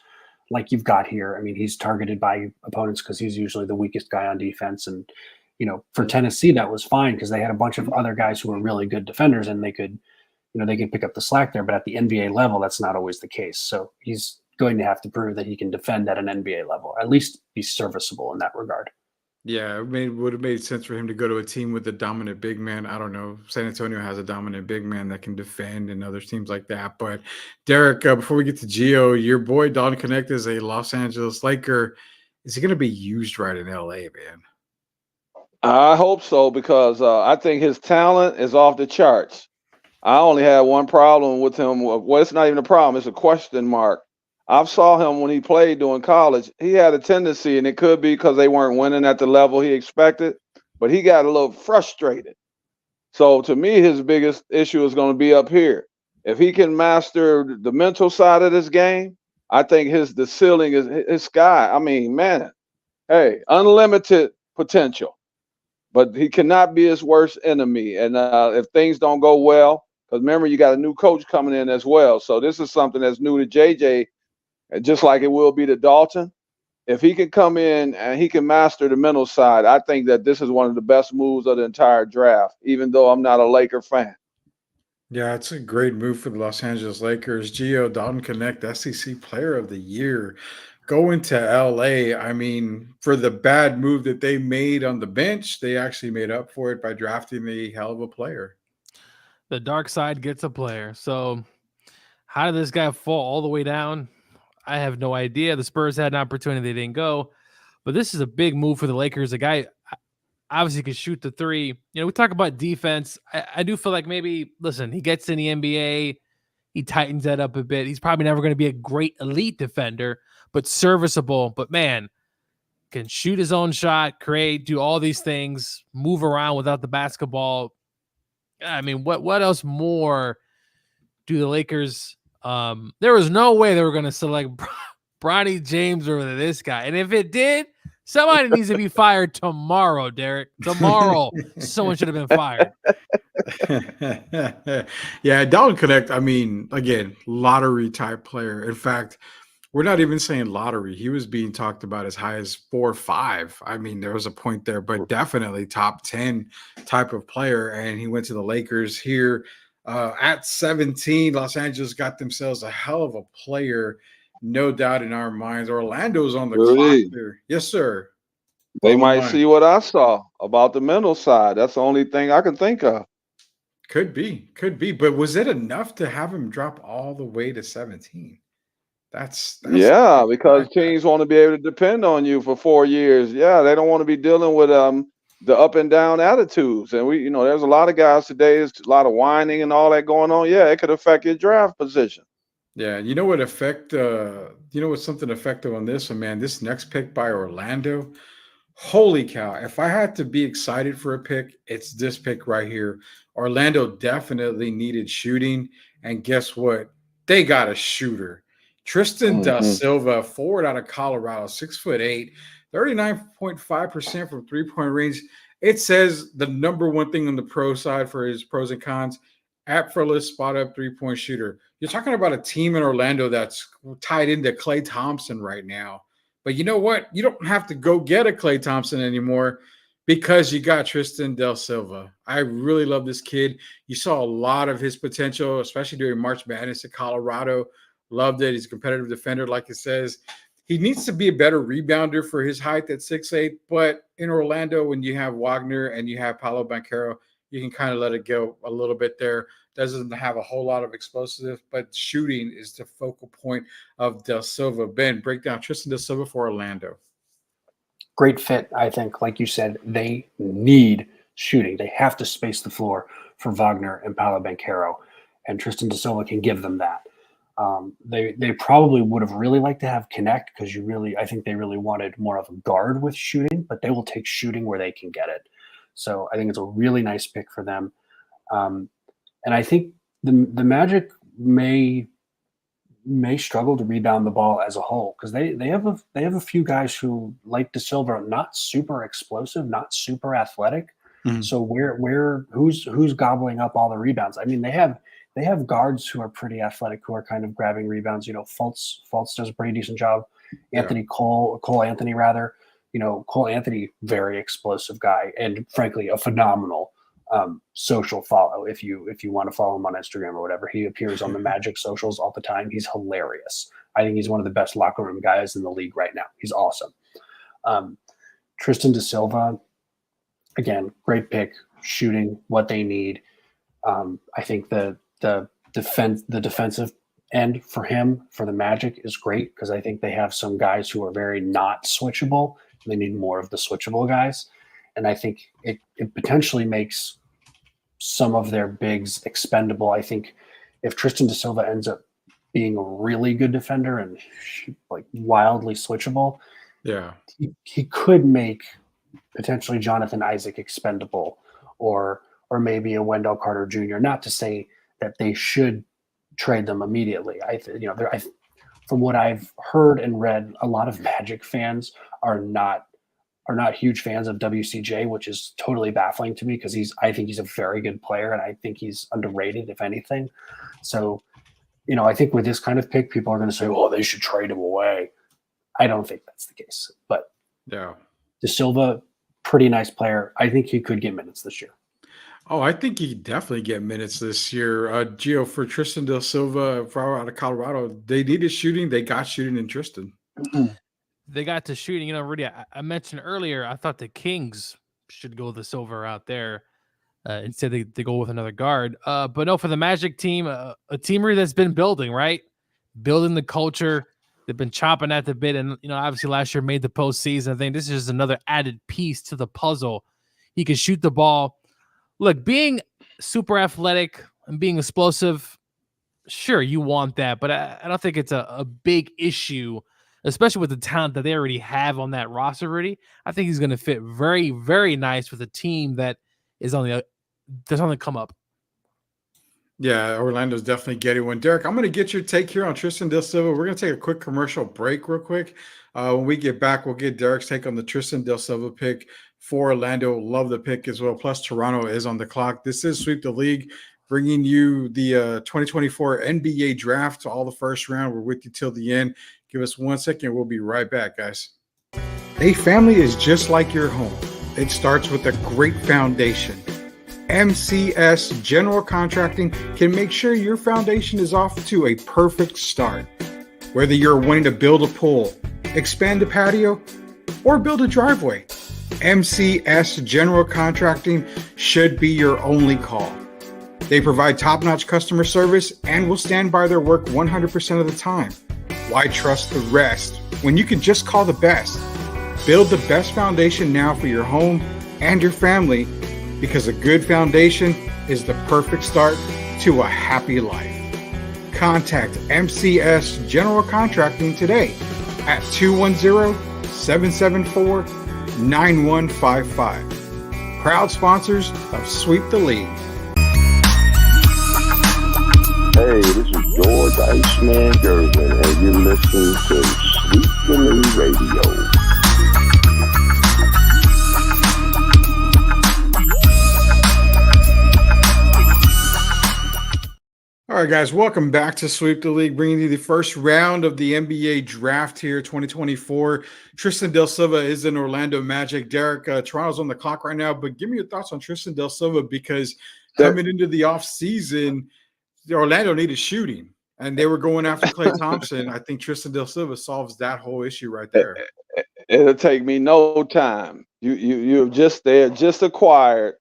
like you've got here. I mean, he's targeted by opponents because he's usually the weakest guy on defense. And, for Tennessee, that was fine because they had a bunch of other guys who were really good defenders and they could pick up the slack there. But at the NBA level, that's not always the case. So he's going to have to prove that he can defend at an NBA level, at least be serviceable in that regard. Yeah, it would have made sense for him to go to a team with a dominant big man. I don't know. San Antonio has a dominant big man that can defend and other teams like that. But Derek, before we get to Gio, your boy Don Connect is a Los Angeles Laker. Is he going to be used right in LA, man? I hope so because I think his talent is off the charts. I only had one problem with him. Well, it's not even a problem. It's a question mark. I saw him when he played during college. He had a tendency, and it could be because they weren't winning at the level he expected, but he got a little frustrated. So to me, his biggest issue is going to be up here. If he can master the mental side of this game, I think the ceiling is his sky. I mean, man, hey, unlimited potential. But he cannot be his worst enemy. And if things don't go well, because remember, you got a new coach coming in as well. So this is something that's new to JJ, just like it will be to Dalton. If he can come in and he can master the mental side, I think that this is one of the best moves of the entire draft, even though I'm not a Laker fan. Yeah, it's a great move for the Los Angeles Lakers. Gio, Dalton Connect, SEC Player of the Year. Going to LA, I mean, for the bad move that they made on the bench, they actually made up for it by drafting a hell of a player. The dark side gets a player. So how did this guy fall all the way down? I have no idea. The Spurs had an opportunity. They didn't go. But this is a big move for the Lakers. The guy obviously could shoot the three. We talk about defense. I do feel like maybe, listen, he gets in the NBA. He tightens that up a bit. He's probably never going to be a great elite defender, but serviceable. But, man, can shoot his own shot, create, do all these things, move around without the basketball. I mean, what else more do the Lakers there was no way they were going to select Bronny James over this guy. And if it did, somebody needs to be fired tomorrow, Derek. Tomorrow, someone should have been fired. Yeah, Dalton Connect, I mean, again, lottery type player. In fact, we're not even saying lottery. He was being talked about as high as 4 or 5. I mean, there was a point there, but definitely top 10 type of player. And he went to the Lakers here at 17. Los Angeles got themselves a hell of a player, no doubt in our minds. Orlando's on the clock there. Yes, sir. They might see what I saw about the mental side. That's the only thing I can think of. Could be. But was it enough to have him drop all the way to 17? That's yeah, because teams want to be able to depend on you for 4 years. Yeah, they don't want to be dealing with the up and down attitudes. And there's a lot of guys today. There's a lot of whining and all that going on. Yeah, it could affect your draft position. Yeah, you know what what's something effective on this one, man? This next pick by Orlando. Holy cow. If I had to be excited for a pick, it's this pick right here. Orlando definitely needed shooting. And guess what? They got a shooter. Tristan Da Silva, forward out of Colorado, 6'8", 39.5% from three-point range. It says the number one thing on the pro side for his pros and cons, effortless spot-up three-point shooter. You're talking about a team in Orlando that's tied into Klay Thompson right now. But you know what? You don't have to go get a Klay Thompson anymore Because you got Tristan Del Silva. I really love this kid. You saw a lot of his potential, especially during March Madness at Colorado. Loved it. He's a competitive defender, like it says. He needs to be a better rebounder for his height at 6'8". But in Orlando, when you have Wagner and you have Paolo Banchero, you can kind of let it go a little bit there. Doesn't have a whole lot of explosive, but shooting is the focal point of Del Silva. Ben, break down Tristan Del Silva for Orlando. Great fit, I think. Like you said, they need shooting. They have to space the floor for Wagner and Paolo Banchero, and Tristan Da Silva can give them that. They probably would have really liked to have Connect because I think they really wanted more of a guard with shooting, but they will take shooting where they can get it. So I think it's a really nice pick for them. And I think the Magic may struggle to rebound the ball as a whole because they have a few guys who, like Da Silva, not super explosive, not super athletic. Mm-hmm. So who's gobbling up all the rebounds? I mean, they have guards who are pretty athletic who are kind of grabbing rebounds. You know, Fultz does a pretty decent job. Cole Anthony, very explosive guy, and frankly, a phenomenal social follow if you want to follow him on Instagram or whatever. He appears on the Magic socials all the time. He's hilarious. I think he's one of the best locker room guys in the league right now. He's awesome. Tristan Da Silva, again, great pick, shooting what they need. I think the defensive end for him, for the Magic, is great because I think they have some guys who are very not switchable. They need more of the switchable guys. And I think it potentially makes some of their bigs expendable. I think if Tristan Da Silva ends up being a really good defender and like wildly switchable, he could make potentially Jonathan Isaac expendable, or maybe a Wendell Carter Jr. Not to say that they should trade them immediately. From what I've heard and read, a lot of Magic fans are not huge fans of WCJ, which is totally baffling to me because I think he's a very good player and I think he's underrated, if anything. So, I think with this kind of pick, people are going to say, "Oh, they should trade him away." I don't think that's the case. But Da Silva, pretty nice player. I think he could get minutes this year. Oh, I think he definitely get minutes this year. Gio, for Tristan Del Silva out of Colorado, they needed shooting. They got shooting in Tristan. Mm-hmm. They got to shooting. Rudy, I mentioned earlier, I thought the Kings should go the Silver out there. Instead, they go with another guard. But no, for the Magic team, a team that's been building, right? Building the culture. They've been chopping at the bit. And, obviously last year made the postseason. I think this is just another added piece to the puzzle. He can shoot the ball. Look, being super athletic and being explosive, sure, you want that. But I don't think it's a big issue, especially with the talent that they already have on that roster already. I think he's going to fit very, very nice with a team that is on the come up. Yeah, Orlando's definitely getting one. Derek, I'm going to get your take here on Tristan Del Silva. We're going to take a quick commercial break real quick. When we get back, we'll get Derek's take on the Tristan Del Silva pick for Orlando. Love the pick as well. Plus, Toronto is on the clock. This is Sweep the League, bringing you the 2024 NBA draft, all the first round. We're with you till the end. Give us 1 second. We'll be right back, guys. A family is just like your home. It starts with a great foundation. MCS General Contracting can make sure your foundation is off to a perfect start. Whether you're wanting to build a pool, expand a patio, or build a driveway, MCS General Contracting should be your only call. They provide top-notch customer service and will stand by their work 100% of the time. Why trust the rest when you can just call the best? Build the best foundation now for your home and your family, because a good foundation is the perfect start to a happy life. Contact MCS General Contracting today at 210-774-9155. Proud sponsors of Sweep the League. Hey, this is George Iceman Gervin, and you're listening to Sweep the League Radio. All All right, guys, welcome back to Sweep the League, bringing you the first round of the NBA draft here, 2024. Tristan Del Silva is in Orlando Magic. Derek, Toronto's on the clock right now, but give me your thoughts on Tristan Del Silva, because coming into the offseason, Orlando needed shooting, and they were going after Klay Thompson. I think Tristan Del Silva solves that whole issue right there. It'll take me no time. You've just acquired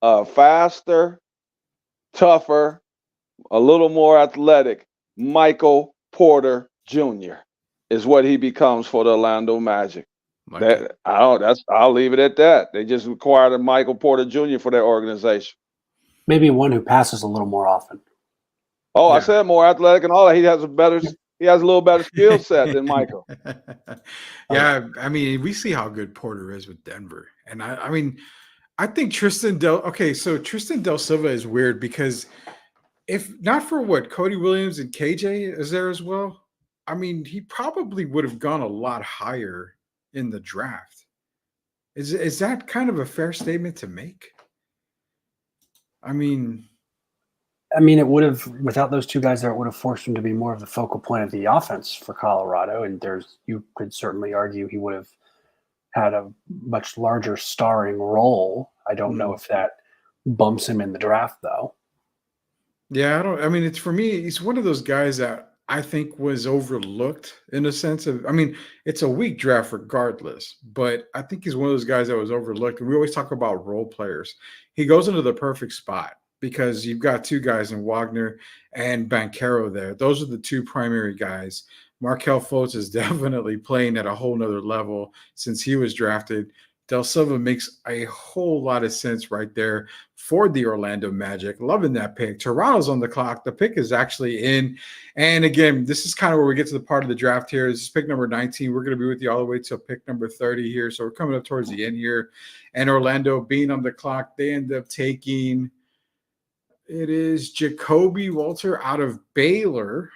a faster, tougher, a little more athletic Michael Porter Jr. is what he becomes for the Orlando Magic. I'll leave it at that. They just acquired a Michael Porter Jr. for their organization. Maybe one who passes a little more often. Oh, Yeah. I said more athletic and all that. He has a little better skill set than Michael. Yeah, I mean, we see how good Porter is with Denver. And I think Tristan Del Silva is weird, because if not for what Cody Williams and KJ is there as well, I mean, he probably would have gone a lot higher in the draft. Is that kind of a fair statement to make? I mean, it would have, without those two guys there, it would have forced him to be more of the focal point of the offense for Colorado. And you could certainly argue he would have had a much larger starring role. I don't know if that bumps him in the draft, though. Yeah, it's for me, he's one of those guys that I think was overlooked in a sense of, it's a weak draft regardless, but I think he's one of those guys that was overlooked. And we always talk about role players. He goes into the perfect spot because you've got two guys in Wagner and Banchero there. Those are the two primary guys. Markelle Fultz is definitely playing at a whole nother level since he was drafted. Del Silva makes a whole lot of sense right there for the Orlando Magic. Loving that pick. Toronto's on the clock. The pick is actually in. And again, this is kind of where we get to the part of the draft here. This is pick number 19. We're going to be with you all the way till pick number 30 here. So we're coming up towards the end here. And Orlando being on the clock, they end up taking, it is Jacoby Walter out of Baylor.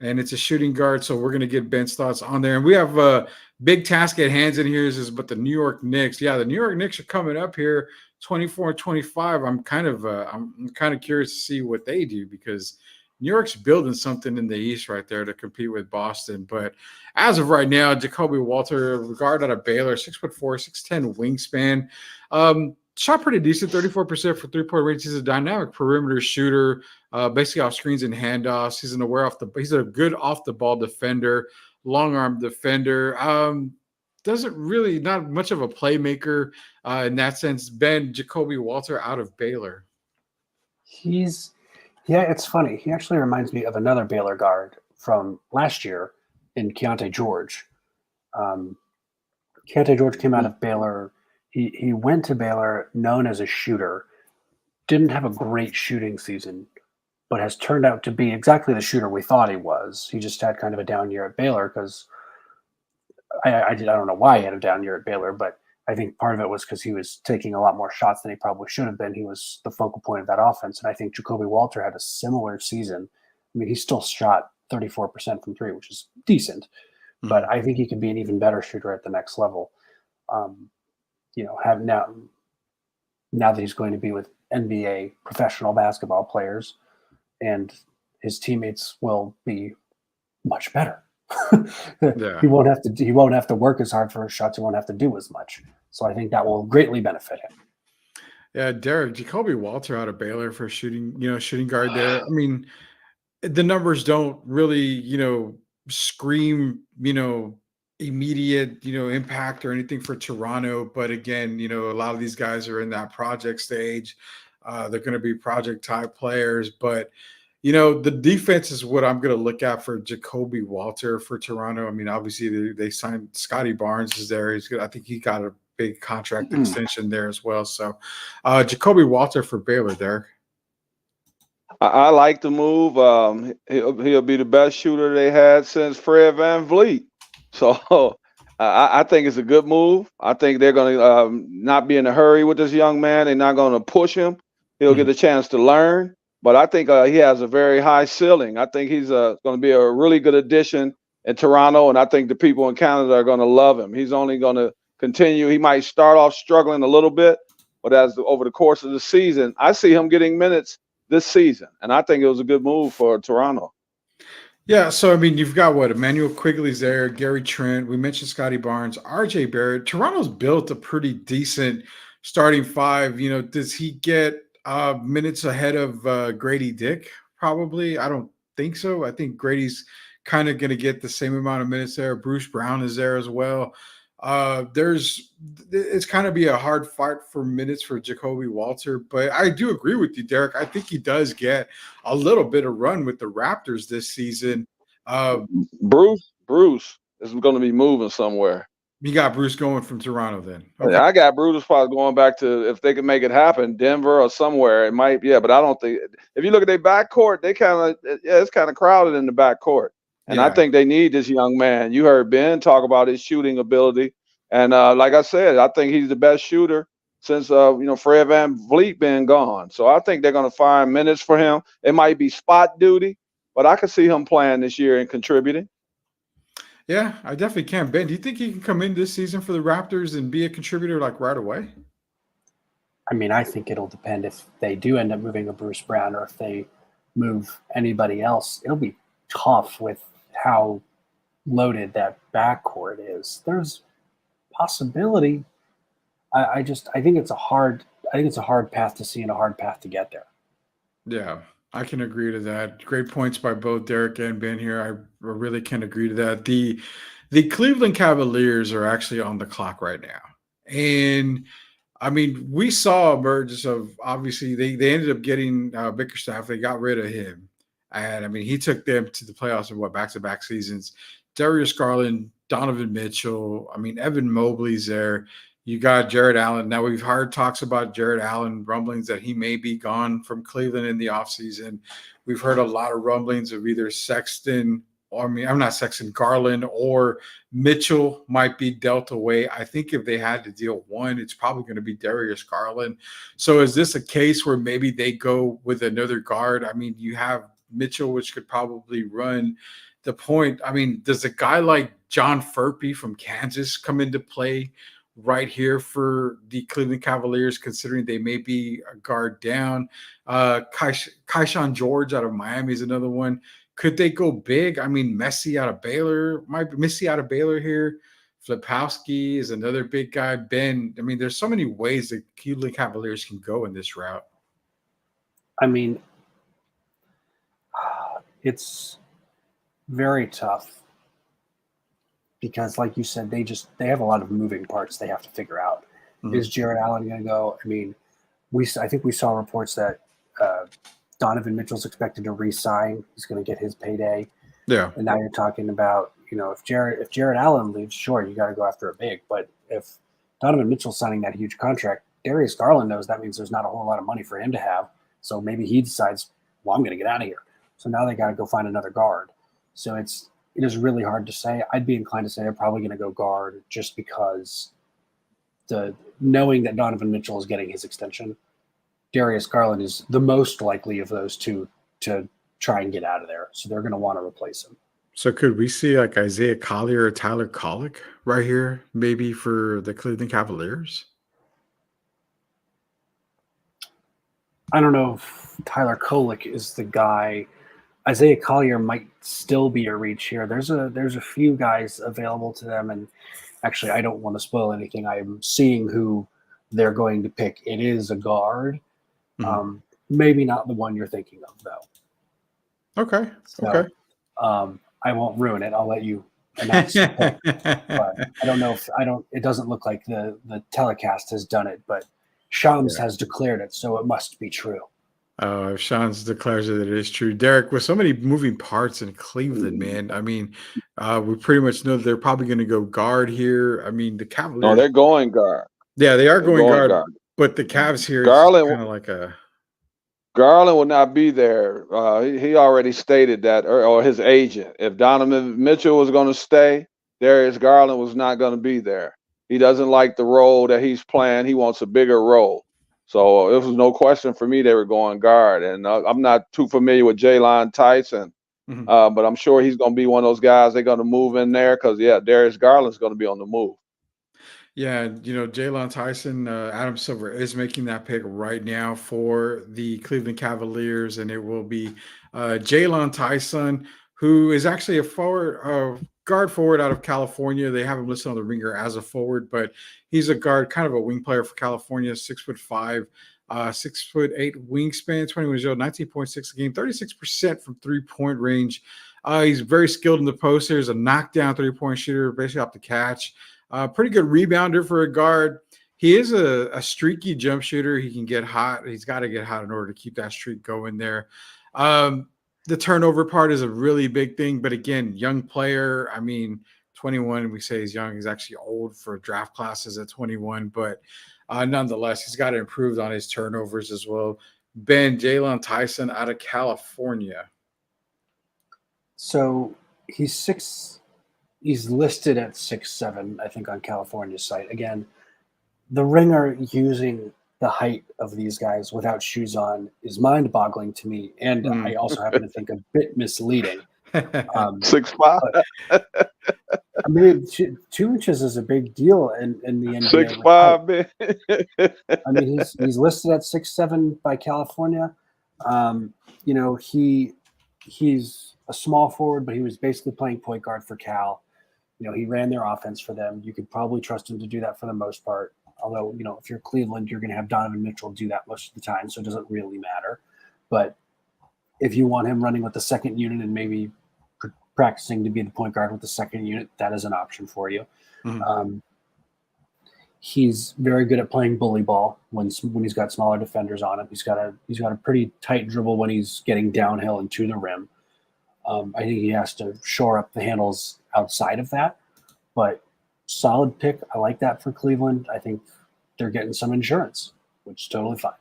And it's a shooting guard, so we're going to get Ben's thoughts on there. And we have a big task at hands in here, but the New York Knicks. Yeah, the New York Knicks are coming up here, 24 and 25. I'm kind of curious to see what they do, because New York's building something in the East right there to compete with Boston. But as of right now, Jacoby Walter, guard out of Baylor, 6'4", 6'10" wingspan. Shot pretty decent, 34% for three-point range. He's a dynamic perimeter shooter, basically off screens and handoffs. He's a good off-the-ball defender, long-arm defender. Not much of a playmaker in that sense. Ben, Jacoby Walter out of Baylor. It's funny. He actually reminds me of another Baylor guard from last year in Keontae George. Keontae George came out of Baylor. He went to Baylor known as a shooter, didn't have a great shooting season, but has turned out to be exactly the shooter we thought he was. He just had kind of a down year at Baylor because I don't know why he had a down year at Baylor, but I think part of it was because he was taking a lot more shots than he probably should have been. He was the focal point of that offense. And I think Jacoby Walter had a similar season. He still shot 34% from three, which is decent, but I think he could be an even better shooter at the next level. Have now that he's going to be with NBA professional basketball players, and his teammates will be much better. Yeah. He won't have to work as hard for his shots. He won't have to do as much. So I think that will greatly benefit him. Yeah, Derek, Jacoby Walter out of Baylor for shooting guard there. The numbers don't really, scream, immediate, impact or anything for Toronto. But again, a lot of these guys are in that project stage. They're going to be project type players, but the defense is what I'm going to look at for Jacoby Walter for Toronto. Obviously they signed Scotty Barnes is there. He's good. I think he got a big contract extension there as well. So Jacoby Walter for Baylor there. I like the move. He'll be the best shooter they had since Fred VanVleet. So I think it's a good move. I think they're going to not be in a hurry with this young man. They're not going to push him. He'll get a chance to learn. But I think he has a very high ceiling. I think he's going to be a really good addition in Toronto, and I think the people in Canada are going to love him. He's only going to continue. He might start off struggling a little bit, but over the course of the season, I see him getting minutes this season. And I think it was a good move for Toronto. Yeah, so I mean, you've got what Emmanuel Quigley's there, Gary Trent. We mentioned Scotty Barnes, R.J. Barrett. Toronto's built a pretty decent starting five. You know, does he get minutes ahead of Grady Dick? Probably. I don't think so. I think Grady's kind of going to get the same amount of minutes there. Bruce Brown is there as well. It's kind of be a hard fight for minutes for Jacoby Walter, but I do agree with you, Derek. I think he does get a little bit of run with the Raptors this season. Bruce is going to be moving somewhere. You got Bruce going from Toronto then. Okay. I got Bruce probably going back to, if they can make it happen, Denver or somewhere. It might, yeah, but I don't think, if you look at their backcourt, it's kind of crowded in the backcourt. And I think they need this young man. You heard Ben talk about his shooting ability. And like I said, I think he's the best shooter since, Fred VanVleet been gone. So I think they're going to find minutes for him. It might be spot duty, but I could see him playing this year and contributing. Yeah, I definitely can. Ben, do you think he can come in this season for the Raptors and be a contributor like right away? I mean, I think it'll depend if they do end up moving a Bruce Brown or if they move anybody else. It'll be tough with how loaded that backcourt is. There's possibility. I think it's a hard path to see and a hard path to get there. Yeah, I can agree to that. Great points by both Derek and Ben here. I really can agree to that. The Cleveland Cavaliers are actually on the clock right now. And I mean, we saw emergence of, obviously they ended up getting Bickerstaff. They got rid of him. And I mean, he took them to the playoffs in back-to-back seasons. Darius Garland, Donovan Mitchell. I mean, Evan Mobley's there. You got Jared Allen. Now, we've heard talks about Jared Allen, rumblings that he may be gone from Cleveland in the offseason. We've heard a lot of rumblings of either Garland or Mitchell might be dealt away. I think if they had to deal one, it's probably going to be Darius Garland. So is this a case where maybe they go with another guard? I mean, you have Mitchell, which could probably run the point. I mean, does a guy like John Furphy from Kansas come into play right here for the Cleveland Cavaliers, considering they may be a guard down? Keyshawn George out of Miami is another one. Could they go big? I mean, Missy out of Baylor here. Flipowski is another big guy. Ben, I mean, there's so many ways the Cleveland Cavaliers can go in this route. I mean, it's very tough because, like you said, they have a lot of moving parts they have to figure out. Mm-hmm. Is Jared Allen going to go? I mean, I think we saw reports that Donovan Mitchell's expected to re-sign. He's going to get his payday. Yeah. And now you're talking about, if Jared Allen leaves, sure, you got to go after a big. But if Donovan Mitchell's signing that huge contract, Darius Garland knows that means there's not a whole lot of money for him to have. So maybe he decides, well, I'm going to get out of here. So now they got to go find another guard. So it is really hard to say. I'd be inclined to say they're probably going to go guard just because knowing that Donovan Mitchell is getting his extension, Darius Garland is the most likely of those two to try and get out of there. So they're going to want to replace him. So could we see like Isaiah Collier or Tyler Kolek right here, maybe for the Cleveland Cavaliers? I don't know if Tyler Kolek is the guy. Isaiah Collier might still be a reach here. There's a few guys available to them, and actually, I don't want to spoil anything. I'm seeing who they're going to pick. It is a guard. Mm-hmm. Maybe not the one you're thinking of, though. Okay. So, okay. I won't ruin it. I'll let you announce it. But I don't know if it doesn't look like the telecast has done it, but Shams has declared it, so it must be true. If Sean's declares that it is true. Derek, with so many moving parts in Cleveland, man, I mean, we pretty much know that they're probably going to go guard here. I mean, the Cavaliers. No, they're going guard. Yeah, they are going guard. But the Cavs here Garland, is kind of like a. Garland will not be there. He already stated that, or his agent. If Donovan Mitchell was going to stay, Darius Garland was not going to be there. He doesn't like the role that he's playing. He wants a bigger role. So it was no question for me they were going guard. And I'm not too familiar with Jaylon Tyson, but I'm sure he's going to be one of those guys they're going to move in there because, Darius Garland's going to be on the move. Yeah, Jalen Tyson, Adam Silver is making that pick right now for the Cleveland Cavaliers, and it will be Jalen Tyson, who is actually a forward, guard forward out of California. They have him listed on the ringer as a forward, but he's a guard, kind of a wing player for California, 6'5", 6'8" wingspan, 21 years old, 19.6 a game, 36% from 3-point range. He's very skilled in the post. There's a knockdown 3-point shooter, basically off the catch. Pretty good rebounder for a guard. He is a streaky jump shooter. He can get hot. He's got to get hot in order to keep that streak going there. The turnover part is a really big thing. But again, young player. I mean, 21, we say he's young. He's actually old for draft classes at 21. But nonetheless, he's got to improve on his turnovers as well. Ben, Jalen Tyson out of California. So he's listed at 6'7", I think, on California's site. Again, the ringer using the height of these guys without shoes on is mind-boggling to me, and I also happen to think a bit misleading. 6'5". I mean, 2 inches is a big deal in the NBA. 6'5", man. I mean, he's listed at 6'7" by California. He's a small forward, but he was basically playing point guard for Cal. He ran their offense for them. You could probably trust him to do that for the most part. Although, if you're Cleveland, you're going to have Donovan Mitchell do that most of the time, so it doesn't really matter. But if you want him running with the second unit and maybe practicing to be the point guard with the second unit, that is an option for you. Mm-hmm. He's very good at playing bully ball when he's got smaller defenders on him. He's got a pretty tight dribble when he's getting downhill and to the rim. I think he has to shore up the handles outside of that, but solid pick. I like that for Cleveland. I think they're getting some insurance, which is totally fine.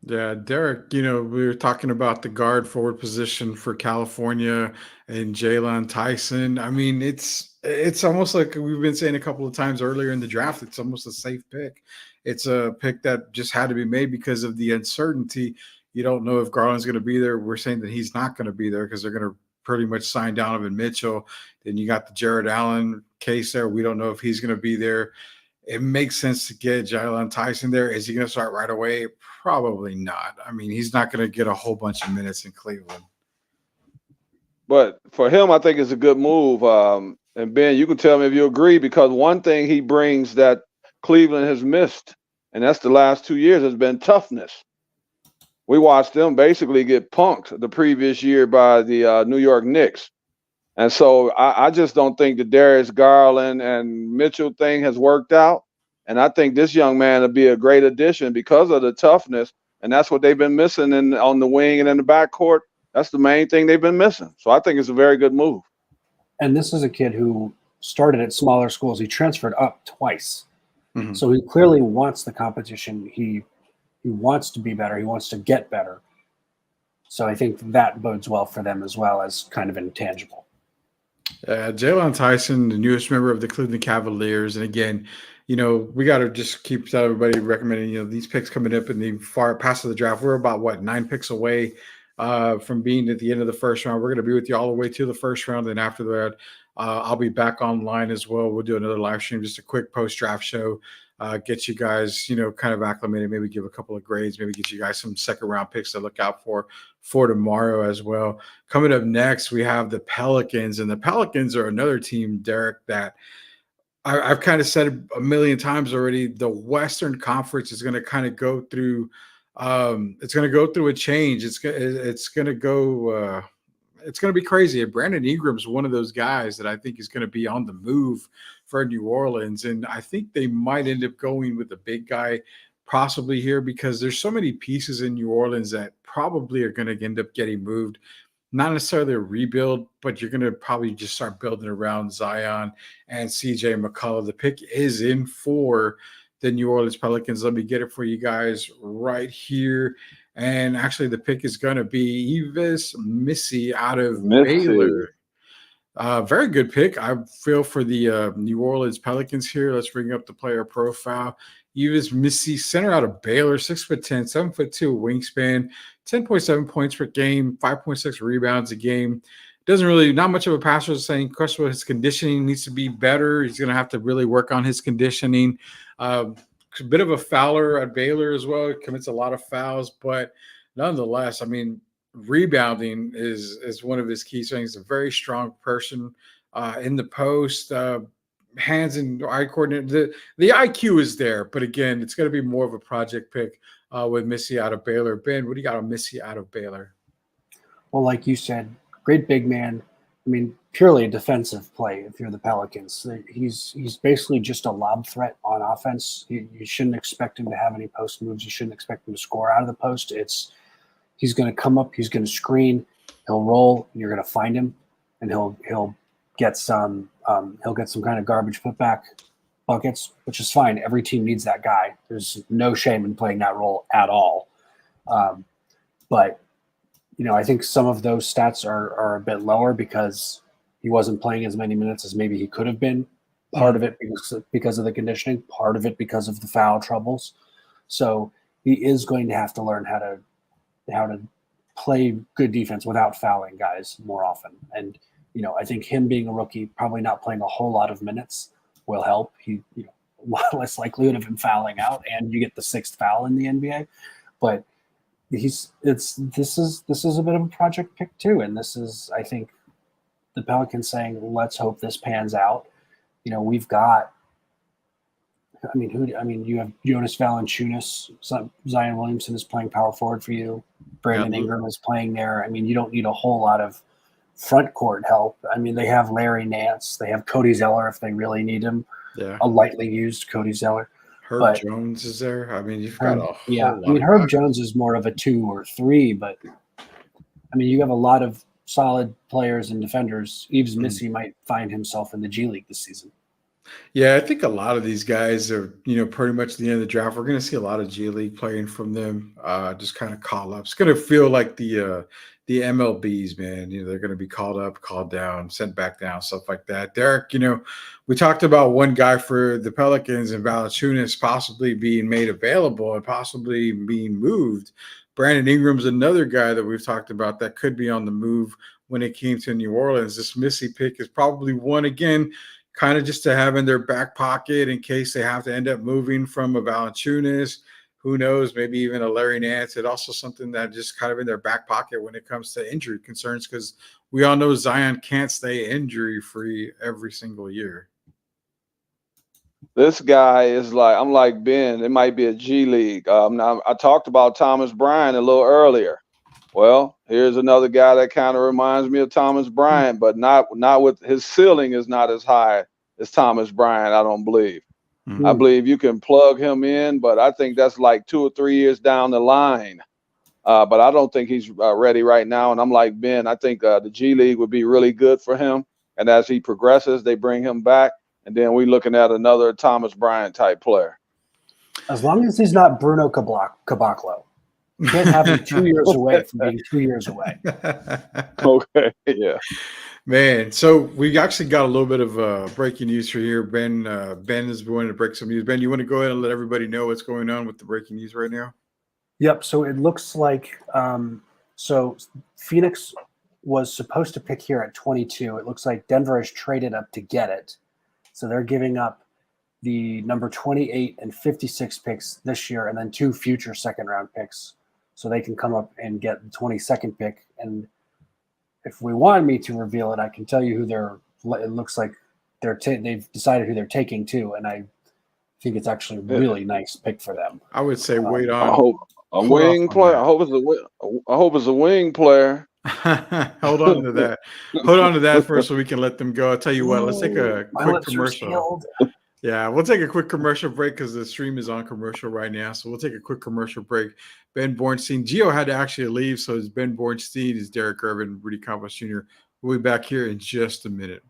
Yeah, Derek, we were talking about the guard forward position for California and Jalen Tyson. I mean, it's almost like we've been saying a couple of times earlier in the draft, it's almost a safe pick. It's a pick that just had to be made because of the uncertainty. You don't know if Garland's going to be there. We're saying that he's not going to be there because they're going to pretty much sign Donovan Mitchell. Then you got the Jared Allen case there. We don't know if he's going to be there. It makes sense to get Jalen Tyson there. Is he going to start right away? Probably not. I mean, he's not going to get a whole bunch of minutes in Cleveland. But for him, I think it's a good move. And Ben, you can tell me if you agree, because one thing he brings that Cleveland has missed, and that's the last 2 years, has been toughness. We watched them basically get punked the previous year by the New York Knicks. And so I just don't think the Darius Garland and Mitchell thing has worked out. And I think this young man will be a great addition because of the toughness. And that's what they've been missing on the wing and in the backcourt. That's the main thing they've been missing. So I think it's a very good move. And this is a kid who started at smaller schools. He transferred up twice. Mm-hmm. So he clearly wants the competition. He wants to be better. He wants to get better. So I think that bodes well for them as well as kind of intangible. Jalen Tyson, the newest member of the Cleveland Cavaliers. And again, we got to just keep everybody recommending, these picks coming up in the far past of the draft. We're about, 9 picks away from being at the end of the first round. We're going to be with you all the way to the first round. And after that, I'll be back online as well. We'll do another live stream, just a quick post-draft show. Get you guys, kind of acclimated, maybe give a couple of grades, maybe get you guys some second-round picks to look out for tomorrow as well. Coming up next, we have the Pelicans, and the Pelicans are another team, Derek, that I've kind of said a million times already. The Western Conference is going to kind of go through it's going to go through a change. It's going to go it's going to be crazy. And Brandon Ingram's one of those guys that I think is going to be on the move for New Orleans. And I think they might end up going with the big guy possibly here because there's so many pieces in New Orleans that probably are going to end up getting moved. Not necessarily a rebuild, but you're going to probably just start building around Zion and CJ McCullough. The pick is in for the New Orleans Pelicans. Let me get it for you guys right here. And actually, the pick is going to be Yves Missi out of Baylor. Very good pick, I feel, for the New Orleans Pelicans here. Let's bring up the player profile. Yves Missi, center out of Baylor, 6'10", 7'2" wingspan, 10.7 points per game, 5.6 rebounds a game. doesn't really, not much of a passer, saying question his conditioning needs to be better. He's going to have to really work on his conditioning. A bit of a fouler at Baylor as well. He commits a lot of fouls, but nonetheless, I mean, rebounding is one of his key things. He's a very strong person in the post. Hands and eye coordinate. The IQ is there, but again, it's going to be more of a project pick with Missy out of Baylor. Ben, what do you got on Missy out of Baylor? Well, like you said, great big man. I mean, purely a defensive play if you're the Pelicans. He's basically just a lob threat on offense. You shouldn't expect him to have any post moves. You shouldn't expect him to score out of the post. He's going to come up, he's going to screen, he'll roll, and you're going to find him, and he'll get some kind of garbage putback buckets, which is fine. Every team needs that guy. There's no shame in playing that role at all. But I think some of those stats are a bit lower because he wasn't playing as many minutes as maybe he could have been. Part of it because of the conditioning, part of it because of the foul troubles. So he is going to have to learn how to play good defense without fouling guys more often. And I think him being a rookie, probably not playing a whole lot of minutes will help. He, a lot less likelihood of him fouling out, and you get the 6th foul in the NBA. But this is a bit of a project pick too, and this is, I think, the Pelicans saying, let's hope this pans out. We've got. You have Jonas Valanciunas, Zion Williamson is playing power forward for you. Brandon Ingram is playing there. I mean, you don't need a whole lot of front court help. I mean, they have Larry Nance. They have Cody Zeller if they really need him. Yeah. A lightly used Cody Zeller. Herb Jones is there. I mean, you've got a whole lot. I mean, Herb Jones is more of a 2 or 3, but I mean, you have a lot of solid players and defenders. Yves Missy might find himself in the G League this season. Yeah, I think a lot of these guys are, pretty much at the end of the draft. We're going to see a lot of G League playing from them, just kind of call up. It's going to feel like the MLBs, man. They're going to be called up, called down, sent back down, stuff like that. Derek, we talked about one guy for the Pelicans and Valanciunas possibly being made available and possibly being moved. Brandon Ingram's another guy that we've talked about that could be on the move when it came to New Orleans. This Missy pick is probably one, again, kind of just to have in their back pocket in case they have to end up moving from a Valanciunas. Who knows, maybe even a Larry Nance. It's also something that just kind of in their back pocket when it comes to injury concerns, because we all know Zion can't stay injury-free every single year. This guy is I'm like Ben. It might be a G League. Now, I talked about Thomas Bryant a little earlier. Well, here's another guy that kind of reminds me of Thomas Bryant, but not with his ceiling is not as high as Thomas Bryant, I don't believe. I believe you can plug him in, but I think that's like 2 or 3 years down the line. But I don't think he's ready right now. And I'm like Ben, I think the G League would be really good for him. And as he progresses, they bring him back. And then we're looking at another Thomas Bryant type player. As long as he's not Bruno Caboclo. You can't have him 2 years away from being 2 years away. Okay, yeah. Man, so we actually got a little bit of breaking news for here. Ben is going to break some news. Ben, you want to go ahead and let everybody know what's going on with the breaking news right now? Yep. So it looks like so Phoenix was supposed to pick here at 22. It looks like Denver has traded up to get it. So they're giving up the number 28 and 56 picks this year, and then 2 future second-round picks, so they can come up and get the 22nd pick. And if we want me to reveal it, I can tell you who it looks like they've decided who they're taking too, and I think it's actually a really nice pick for them. I would say wait on. I hope a wing player. I hope it's a wing player. Hold on to that. Hold on to that first, so we can let them go. I'll tell you what. Let's take a quick commercial. Yeah, we'll take a quick commercial break because the stream is on commercial right now. So we'll take a quick commercial break. Ben Bornstein. Gio had to actually leave, so it's Ben Bornstein, is Derek Irvin, Rudy Campos Jr. We'll be back here in just a minute.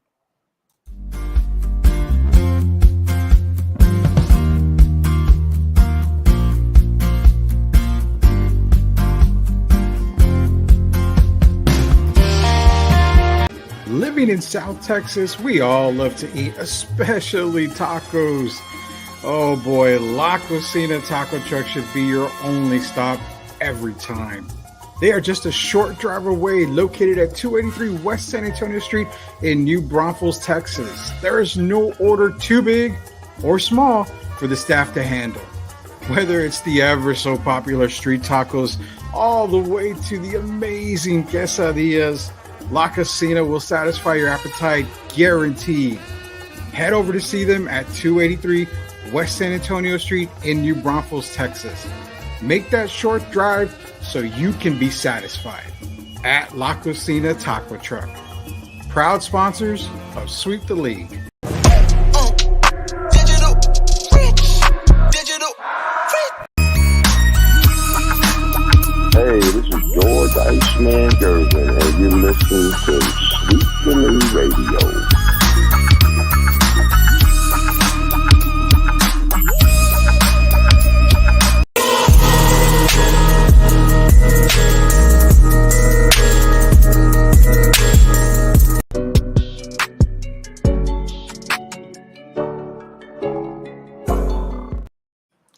Living in South Texas, we all love to eat, especially tacos. Oh boy, La Cocina taco truck should be your only stop every time. They are just a short drive away, located at 283 West San Antonio Street in New Braunfels, Texas. There is no order too big or small for the staff to handle. Whether it's the ever so popular street tacos all the way to the amazing quesadillas, La Cocina will satisfy your appetite, guaranteed. Head over to see them at 283 West San Antonio Street in New Braunfels, Texas. Make that short drive so you can be satisfied at La Cocina Taco Truck. Proud sponsors of Sweep the League. Hey, this is George Iceman Gervin, and you're listening to Sweet the League Radio.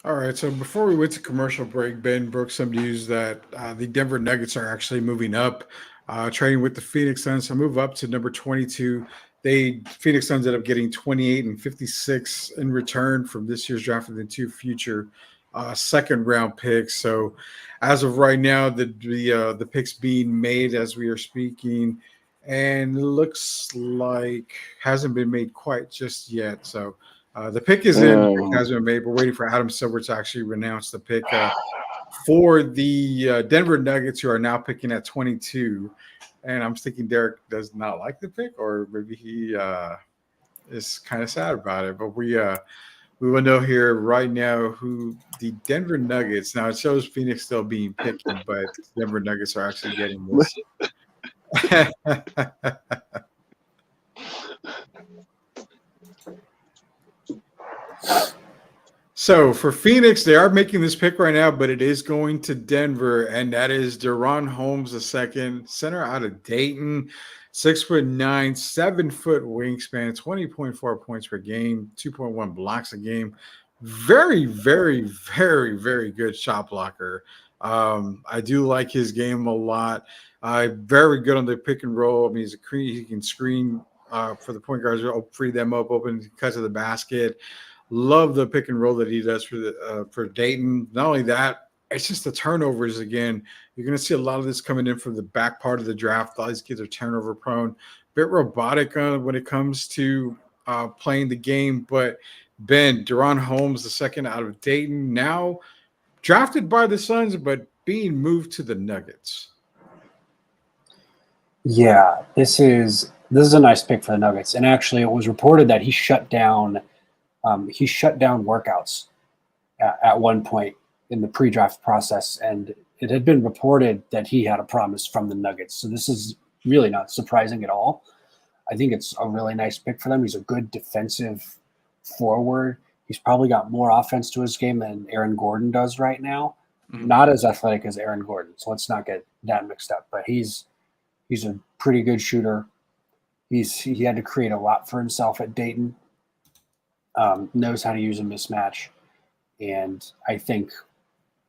All right, so before we went to commercial break, Ben broke some news that the Denver Nuggets are actually moving up, trading with the Phoenix Suns. So move up to number 22. Phoenix Suns ended up getting 28 and 56 in return from this year's draft and the two future second round picks. So as of right now, the picks being made as we are speaking, and it looks like hasn't been made quite just yet. So the pick is in, the pick has been made. We're waiting for Adam Silver to actually announce the pick for the Denver Nuggets, who are now picking at 22. And I'm thinking Derek does not like the pick, or maybe he is kind of sad about it. But we will know here right now who the Denver Nuggets. Now it shows Phoenix still being picked, but Denver Nuggets are actually getting this. So for Phoenix, they are making this pick right now, but it is going to Denver, and that is Deron Holmes II, center out of Dayton, 6'9", 7-foot wingspan, 20.4 points per game, 2.1 blocks a game. Very, very, very, very good shot blocker. I do like his game a lot. Very good on the pick and roll. I mean, he can screen for the point guards, free them up, open, cut to the basket. Love the pick and roll that he does for Dayton. Not only that, it's just the turnovers again. You're going to see a lot of this coming in from the back part of the draft. All these kids are turnover prone, bit robotic when it comes to playing the game. But Ben, Deron Holmes, the second out of Dayton, now drafted by the Suns, but being moved to the Nuggets. Yeah, this is a nice pick for the Nuggets. And actually, it was reported that he shut down workouts at one point in the pre-draft process, and it had been reported that he had a promise from the Nuggets. So this is really not surprising at all. I think it's a really nice pick for them. He's a good defensive forward. He's probably got more offense to his game than Aaron Gordon does right now. Mm-hmm. Not as athletic as Aaron Gordon, so let's not get that mixed up. But he's a pretty good shooter. He had to create a lot for himself at Dayton. Knows how to use a mismatch. And I think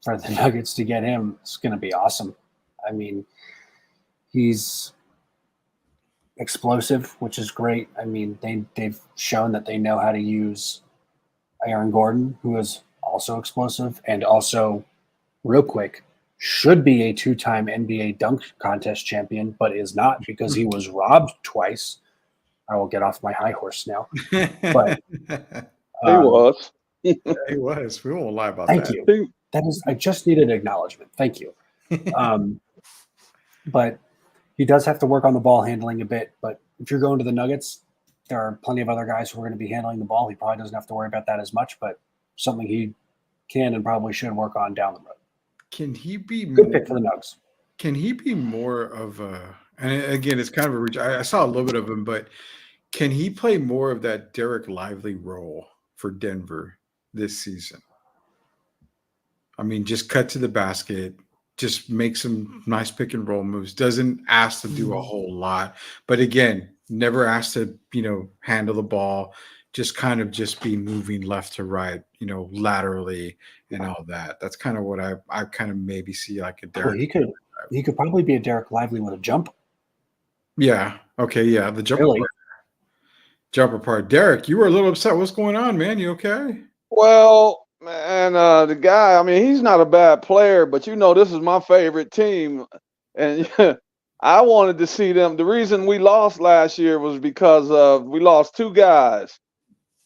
for the Nuggets to get him, it's going to be awesome. I mean, he's explosive, which is great. I mean, they've shown that they know how to use Aaron Gordon, who is also explosive and also real quick, should be a two-time NBA dunk contest champion, but is not because he was robbed twice. I will get off my high horse now. But he was. He was. We won't lie about thank that. You. That is. I just needed acknowledgement. Thank you. But he does have to work on the ball handling a bit. But if you're going to the Nuggets, there are plenty of other guys who are going to be handling the ball. He probably doesn't have to worry about that as much, but something he can and probably should work on down the road. Can he be good pick for the Nugs? Can he be more of a? And again, it's kind of a reach. I saw a little bit of him, but can he play more of that Derek Lively role for Denver this season? I mean, just cut to the basket, just make some nice pick and roll moves. Doesn't ask to do a whole lot, but again, never asked to handle the ball. Just kind of just be moving left to right, laterally and all that. That's kind of what I kind of maybe see like a Derek. Well, he could probably be a Derek Lively with a jumper. Yeah. Okay. Yeah. The jumper Really? part. Jumper part. Derek, you were a little upset. What's going on, man? You okay? Well, man, the guy, I mean, he's not a bad player, but this is my favorite team. And I wanted to see them. The reason we lost last year was because we lost two guys.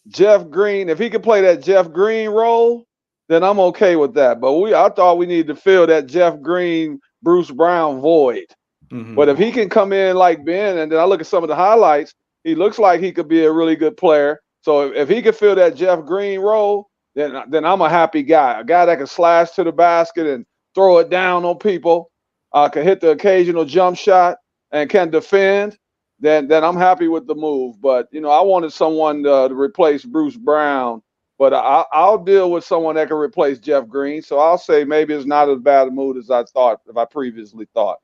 Jeff Green, if he could play that Jeff Green role, then I'm okay with that. But I thought we needed to fill that Jeff Green, Bruce Brown void. Mhm. But if he can come in like Ben, and then I look at some of the highlights, he looks like he could be a really good player. So if he could fill that Jeff Green role, then I'm a happy guy. A guy that can slash to the basket and throw it down on people, can hit the occasional jump shot and can defend. Then I'm happy with the move. But I wanted someone to replace Bruce Brown. But I'll deal with someone that can replace Jeff Green. So I'll say maybe it's not as bad a move as I previously thought.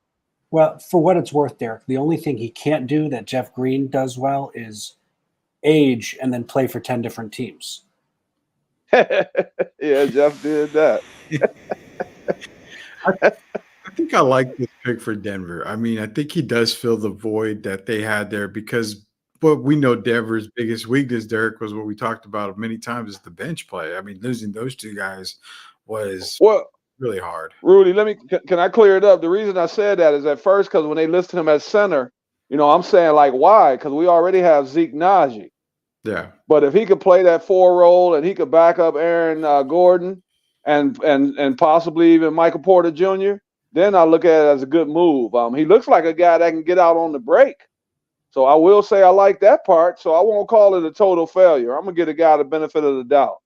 Well, for what it's worth, Derek, the only thing he can't do that Jeff Green does well is age and then play for 10 different teams. Yeah, Jeff did that. I think I like this pick for Denver. I mean, I think he does fill the void that they had there because what we know Denver's biggest weakness, Derek, was what we talked about many times is the bench play. I mean, losing those two guys was really hard. Rudy, can I clear it up? The reason I said that is at first because when they listed him as center, I'm saying like why? Because we already have Zeke Najee. Yeah. But if he could play that 4 role and he could back up Aaron Gordon and possibly even Michael Porter Jr., then I look at it as a good move. He looks like a guy that can get out on the break. So I will say I like that part. So I won't call it a total failure. I'm going to get a guy the benefit of the doubt.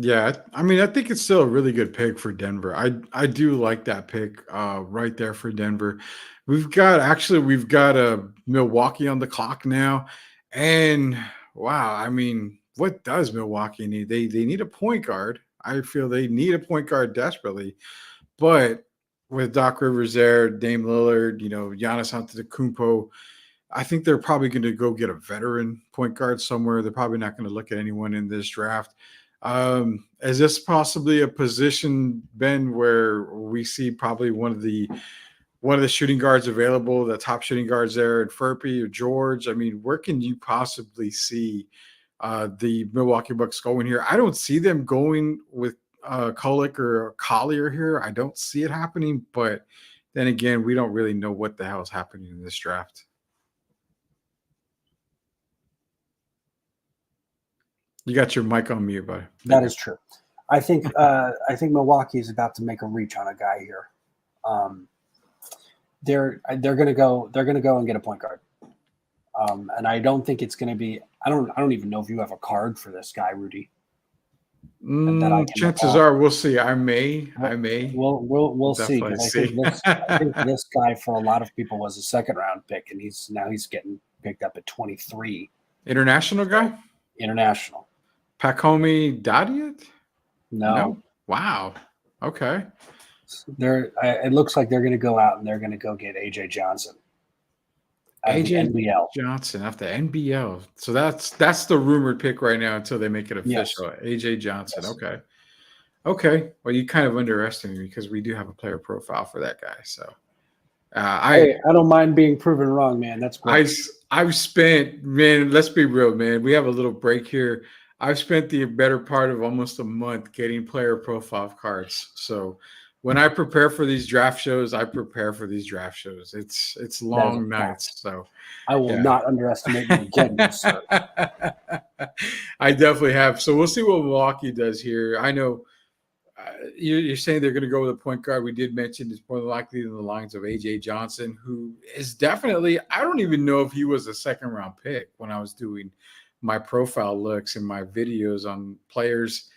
Yeah, I mean, I think it's still a really good pick for Denver. I do like that pick right there for Denver. We've got a Milwaukee on the clock now, and wow, I mean, what does Milwaukee need? They need a point guard. I feel they need a point guard desperately, but with Doc Rivers there, Dame Lillard, Giannis Antetokounmpo, I think they're probably going to go get a veteran point guard somewhere. They're probably not going to look at anyone in this draft. Is this possibly a position, Ben, where we see probably one of the shooting guards available, the top shooting guards there, at Furpy or George? I mean, where can you possibly see the Milwaukee Bucks going here? I don't see them going with Kulik or Collier here. I don't see it happening, but then again, we don't really know what the hell is happening in this draft. You got your mic on mute, buddy. That is true. I think Milwaukee is about to make a reach on a guy here. They're going to go and get a point guard. And I don't think it's going to be. I don't even know if you have a card for this guy, Rudy. Chances are we'll see. I may. We'll see. I think this guy for a lot of people was a second round pick, and he's getting picked up at 23. International guy. International. Pacomi Dadiet? No. Wow. Okay. It looks like they're going to go out and they're going to go get AJ Johnson. AJ NBL. Johnson after NBL. So that's the rumored pick right now until they make it official. Yes. AJ Johnson. Yes. Okay. Well, you kind of underestimate me because we do have a player profile for that guy. So I don't mind being proven wrong, man. That's great. I've spent, man, let's be real, man. We have a little break here. I've spent the better part of almost a month getting player profile cards. So when I prepare for these draft shows, It's long nights. So I will not underestimate you again, sir. I definitely have. So we'll see what Milwaukee does here. I know you're saying they're going to go with a point guard. We did mention it's more likely in the lines of AJ Johnson, who is definitely, I don't even know if he was a second round pick when I was doing my profile looks and my videos on players.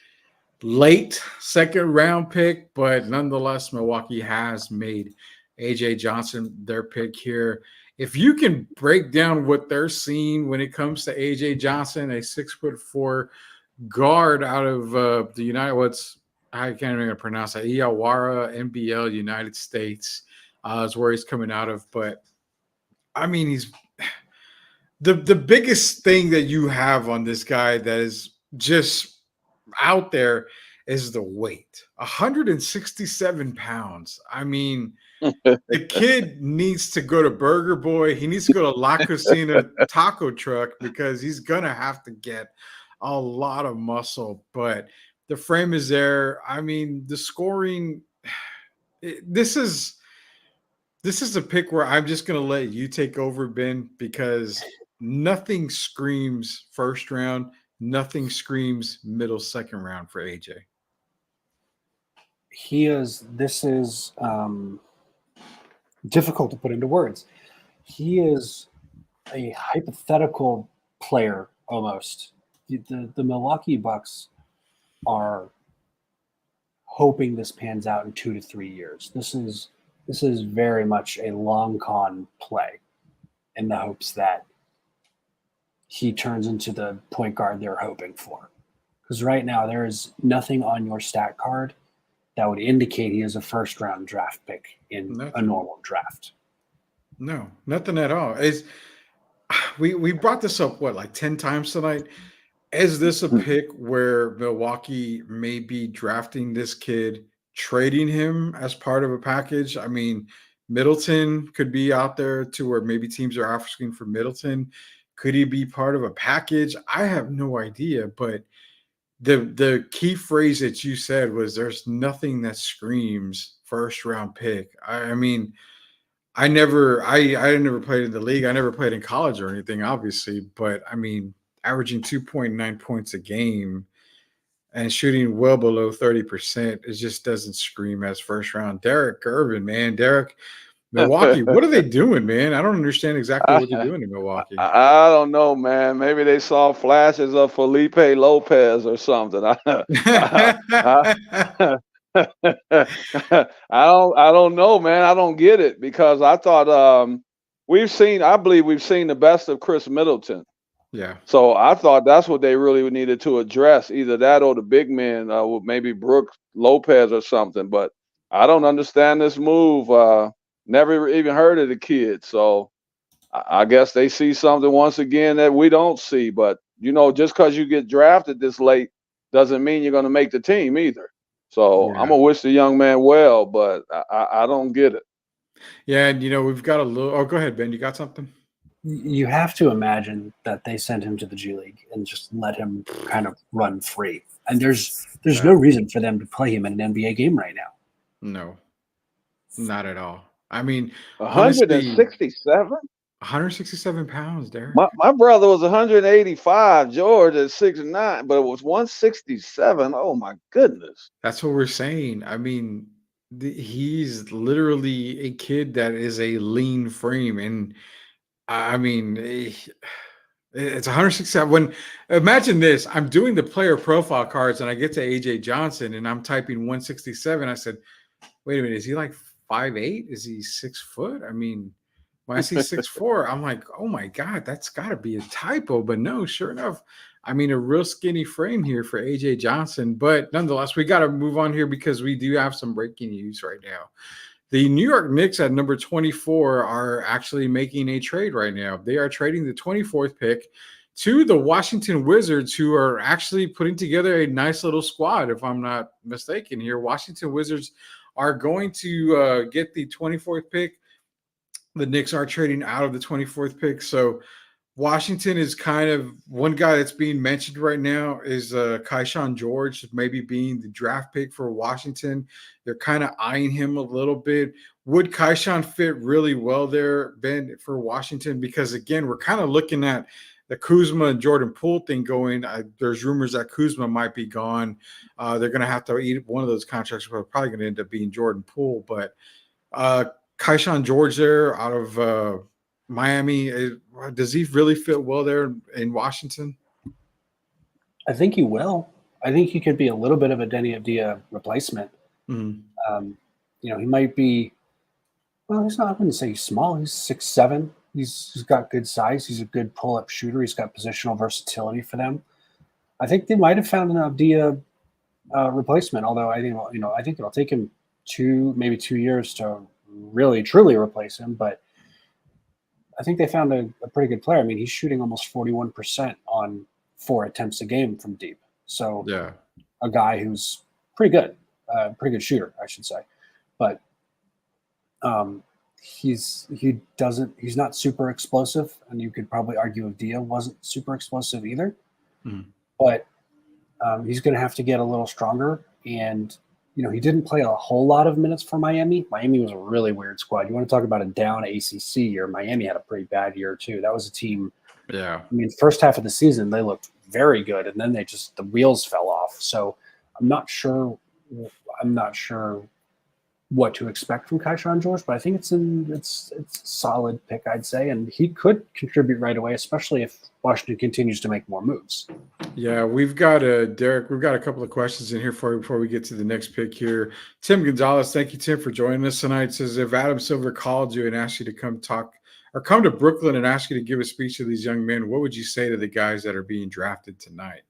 Late second round pick, but nonetheless, Milwaukee has made AJ Johnson their pick here. If you can break down what they're seeing when it comes to AJ Johnson, a 6'4" guard out of the United, I can't even pronounce that, Iawara, NBL, United States, is where he's coming out of. But I mean, he's the biggest thing that you have on this guy that is just out there is the weight. 167 pounds. I mean, the kid needs to go to Burger Boy. He needs to go to La Cocina taco truck because he's gonna have to get a lot of muscle. But the frame is there. I mean, the scoring. This is a pick where I'm just gonna let you take over, Ben, because nothing screams first round. Nothing screams middle second round for AJ. This is difficult to put into words. He is a hypothetical player almost. The Milwaukee Bucks are hoping this pans out in 2 to 3 years. This is very much a long con play in the hopes that he turns into the point guard they're hoping for. Because right now there is nothing on your stat card that would indicate he is a first round draft pick in a normal draft. No, nothing at all. We brought this up like 10 times tonight. Is this a pick where Milwaukee may be drafting this kid, trading him as part of a package? I mean, Middleton could be out there to where maybe teams are asking for Middleton. Could he be part of a package? I have no idea, but the key phrase that you said was there's nothing that screams first round pick. I mean, I never played in the league. I never played in college or anything, obviously, but I mean, averaging 2.9 points a game and shooting well below 30%, it just doesn't scream as first round. Derek Irvin, man. Derek, Milwaukee, what are they doing, man? I don't understand exactly what they're doing in Milwaukee. I don't know, man. Maybe they saw flashes of Felipe Lopez or something. I don't know, man. I don't get it because I thought I believe we've seen the best of Chris Middleton. Yeah. So I thought that's what they really needed to address, either that or the big men, maybe Brooke Lopez or something. But I don't understand this move. Never even heard of the kid. So I guess they see something once again that we don't see. But, just because you get drafted this late doesn't mean you're going to make the team either. So I'm going to wish the young man well, but I don't get it. Yeah, and, we've got a little – oh, go ahead, Ben. You got something? You have to imagine that they sent him to the G League and just let him kind of run free. And there's no reason for them to play him in an NBA game right now. No, not at all. I mean, 167? 167 pounds, Derek. My brother was 185, George at 6'9", but it was 167. Oh, my goodness. That's what we're saying. I mean, he's literally a kid that is a lean frame. And I mean, it's 167. Imagine this. I'm doing the player profile cards and I get to AJ Johnson and I'm typing 167. I said, wait a minute, is he like 5'8"? Is he 6 foot? I mean, when I see 6'4", I'm like, oh my God, that's got to be a typo. But no, sure enough, I mean, a real skinny frame here for AJ Johnson. But nonetheless, we got to move on here because we do have some breaking news right now. The New York Knicks at number 24 are actually making a trade right now. They are trading the 24th pick to the Washington Wizards, who are actually putting together a nice little squad, if I'm not mistaken here. Washington Wizards are going to get the 24th pick. The Knicks are trading out of the 24th pick. So Washington is kind of one guy that's being mentioned right now is Kaishan George, maybe being the draft pick for Washington. They're kind of eyeing him a little bit. Would Kaishan fit really well there, Ben, for Washington? Because, again, we're kind of looking at the Kuzma and Jordan Poole thing going. There's rumors that Kuzma might be gone. They're going to have to eat one of those contracts. We're probably going to end up being Jordan Poole. But Kaishan George there out of Miami, does he really fit well there in Washington? I think he will. I think he could be a little bit of a Denny Avdia replacement. Mm-hmm. He might be, well, he's not, I wouldn't say he's small. He's 6'7". He's got good size. He's a good pull-up shooter. He's got positional versatility for them. I think they might have found an Avdia replacement, although I think it'll take him 2 years to really, truly replace him. But I think they found a pretty good player. I mean, he's shooting almost 41% on 4 attempts a game from deep. So yeah, a guy who's pretty good shooter, I should say. But He's not super explosive, and you could probably argue if Dia wasn't super explosive either. But he's going to have to get a little stronger. And he didn't play a whole lot of minutes for Miami. Miami was a really weird squad. You want to talk about a down ACC year? Miami had a pretty bad year too. That was a team. Yeah. I mean, first half of the season they looked very good, and then the wheels fell off. So I'm not sure what to expect from Kaishan George, but I think it's a solid pick, I'd say, and he could contribute right away, especially if Washington continues to make more moves. Yeah, we've got Derek. We've got a couple of questions in here for you before we get to the next pick here. Tim Gonzalez, thank you, Tim, for joining us tonight. Says if Adam Silver called you and asked you to come to Brooklyn and ask you to give a speech to these young men, what would you say to the guys that are being drafted tonight?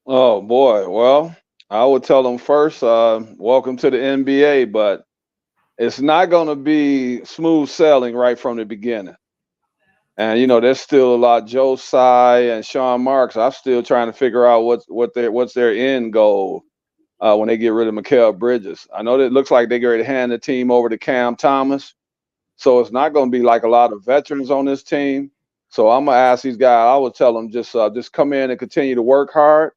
Oh boy, well, I would tell them first, welcome to the NBA, but it's not going to be smooth sailing right from the beginning. And there's still a lot. Joe Tsai and Sean Marks. I'm still trying to figure out what's their end goal when they get rid of Mikal Bridges. I know that it looks like they're going to hand the team over to Cam Thomas, so it's not going to be like a lot of veterans on this team. So I'm gonna ask these guys. I would tell them just come in and continue to work hard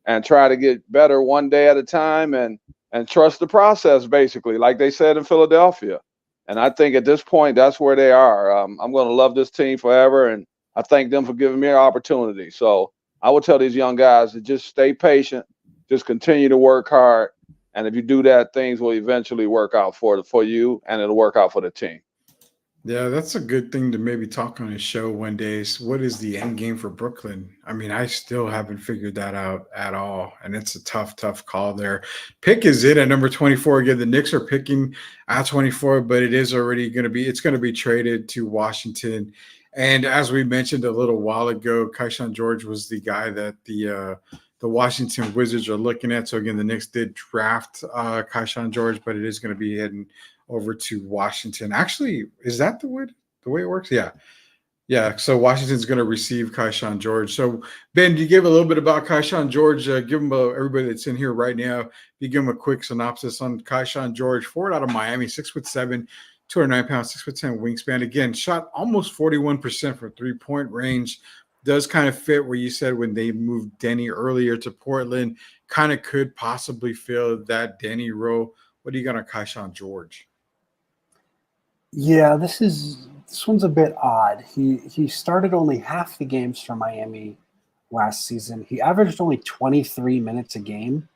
and try to get better one day at a time and trust the process, basically, like they said in Philadelphia. And I think at this point, that's where they are. I'm going to love this team forever, and I thank them for giving me an opportunity. So I would tell these young guys to just stay patient, just continue to work hard, and if you do that, things will eventually work out for you, and it'll work out for the team. Yeah, that's a good thing to maybe talk on a show one day. So what is the end game for Brooklyn? I mean, I still haven't figured that out at all. And it's a tough call there. Pick is in at number 24. Again, the Knicks are picking at 24, but it's going to be traded to Washington. And as we mentioned a little while ago, Kaishan George was the guy that the Washington Wizards are looking at. So again, the Knicks did draft Kaishan George, but it is going to be heading over to Washington. Actually, is that the way it works? Yeah. So Washington's going to receive Kaishan George. So Ben, you gave a little bit about Kaishan George. Give him everybody that's in here right now. You give him a quick synopsis on Kaishan George, forward out of Miami, 6'7", 209 pounds, 6'10" wingspan. Again, shot almost 41% from 3-point range. Does kind of fit where you said when they moved Denny earlier to Portland, kind of could possibly fill that Denny role. What do you got on Kaishan George? Yeah, this one's a bit odd. He started only half the games for Miami last season. He averaged only 23 minutes a game.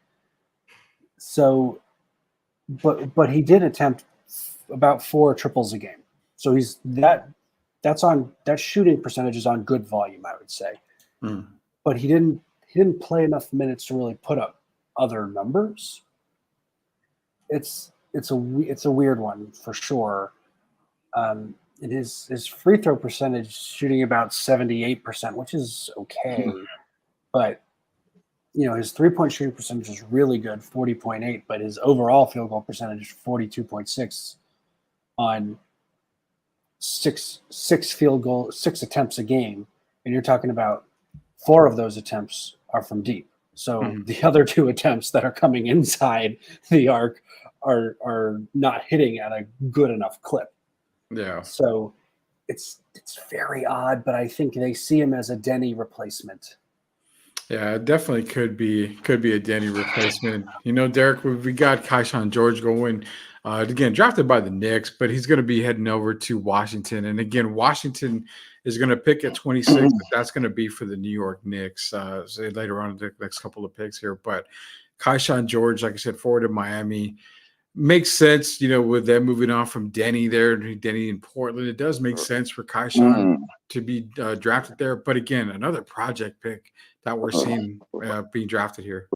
So, but he did attempt about 4 triples a game. So he's that shooting percentage is on good volume, I would say. But he didn't play enough minutes to really put up other numbers. It's a weird one for sure. And his free throw percentage shooting about 78%, which is okay. But his 3-point shooting percentage is really good, 40.8, but his overall field goal percentage is 42.6 on six attempts a game. And you're talking about 4 of those attempts are from deep. So the other 2 attempts that are coming inside the arc are not hitting at a good enough clip. Yeah. So it's very odd, but I think they see him as a Denny replacement. Yeah, it definitely could be a Denny replacement. Derek, we got Kaishan George going. Again, drafted by the Knicks, but he's going to be heading over to Washington. And again, Washington is going to pick at 26, but that's going to be for the New York Knicks later on in the next couple of picks here. But Kaishan George, like I said, forward to Miami. Makes sense, with them moving on from Denny in Portland. It does make sense for Kaishan to be drafted there. But again, another project pick that we're seeing being drafted here.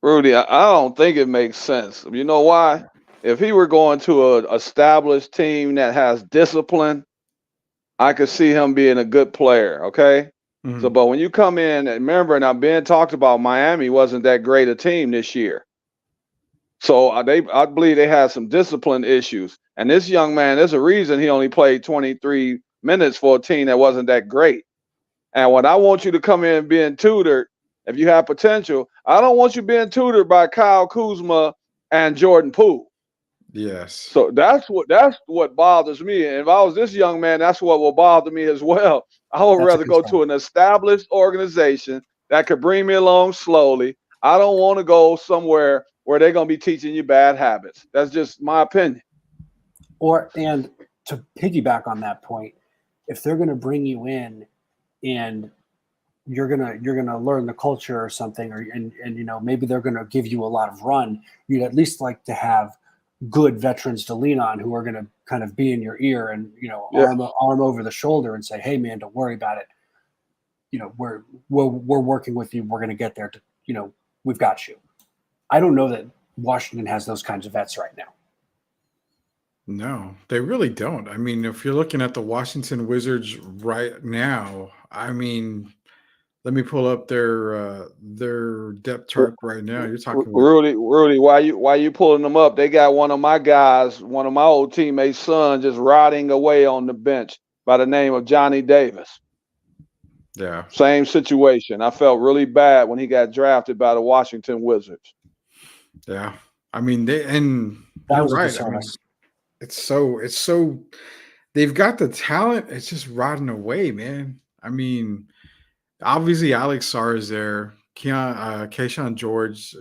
Rudy, I don't think it makes sense. You know why? If he were going to an established team that has discipline, I could see him being a good player, okay? So, but when you come in, and remember, now Ben talked about Miami wasn't that great a team this year. So I believe they had some discipline issues. And this young man, there's a reason he only played 23 minutes for a team that wasn't that great. And when I want you to come in being tutored, if you have potential, I don't want you being tutored by Kyle Kuzma and Jordan Poole. Yes. So that's what bothers me. And if I was this young man, that's what will bother me as well. I would That's a rather go concern. to an established organization that could bring me along slowly. I don't want to go somewhere where they're going to be teaching you bad habits. That's just my opinion. And to piggyback on that point, if they're going to bring you in and you're gonna learn the culture or something, and maybe they're going to give you a lot of run, you'd at least like to have good veterans to lean on who are going to kind of be in your ear and Yeah. arm over the shoulder and say, hey man, don't worry about it. We're working with you. We're going to get there. We've got you. I don't know that Washington has those kinds of vets right now. No, they really don't. I mean, if you're looking at the Washington Wizards right now, I mean, let me pull up their depth chart right now. You're talking with Rudy, why you pulling them up? They got one of my guys, one of my old teammates' son, just rotting away on the bench by the name of Johnny Davis. yeah. Same situation. I felt really bad when he got drafted by the Washington Wizards. Yeah. I mean, That you're was a right. I mean, disservice. it's so they've got the talent. It's just rotting away, man. I mean, obviously Alex Sarr is there. Keyshawn George.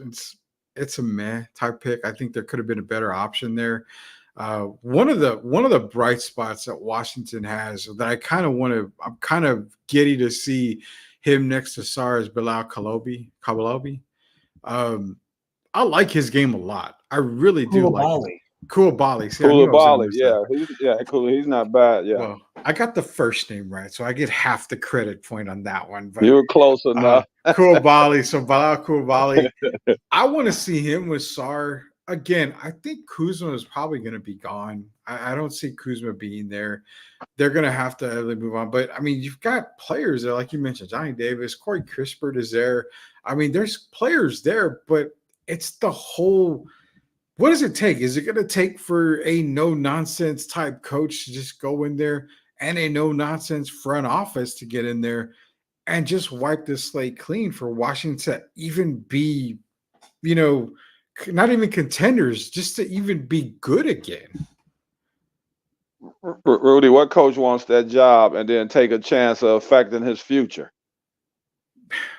It's a meh type pick. I think there could have been a better option there. One of the bright spots that Washington has that I kind of want to. I'm kind of giddy to see him next to Sarr is Bilal Kabalobi. I like his game a lot. I really do like his Koulibaly. See, I knew I was gonna Koulibaly, mess up. cool. He's not bad. Yeah, Well, I got the first name right, so I get half the credit point on that one. But you were close enough. Koulibaly, so Bilal Koulibaly. I want to see him with Sarr again. I think Kuzma is probably going to be gone. I don't see Kuzma being there. They're going to have to move on. But I mean, you've got players there, like you mentioned, Johnny Davis, Corey Crispert is there. I mean, there's players there, but it's the whole. What does it take? Is it going to take for a no-nonsense type coach to just go in there and a no-nonsense front office to get in there and just wipe this slate clean for Washington to even be, not even contenders, just to even be good again? Rudy, what coach wants that job and then take a chance of affecting his future?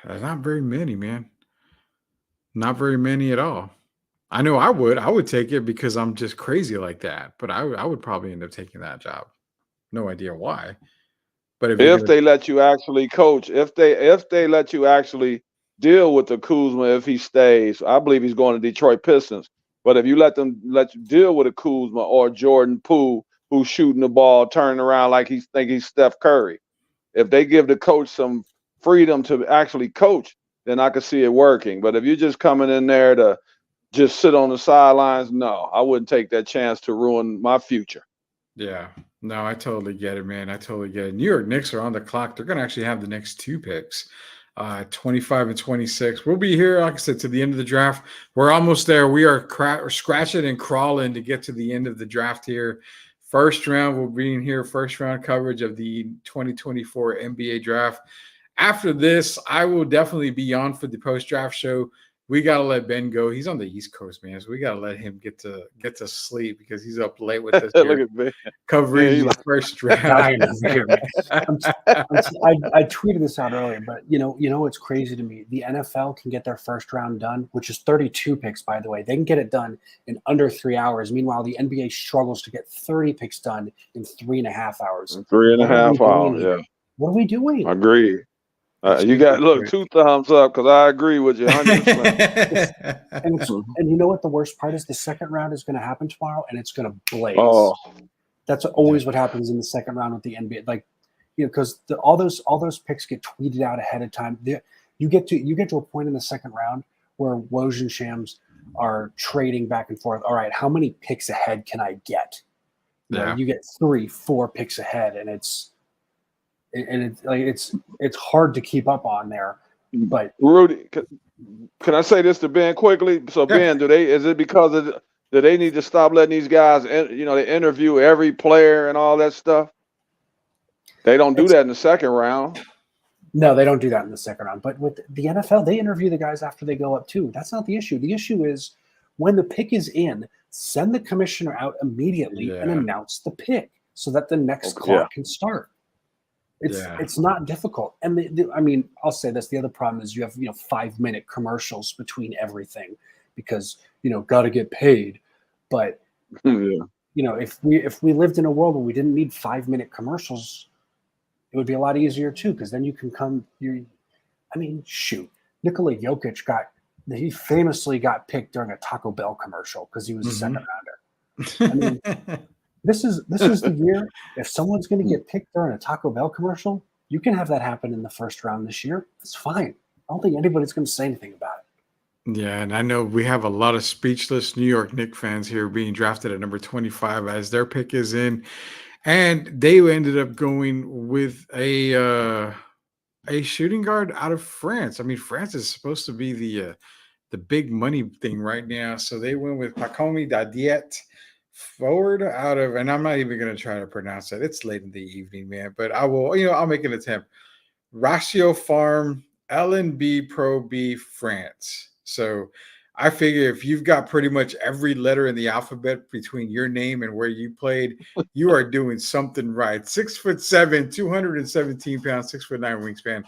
Not very many, man. Not very many at all. I know I would take it because I'm just crazy like that, but I would probably end up taking that job. No idea why. But if they let you actually coach, if they let you actually deal with the Kuzma if he stays, I believe he's going to Detroit Pistons. But if you let you deal with a Kuzma or Jordan Poole who's shooting the ball, turning around like he's Steph Curry, if they give the coach some freedom to actually coach, then I could see it working. But if you're just coming in there to just sit on the sidelines, no, I wouldn't take that chance to ruin my future. Yeah, no, I totally get it, man. I totally get it. New York Knicks are on the clock. They're going to actually have the next two picks, 25 and 26. We'll be here, like I said, to the end of the draft. We're almost there. We are scratching and crawling to get to the end of the draft here. First round, we'll be in here, first round coverage of the 2024 NBA draft. After this, I will definitely be on for the post-draft show. We got to let Ben go. He's on the East Coast, man. So we got to let him get to sleep because he's up late with us Look at Ben. covering the first draft. I tweeted this out earlier, but you know what's crazy to me? The NFL can get their first round done, which is 32 picks, by the way. They can get it done in under 3 hours. Meanwhile, the NBA struggles to get 30 picks done in 3.5 hours. 3.5 hours, yeah. What are we doing? Agree. You got two thumbs up because I agree with you 100%. and you know what the worst part is? The second round is going to happen tomorrow, and it's going to blaze. Oh, that's always what happens in the second round with the NBA. Like, because all those picks get tweeted out ahead of time. You get to a point in the second round where Woj and Shams are trading back and forth. All right, how many picks ahead can I get? You get 3-4 picks ahead, and it's hard to keep up on there. But Rudy, can I say this to Ben quickly? So Ben, do they need to stop letting these guys, they interview every player and all that stuff? They don't do that in the second round. No, they don't do that in the second round. But with the NFL, they interview the guys after they go up too. That's not the issue. The issue is when the pick is in, Send the commissioner out immediately and Yeah. announce the pick so that the next Okay, clock can start. Yeah. It's not difficult. And I mean, I'll say this: the other problem is you have 5-minute commercials between everything because got to get paid. But yeah. if we lived in a world where we didn't need 5-minute commercials, it would be a lot easier too. Because then you can come. I mean, shoot, Nikola Jokic he famously got picked during a Taco Bell commercial because he was a second rounder. I mean, this is the year. If someone's going to get picked during a Taco Bell commercial, you can have that happen in the first round this year. It's fine. I don't think anybody's going to say anything about it. Yeah, and I know we have a lot of speechless New York Knicks fans here being drafted at number 25 as their pick is in, and they ended up going with a shooting guard out of France. I mean, France is supposed to be the big money thing right now, so they went with Pacomi Dadiet forward out of, and I'm not even going to try to pronounce that. It's late in the evening, man, but I will. I'll make an attempt. Ratio Farm LNB Pro B France. So I figure if you've got pretty much every letter in the alphabet between your name and where you played, you are doing something right. 6'7", 217 pounds, 6'9" wingspan,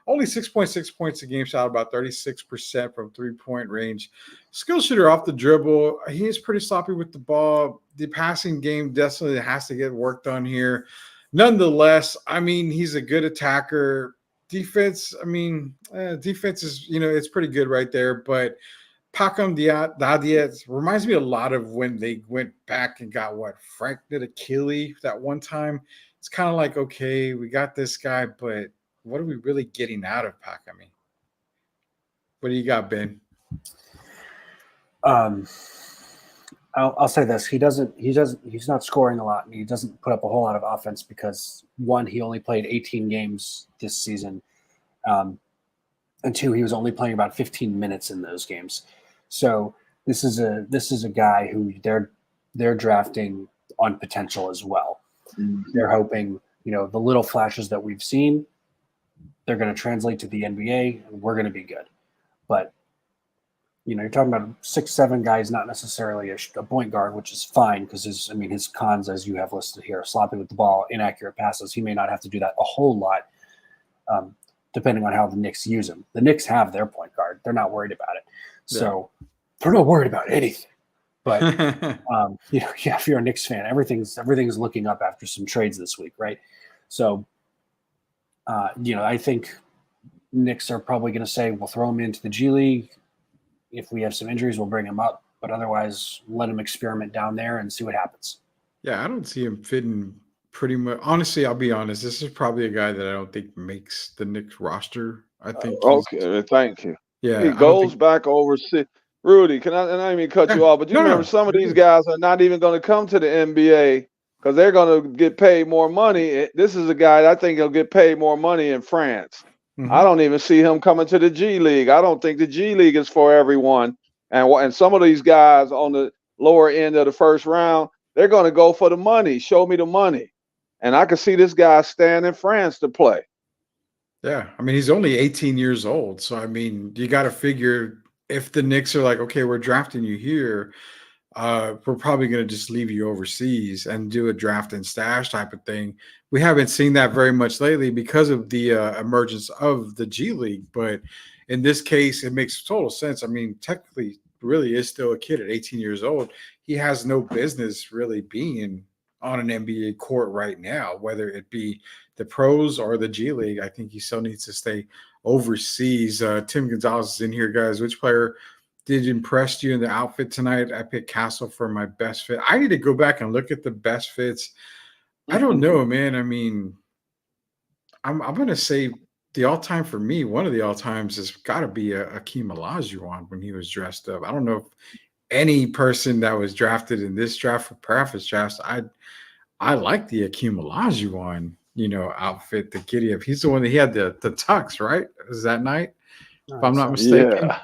only 6.6 points a game, shot about 36% from 3-point range. Skill shooter off the dribble. He is pretty sloppy with the ball. The passing game definitely has to get worked on here. Nonetheless, I mean, he's a good attacker. Defense, I mean, defense is, it's pretty good right there. But Pacom Dadiet reminds me a lot of when they went back and got Frank Ntilikina that one time. It's kind of like, okay, we got this guy, but what are we really getting out of Pacom? What do you got, Ben? I'll say this: he's not scoring a lot, and he doesn't put up a whole lot of offense because one, he only played 18 games this season, and two, he was only playing about 15 minutes in those games. So this is a guy who they're drafting on potential as well. They're hoping the little flashes that we've seen, they're going to translate to the NBA, and we're going to be good. But you're talking about 6'7" guys, not necessarily a point guard, which is fine because his cons, as you have listed here, sloppy with the ball, inaccurate passes. He may not have to do that a whole lot, depending on how the Knicks use him. The Knicks have their point guard; they're not worried about it, so they're not worried about anything. But if you're a Knicks fan, everything's looking up after some trades this week, right? So, I think Knicks are probably going to say we'll throw him into the G League. If we have some injuries, we'll bring him up. But otherwise, let him experiment down there and see what happens. Yeah, I don't see him fitting pretty much. Honestly, I'll be honest. This is probably a guy that I don't think makes the Knicks roster. I think Okay, thank you. Yeah, He goes back overseas. Rudy, and I didn't mean to cut you off, but you remember some of these guys are not even going to come to the NBA because they're going to get paid more money. This is a guy that I think he'll get paid more money in France. I don't even see him coming to the G League. I don't think the G League is for everyone. And some of these guys on the lower end of the first round, they're going to go for the money. Show me the money. And I can see this guy staying in France to play. Yeah. I mean, he's only 18 years old. So, I mean, you got to figure if the Knicks are like, okay, we're drafting you here, we're probably going to just leave you overseas and do a draft and stash type of thing. We haven't seen that very much lately because of the emergence of the G League. But in this case, it makes total sense. I mean, technically, really is still a kid at 18 years old. He has no business really being on an NBA court right now, whether it be the pros or the G League. I think he still needs to stay overseas. Tim Gonzalez is in here, guys. Which player did impress you in the outfit tonight? I picked Castle for my best fit. I need to go back and look at the best fits. I don't know, man. I mean, I'm going to say the all-time for me, one of the all-times has got to be Akeem Olajuwon when he was dressed up. I don't know if any person that was drafted in this draft for preface drafts, I like the Akeem Olajuwon, outfit, the giddy up. He's the one that he had the tux, right? Was that night? If I'm not mistaken. Yeah.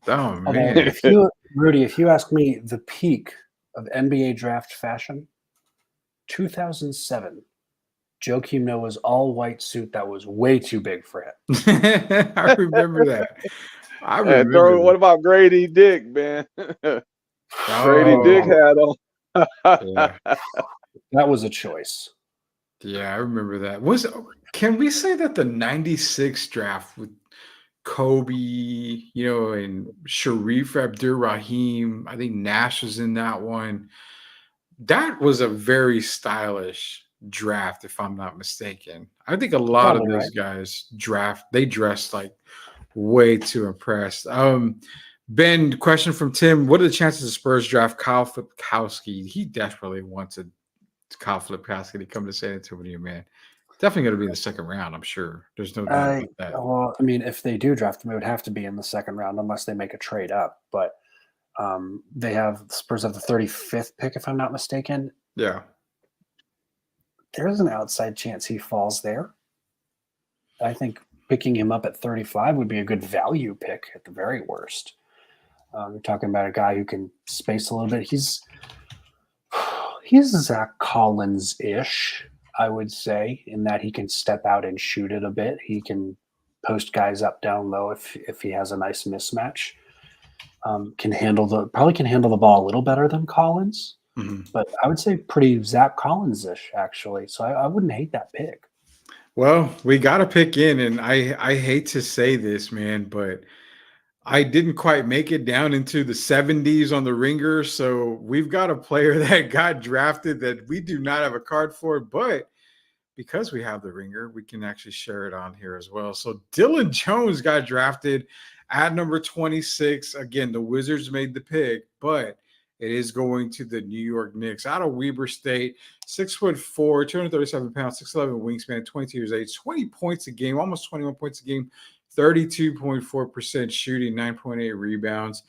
Oh, man. Rudy, if you ask me the peak of NBA draft fashion, 2007, Joakim Noah's all-white suit that was way too big for him. I remember that. What about Grady Dick, man? Grady Dick hat on. Yeah. That was a choice. Yeah, I remember that. Can we say that the 96 draft with Kobe, and Sharif Abdur-Rahim, I think Nash was in that one. That was a very stylish draft, if I'm not mistaken. I think a lot of Probably those right. guys they dressed like way too impressed. Ben, question from Tim: what are the chances the Spurs draft Kyle Filipkowski? He desperately wanted Kyle Filipkowski to come to San Antonio, man. Definitely going to be in the second round, I'm sure. There's no doubt about that. Well, I mean, if they do draft him, it would have to be in the second round unless they make a trade up. But the Spurs have the 35th pick, if I'm not mistaken. Yeah. There's an outside chance he falls there. I think picking him up at 35 would be a good value pick at the very worst. You're talking about a guy who can space a little bit. He's Zach Collins-ish, I would say, in that he can step out and shoot it a bit. He can post guys up down low if he has a nice mismatch. Probably can handle the ball a little better than Collins, but I would say pretty Zach Collins-ish actually. So I wouldn't hate that pick. Well, we got to pick in, and I hate to say this, man, but I didn't quite make it down into the 70s on the ringer. So we've got a player that got drafted that we do not have a card for, but because we have the ringer, we can actually share it on here as well. So Dylan Jones got drafted at number 26. Again, the Wizards made the pick, but it is going to the New York Knicks out of Weber State. 6'4", 237 pounds, 6'11" wingspan, 22 years age, 20 points a game, almost 21 points a game, 32.4% shooting, 9.8 rebounds.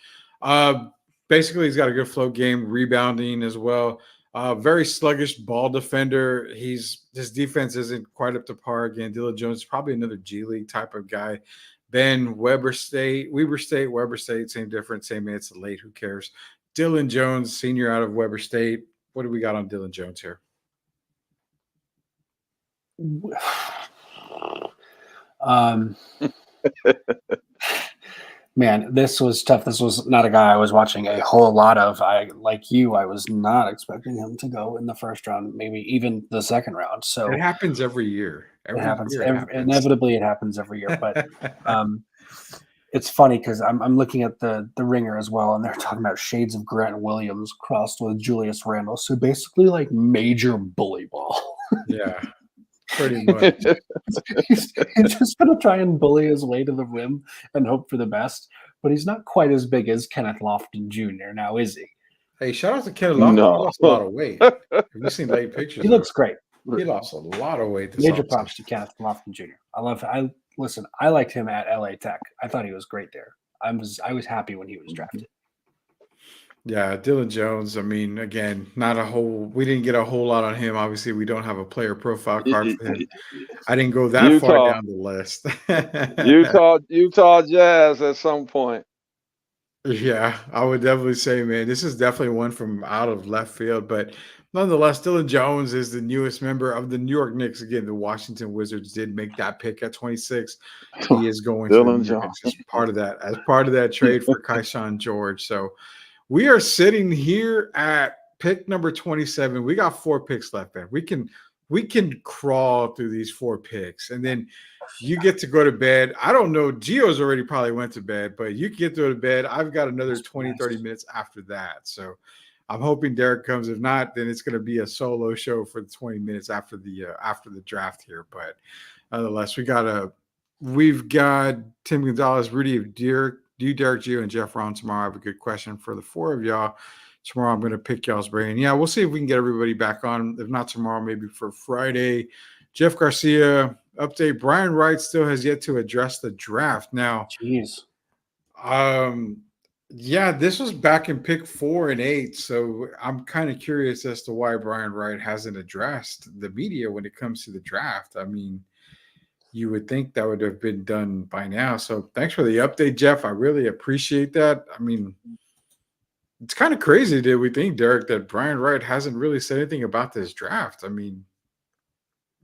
Basically, he's got a good float game, rebounding as well. Very sluggish ball defender. His defense isn't quite up to par. Again, Dylan Jones is probably another G League type of guy. Ben, Weber State, same difference, same minutes late. Who cares? Dylan Jones, senior out of Weber State. What do we got on Dylan Jones here? Man, this was tough. This was not a guy I was watching a whole lot of. I was not expecting him to go in the first round, maybe even the second round. So it happens every year. It happens. Inevitably, it happens every year. But it's funny because I'm looking at the ringer as well, and they're talking about shades of Grant Williams crossed with Julius Randle. So basically, like major bully ball. Yeah. Pretty much. he's just going to try and bully his way to the rim and hope for the best, but he's not quite as big as Kenneth Lofton Jr. now, is he? Hey, shout out to Kenneth Lofton. No. He lost a lot of weight. Have you seen late pictures? He looks great. He lost a lot of weight. Major props to Kenneth Lofton Jr. I liked him at LA Tech. I thought he was great there. I was happy when he was drafted. Yeah, Dylan Jones. I mean, again, we didn't get a whole lot on him. Obviously, we don't have a player profile card for him. I didn't go that far down the list. Utah Jazz at some point. Yeah, I would definitely say, man, this is definitely one from out of left field. But nonetheless, Dylan Jones is the newest member of the New York Knicks. Again, the Washington Wizards did make that pick at 26. He is going to the New York Knicks as part of that trade for Kaishan George. So we are sitting here at pick number 27. We got 4 picks left, man. We can crawl through these 4 picks, and then you get to go to bed. I don't know. Gio's already probably went to bed, but you can get to go to bed. I've got another 20, 30 minutes after that. So I'm hoping Derek comes. If not, then it's going to be a solo show for the 20 minutes after the draft here. But nonetheless, we've got Tim Gonzalez, Rudy of Derek Gio, and Jeff Ron tomorrow. I have a good question for the 4 of y'all. Tomorrow I'm going to pick y'all's brain. Yeah, we'll see if we can get everybody back on. If not tomorrow, maybe for Friday. Jeff Garcia, update. Brian Wright still has yet to address the draft. Now, jeez. Yeah, this was back in pick 4 and 8. So I'm kind of curious as to why Brian Wright hasn't addressed the media when it comes to the draft. I mean, you would think that would have been done by now. So thanks for the update, Jeff. I really appreciate that. I mean, it's kind of crazy that we think, Derek, that Brian Wright hasn't really said anything about this draft. I mean,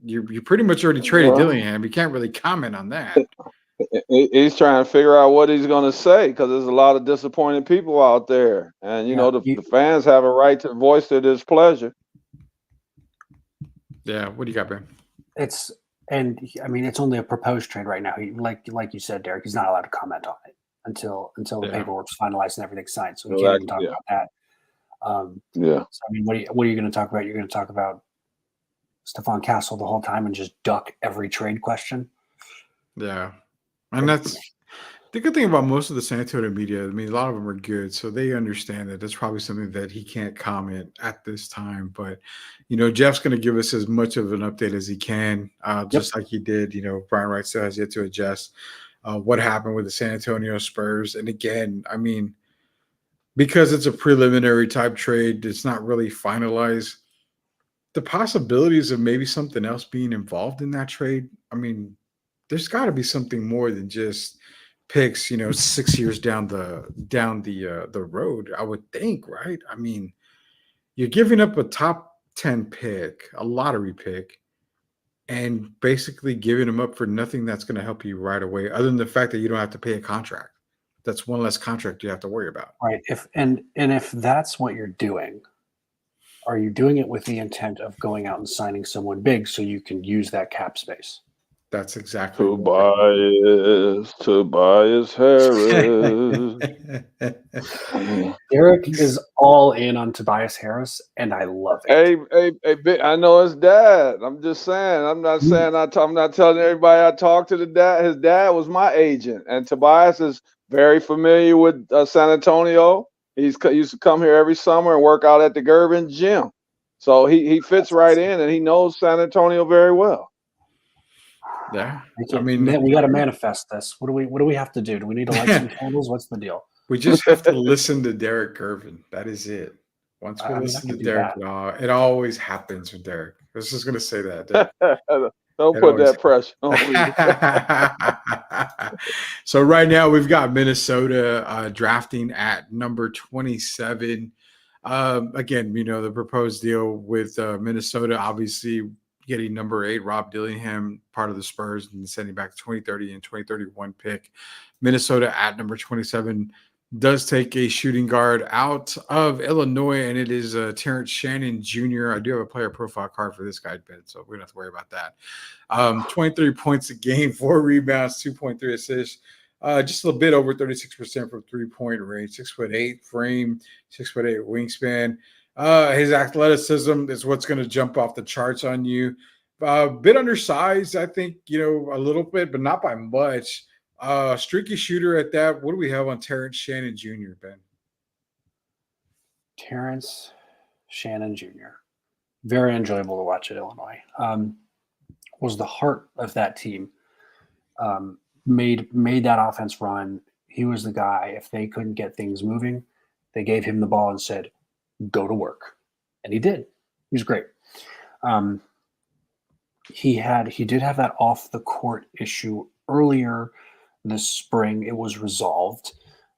you pretty much already traded Dillingham. You can't really comment on that. He's trying to figure out what he's going to say because there's a lot of disappointed people out there, and you Yeah, know the fans have a right to voice their displeasure. Yeah, what do you got, Ben? it's I mean, it's only a proposed trade right now. Like you said, Derek, he's not allowed to comment on it until the Yeah. paperwork's finalized and everything's signed. So we can't even talk about that. Yeah. So, I mean, what are you going to talk about? You're going to talk about Stephon Castle the whole time and just duck every trade question. Yeah, and that's the good thing about most of the San Antonio media. I mean, a lot of them are good, so they understand that that's probably something that he can't comment at this time. But Jeff's going to give us as much of an update as he can, just like he did. Brian Wright still has yet to adjust what happened with the San Antonio Spurs. And again, I mean, because it's a preliminary type trade, it's not really finalized. The possibilities of maybe something else being involved in that trade, I mean, there's got to be something more than just picks, 6 years down the road, I would think, right? I mean, you're giving up a top 10 pick, a lottery pick, and basically giving them up for nothing that's going to help you right away, other than the fact that you don't have to pay a contract. That's one less contract you have to worry about. Right. If that's what you're doing, are you doing it with the intent of going out and signing someone big so you can use that cap space? That's exactly Tobias Harris. Derek is all in on Tobias Harris, and I love it. Hey, I know his dad. I'm just saying. I'm not saying I'm not telling everybody I talked to the dad. His dad was my agent, and Tobias is very familiar with San Antonio. He used to come here every summer and work out at the Gervin gym. So he fits right in, and he knows San Antonio very well. Yeah, I mean, we got to manifest this. What do we have to do? Do we need to light some candles? What's the deal? We just have to listen to Derek Gervin. That is it. Once we listen to Derek, it always happens with Derek. I was just going to say that. Don't put that pressure on me. So right now we've got Minnesota drafting at number 27. Again, the proposed deal with Minnesota, obviously getting number 8, Rob Dillingham, part of the Spurs, and sending back 2030 and 2031 pick. Minnesota at number 27 does take a shooting guard out of Illinois, and it is Terrence Shannon Jr. I do have a player profile card for this guy, Ben, so we don't have to worry about that. 23 points a game, 4 rebounds, 2.3 assists. Just a little bit over 36% from three-point range, 6'8" frame, 6'8" wingspan. His athleticism is what's going to jump off the charts on you. Bit undersized, I think, a little bit, but not by much. Streaky shooter at that. What do we have on Terrence Shannon Jr., Ben? Terrence Shannon Jr. Very enjoyable to watch at Illinois. Was the heart of that team. Made that offense run. He was the guy. If they couldn't get things moving, they gave him the ball and said, go to work. And he did. He was great. He did have that off the court issue earlier this spring. It was resolved.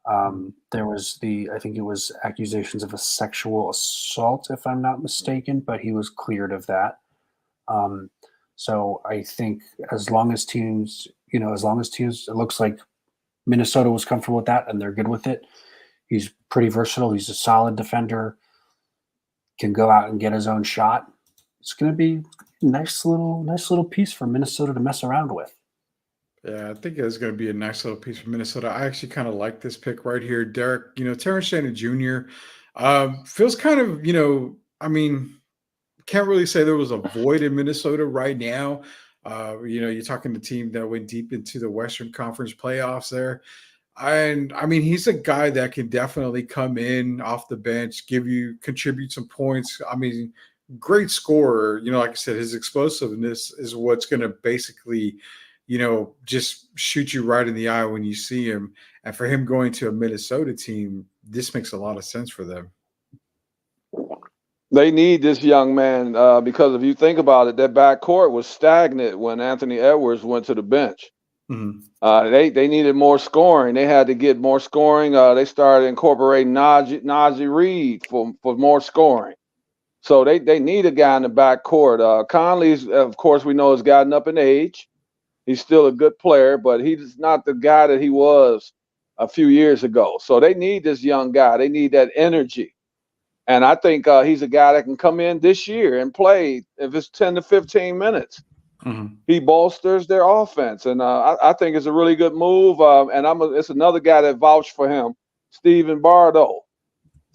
There was I think it was accusations of a sexual assault, if I'm not mistaken, but he was cleared of that. So I think as long as teams, it looks like Minnesota was comfortable with that and they're good with it. He's pretty versatile. He's a solid defender, can go out and get his own shot. It's going to be a nice little piece for Minnesota to mess around with. Yeah, I think it's going to be a nice little piece for Minnesota. I actually kind of like this pick right here. Derek, Terrence Shannon Jr. Feels kind of, I mean, can't really say there was a void in Minnesota right now. You're talking to a team that went deep into the Western Conference playoffs there. And I mean, he's a guy that can definitely come in off the bench, contribute some points. I mean, great scorer. Like I said, his explosiveness is what's going to basically, just shoot you right in the eye when you see him. And for him going to a Minnesota team, this makes a lot of sense for them. They need this young man because if you think about it, that backcourt was stagnant when Anthony Edwards went to the bench. Mm-hmm. They needed more scoring. They had to get more scoring. They started incorporating Najee Reed for more scoring. So they need a guy in the backcourt. Conley's, of course, we know has gotten up in age. He's still a good player, but he's not the guy that he was a few years ago. So they need this young guy. They need that energy. And I think he's a guy that can come in this year and play if it's 10 to 15 minutes. Mhm. He bolsters their offense. And I think it's a really good move. And it's another guy that vouched for him, Steven Bardo.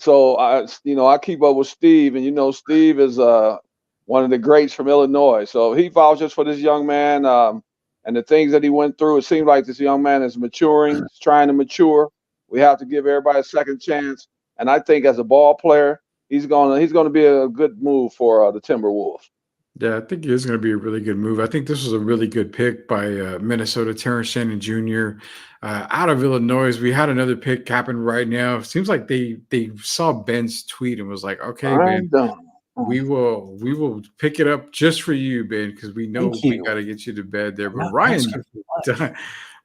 So I keep up with Steve, and Steve is one of the greats from Illinois. So he vouches for this young man, and the things that he went through. It seems like this young man is maturing, he's trying to mature. We have to give everybody a second chance, and I think as a ball player, he's gonna be a good move for the Timberwolves. Yeah, I think it is going to be a really good move. I think this was a really good pick by Minnesota, Terrence Shannon Jr. Out of Illinois. We had another pick happen right now. Seems like they saw Ben's tweet and was like, "Okay, Ben, I'm done. we will pick it up just for you, Ben, because we know Thank we you. got to get you to bed there." I'm But not Ryan asking for much. Dunn,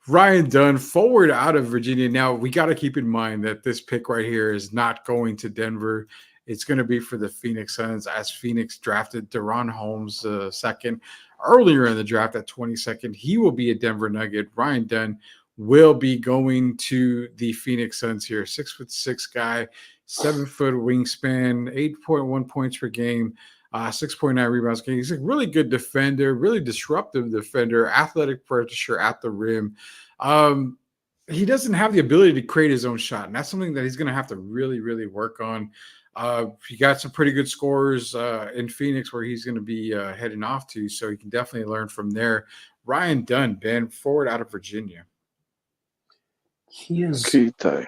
Ryan Dunn, forward out of Virginia. Now we got to keep in mind that this pick right here is not going to Denver. It's going to be for the Phoenix Suns, as Phoenix drafted Deron Holmes second earlier in the draft at 22nd. He will be a Denver Nugget. Ryan Dunn will be going to the Phoenix Suns here. 6'6" guy, 7-foot wingspan, 8.1 points per game, 6.9 rebounds per game. He's a really good defender, really disruptive defender, athletic pressure at the rim. He doesn't have the ability to create his own shot, and that's something that he's going to have to really, really work on. He got some pretty good scores in Phoenix where he's going to be heading off to, so he can definitely learn from there. Ryan Dunn, Ben, forward out of Virginia. He is Keita.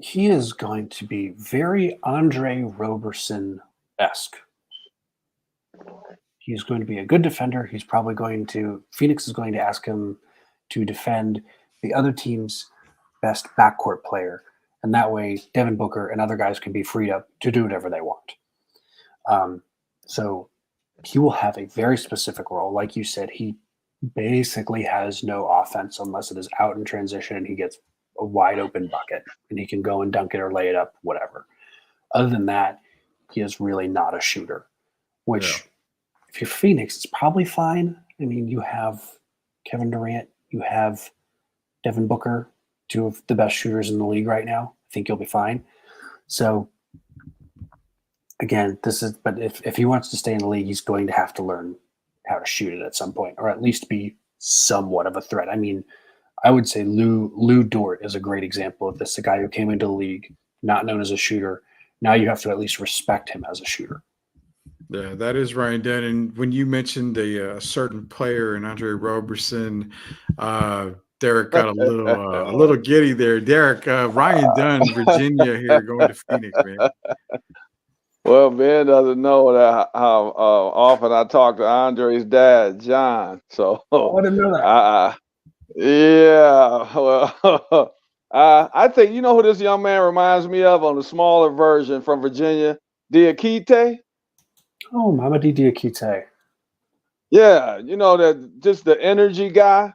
he is going to be very Andre Roberson-esque. He's going to be a good defender. Phoenix is going to ask him to defend the other team's best backcourt player. And that way, Devin Booker and other guys can be freed up to do whatever they want. So he will have a very specific role. Like you said, he basically has no offense unless it is out in transition and he gets a wide open bucket and he can go and dunk it or lay it up, whatever. Other than that, he is really not a shooter, which if you're Phoenix, it's probably fine. I mean, you have Kevin Durant, you have Devin Booker, two of the best shooters in the league right now. I think you'll be fine. So again, but if he wants to stay in the league, he's going to have to learn how to shoot it at some point, or at least be somewhat of a threat. I mean, I would say Lou Dort is a great example of this. A guy who came into the league, not known as a shooter. Now you have to at least respect him as a shooter. Yeah, that is Ryan Dunn. And when you mentioned a certain player in Andre Roberson, Derek got a little giddy there. Derek, Ryan Dunn, Virginia here going to Phoenix, man. Well, Ben doesn't know that how often I talk to Andre's dad, John. So I didn't know that. yeah. Well, I think you know who this young man reminds me of on the smaller version from Virginia, Diakite. Oh, Mamadi Diakite. Yeah, that just the energy guy.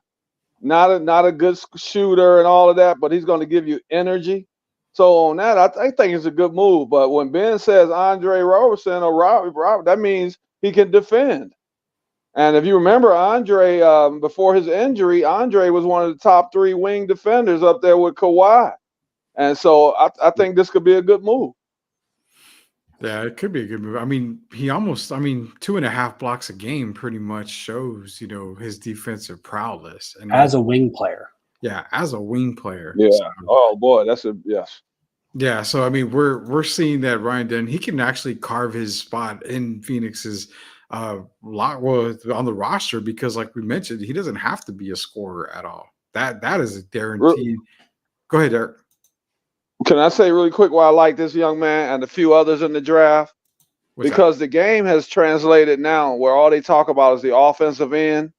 Not a good shooter and all of that, but he's going to give you energy. So on that, I think it's a good move. But when Ben says Andre Roberson or Robert, that means he can defend. And if you remember Andre, before his injury, Andre was one of the top 3 wing defenders up there with Kawhi. And so I think this could be a good move. Yeah, it could be a good move. I mean, 2.5 blocks a game pretty much shows, his defensive prowess. And as a wing player. Yeah, as a wing player. Yeah. So, oh boy, yes. Yeah, so I mean, we're seeing that Ryan Dunn, he can actually carve his spot in Phoenix's on the roster because, like we mentioned, he doesn't have to be a scorer at all. That is a guarantee. Go ahead, Eric. Can I say really quick why I like this young man and a few others in the draft? Because the game has translated now where all they talk about is the offensive end.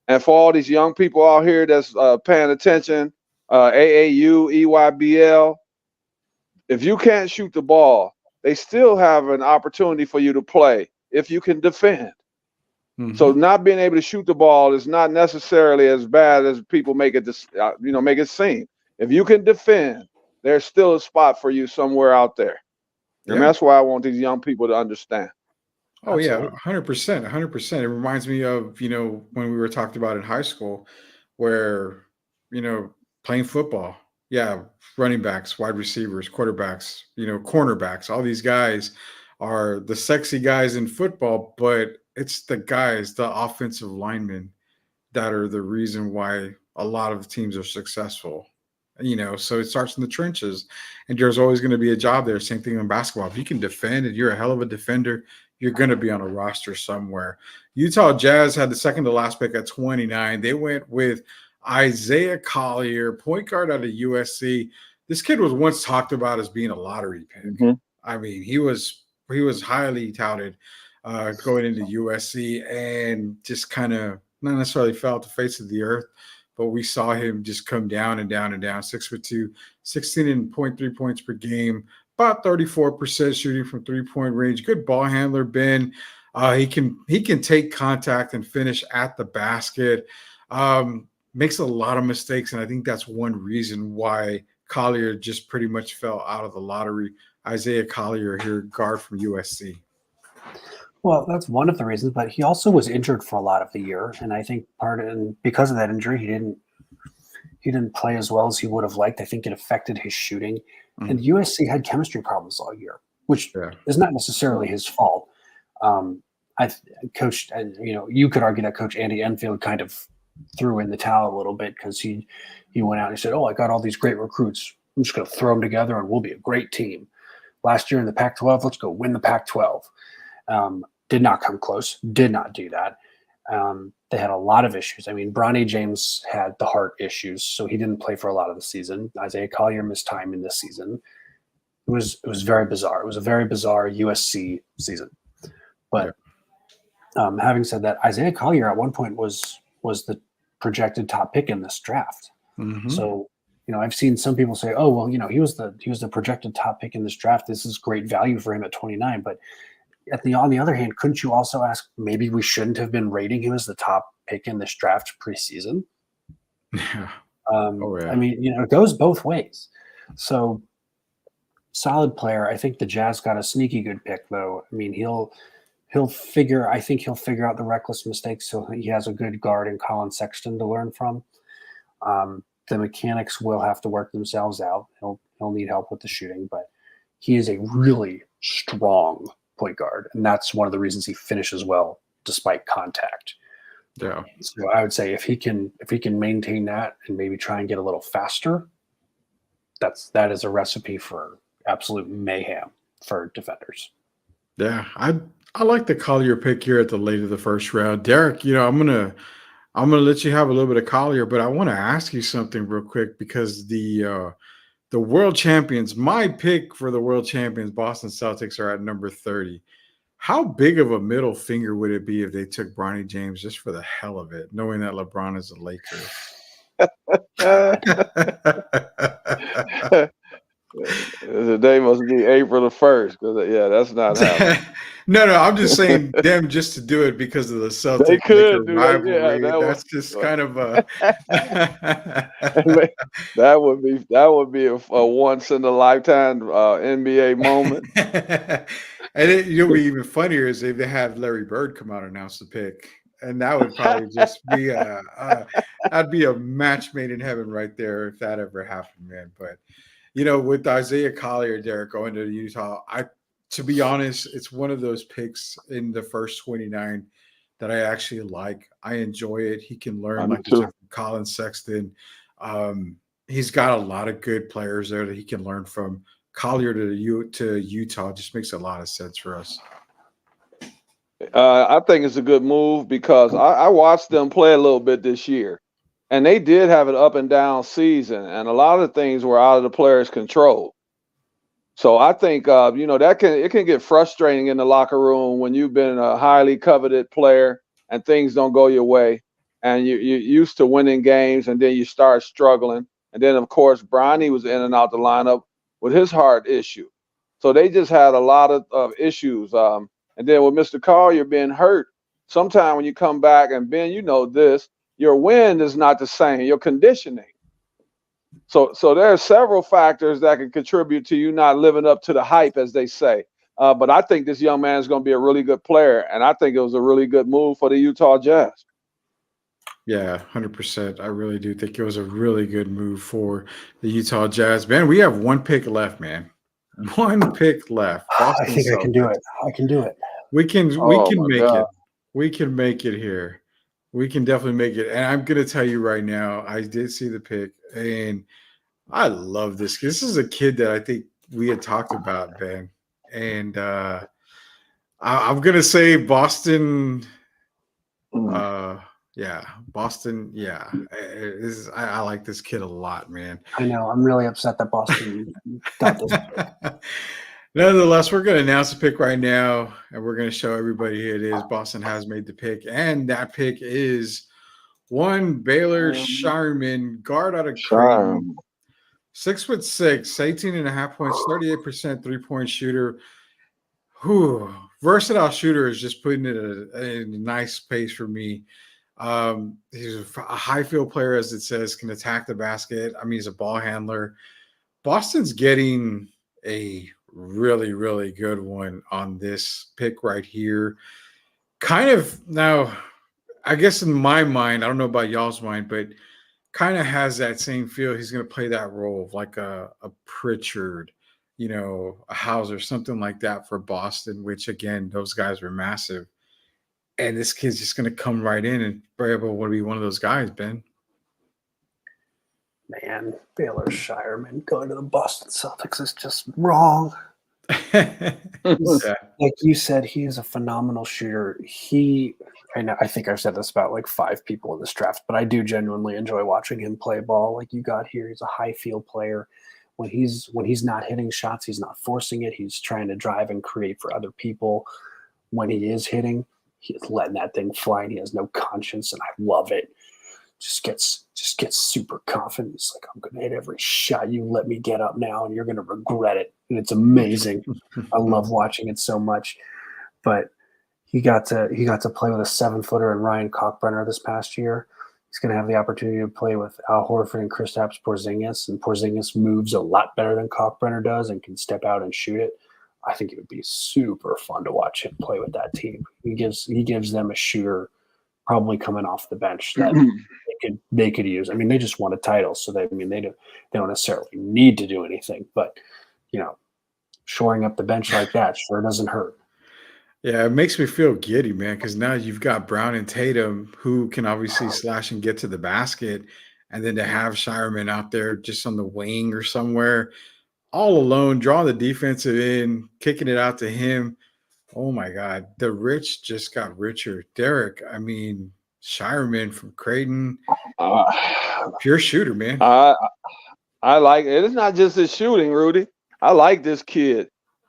And for all these young people out here that's paying attention, AAU, EYBL, if you can't shoot the ball, they still have an opportunity for you to play if you can defend. Mm-hmm. So not being able to shoot the ball is not necessarily as bad as people make it seem. If you can defend, there's still a spot for you somewhere out there. And that's why I want these young people to understand. Oh yeah, Absolutely. 100%, 100%. It reminds me of, when we were talked about in high school where, you know, playing football. Yeah, running backs, wide receivers, quarterbacks, cornerbacks, all these guys are the sexy guys in football, but it's the guys, the offensive linemen that are the reason why a lot of teams are successful. So it starts in the trenches, and there's always going to be a job there. Same thing in basketball. If you can defend and you're a hell of a defender, you're going to be on a roster somewhere. Utah Jazz had the second to last pick at 29. They went with Isaiah Collier, point guard out of USC. This kid was once talked about as being a lottery pick. Mhm. I mean, he was highly touted going into USC, and just kind of not necessarily fell to the face of the earth, but we saw him just come down and down and down. 6'2", 16.3 points per game, about 34% shooting from 3-point range. Good ball handler, Ben. He can take contact and finish at the basket. Makes a lot of mistakes, and I think that's one reason why Collier just pretty much fell out of the lottery. Isaiah Collier here, guard from USC. Well, that's one of the reasons, but he also was injured for a lot of the year, and I think because of that injury, he didn't play as well as he would have liked. I think it affected his shooting, and USC had chemistry problems all year, which is not necessarily his fault. I coached, and you could argue that Coach Andy Enfield kind of threw in the towel a little bit because he went out and he said, "Oh, I got all these great recruits. I'm just going to throw them together, and we'll be a great team." Last year in the Pac-12, let's go win the Pac-12. Did not come close, did not do that. They had a lot of issues. I mean, Bronny James had the heart issues, so he didn't play for a lot of the season. Isaiah Collier missed time in this season. It was very bizarre. It was a very bizarre USC season. But having said that, Isaiah Collier at one point was the projected top pick in this draft. Mm-hmm. So, I've seen some people say, "Oh, well, he was the projected top pick in this draft. This is great value for him at 29." But on the other hand, couldn't you also ask, maybe we shouldn't have been rating him as the top pick in this draft preseason? Yeah. I mean, it goes both ways. So, solid player. I think the Jazz got a sneaky good pick, though. I mean, he'll figure out the reckless mistakes. So he has a good guard in Colin Sexton to learn from. The mechanics will have to work themselves out. He'll need help with the shooting, but he is a really strong point guard, and that's one of the reasons he finishes well despite contact. Yeah. So I would say if he can maintain that and maybe try and get a little faster, that is a recipe for absolute mayhem for defenders. Yeah, I like the Collier pick here at the late of the first round. Derek, I'm gonna let you have a little bit of Collier, but I want to ask you something real quick because the world champions, my pick for the world champions, Boston Celtics, are at number 30. How big of a middle finger would it be if they took Bronny James just for the hell of it, knowing that LeBron is a Laker? The day must be April the 1st, because that's not happening. No, I'm just saying them just to do it because of the Celtics. They could do rivalry. that. That's just kind of a that would be a once in a lifetime NBA moment. And it'll be even funnier is if they have Larry Bird come out and announce the pick. And that would probably just be that'd be a match made in heaven right there if that ever happened, man. But with Isaiah Collier, Derek, going to Utah, to be honest, it's one of those picks in the first 29 that I actually like. I enjoy it. He can learn, like you said, from Colin Sexton. He's got a lot of good players there that he can learn from. Collier to Utah just makes a lot of sense for us. I think it's a good move because I watched them play a little bit this year, and they did have an up and down season, and a lot of things were out of the players' control. So I think it can get frustrating in the locker room when you've been a highly coveted player and things don't go your way, and you're used to winning games, and then you start struggling, and then of course Bronny was in and out the lineup with his heart issue, so they just had a lot of issues. And then with Mr. Collier being hurt, sometime when you come back, and Ben, this, your wind is not the same, your conditioning. So there are several factors that can contribute to you not living up to the hype, as they say. But I think this young man is going to be a really good player, and I think it was a really good move for the Utah Jazz. Yeah, 100%. I really do think it was a really good move for the Utah Jazz. Man, we have one pick left, man. One pick left. I Boston think I can do Celtics. it. I can do it. We can Oh my make God. it. We can make it here. We can definitely make it. And I'm gonna tell you right now, I did see the pick, and I love this. This is a kid that I think we had talked about, Ben. And I'm gonna say Boston. Yeah, Boston. Yeah, I like this kid a lot, man. I know. I'm really upset that Boston got this pick. Nonetheless, we're going to announce the pick right now, and we're going to show everybody who it is. Boston has made the pick, and that pick is one Baylor Shireman, guard out of Creighton, 6'6", 18.5 points, 38% 3-point shooter. Whew, versatile shooter is just putting it in a nice space for me. He's a high field player, as it says, can attack the basket. I mean, he's a ball handler. Boston's getting a really, really good one on this pick right here. Kind of now, I guess in my mind, I don't know about y'all's mind, but kind of has that same feel. He's going to play that role of like a Pritchard, a Hauser, something like that for Boston, which again, those guys were massive. And this kid's just going to come right in and be able to be one of those guys, Ben. Man, Baylor Shireman going to the Boston Celtics is just wrong. Yeah. Like you said, he is a phenomenal shooter. I think I've said this about like 5 people in this draft, but I do genuinely enjoy watching him play ball. Like you got here, he's a high field player. When he's not hitting shots, he's not forcing it. He's trying to drive and create for other people. When he is hitting, he's letting that thing fly, and he has no conscience, and I love it. Just gets super confident. He's like, I'm going to hit every shot. You let me get up now, and you're going to regret it. And it's amazing. I love watching it so much. But he got to play with a 7-footer and Ryan Cockbrenner this past year. He's going to have the opportunity to play with Al Horford and Kristaps Porzingis, and Porzingis moves a lot better than Cockbrenner does and can step out and shoot it. I think it would be super fun to watch him play with that team. He gives them a shooter probably coming off the bench that they could use. I mean, they just won a title, so they don't necessarily need to do anything, but shoring up the bench like that sure doesn't hurt. Yeah, it makes me feel giddy, man, because now you've got Brown and Tatum who can obviously slash and get to the basket, and then to have Shireman out there just on the wing or somewhere all alone, drawing the defensive end, kicking it out to him. Oh my God, the rich just got richer. Derek, I mean, Shireman from Creighton, pure shooter, man. I like it. It's not just his shooting, Rudy. I like this kid.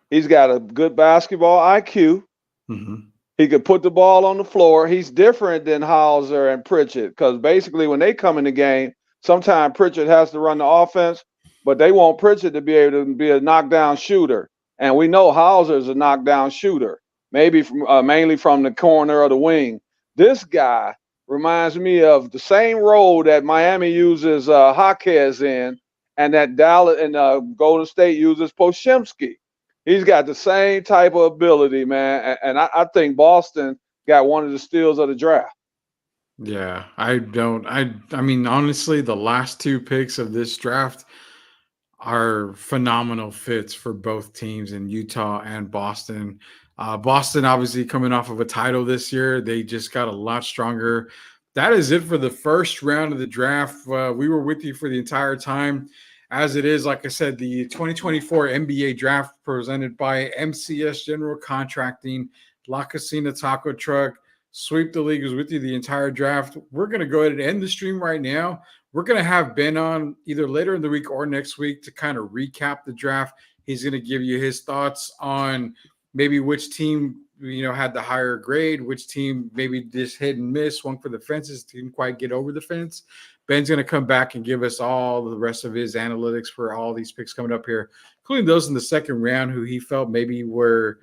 He's got a good basketball IQ. Mm-hmm. He could put the ball on the floor. He's different than Hauser and Pritchard because basically when they come in the game, sometimes Pritchard has to run the offense, but they want Pritchard to be able to be a knockdown shooter. And we know Hauser is a knockdown shooter, maybe mainly from the corner or the wing. This guy reminds me of the same role that Miami uses Jaquez in, and that Dallas and Golden State uses Poshemski. He's got the same type of ability, man. And I think Boston got one of the steals of the draft. Yeah, I mean, honestly, the last 2 picks of this draft are phenomenal fits for both teams in Utah and Boston. Boston, obviously, coming off of a title this year, they just got a lot stronger. That is it for the first round of the draft. We were with you for the entire time. As it is, like I said, the 2024 NBA draft presented by MCS General Contracting, La Cocina Taco Truck, Sweep the League is with you the entire draft. We're going to go ahead and end the stream right now. We're going to have Ben on either later in the week or next week to kind of recap the draft. He's going to give you his thoughts on maybe which team had the higher grade, which team maybe just hit and miss, swung for the fences, didn't quite get over the fence. Ben's going to come back and give us all the rest of his analytics for all these picks coming up here, including those in the second round who he felt maybe were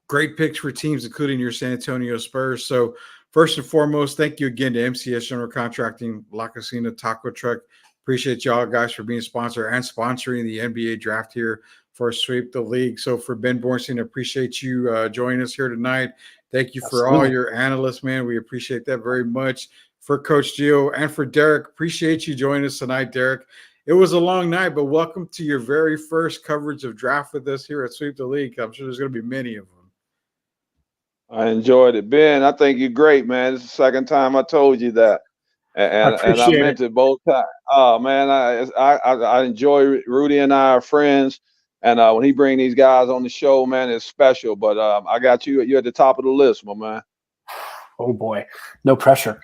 great picks for teams, including your San Antonio Spurs. So first and foremost, thank you again to MCS General Contracting, La Cocina Taco Truck. Appreciate y'all guys for being a sponsor and sponsoring the NBA draft here for Sweep the League. So for Ben Bornstein, appreciate you joining us here tonight. Thank you for all Absolutely. your analysts, man. We appreciate that very much. For Coach Gio and for Derek, appreciate you joining us tonight, Derek. It was a long night, but welcome to your very first coverage of draft with us here at Sweep the League. I'm sure there's going to be many of them. I enjoyed it, Ben. I think you're great, man. It's the second time I told you that, and I appreciate meant it both times. Oh man, I enjoy Rudy and I are friends, and when he bring these guys on the show, man, it's special. But I got you. You're at the top of the list, my man. Oh boy, no pressure.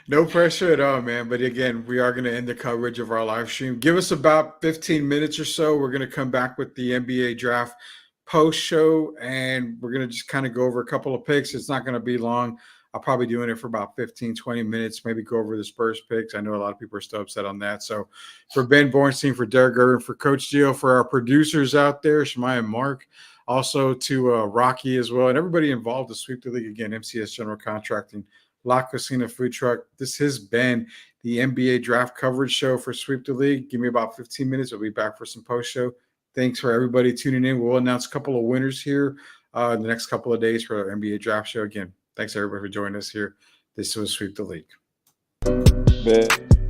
No pressure at all, man. But again, we are going to end the coverage of our live stream. Give us about 15 minutes or so. We're going to come back with the NBA draft post show, and we're going to just kind of go over a couple of picks. It's not going to be long. I'll probably doing it for about 15, 20 minutes, maybe go over the Spurs picks. I know a lot of people are still upset on that. So for Ben Bornstein, for Derek Gervin, for Coach Gio, for our producers out there, Shemai and Mark, also to Rocky as well, and everybody involved to Sweep the League again, MCS General Contracting, La Cocina Food Truck. This has been the NBA Draft Coverage Show for Sweep the League. Give me about 15 minutes. We'll be back for some post show. Thanks for everybody tuning in. We'll announce a couple of winners here in the next couple of days for our NBA Draft Show. Again, thanks everybody for joining us here. This was Sweep the League. Ben.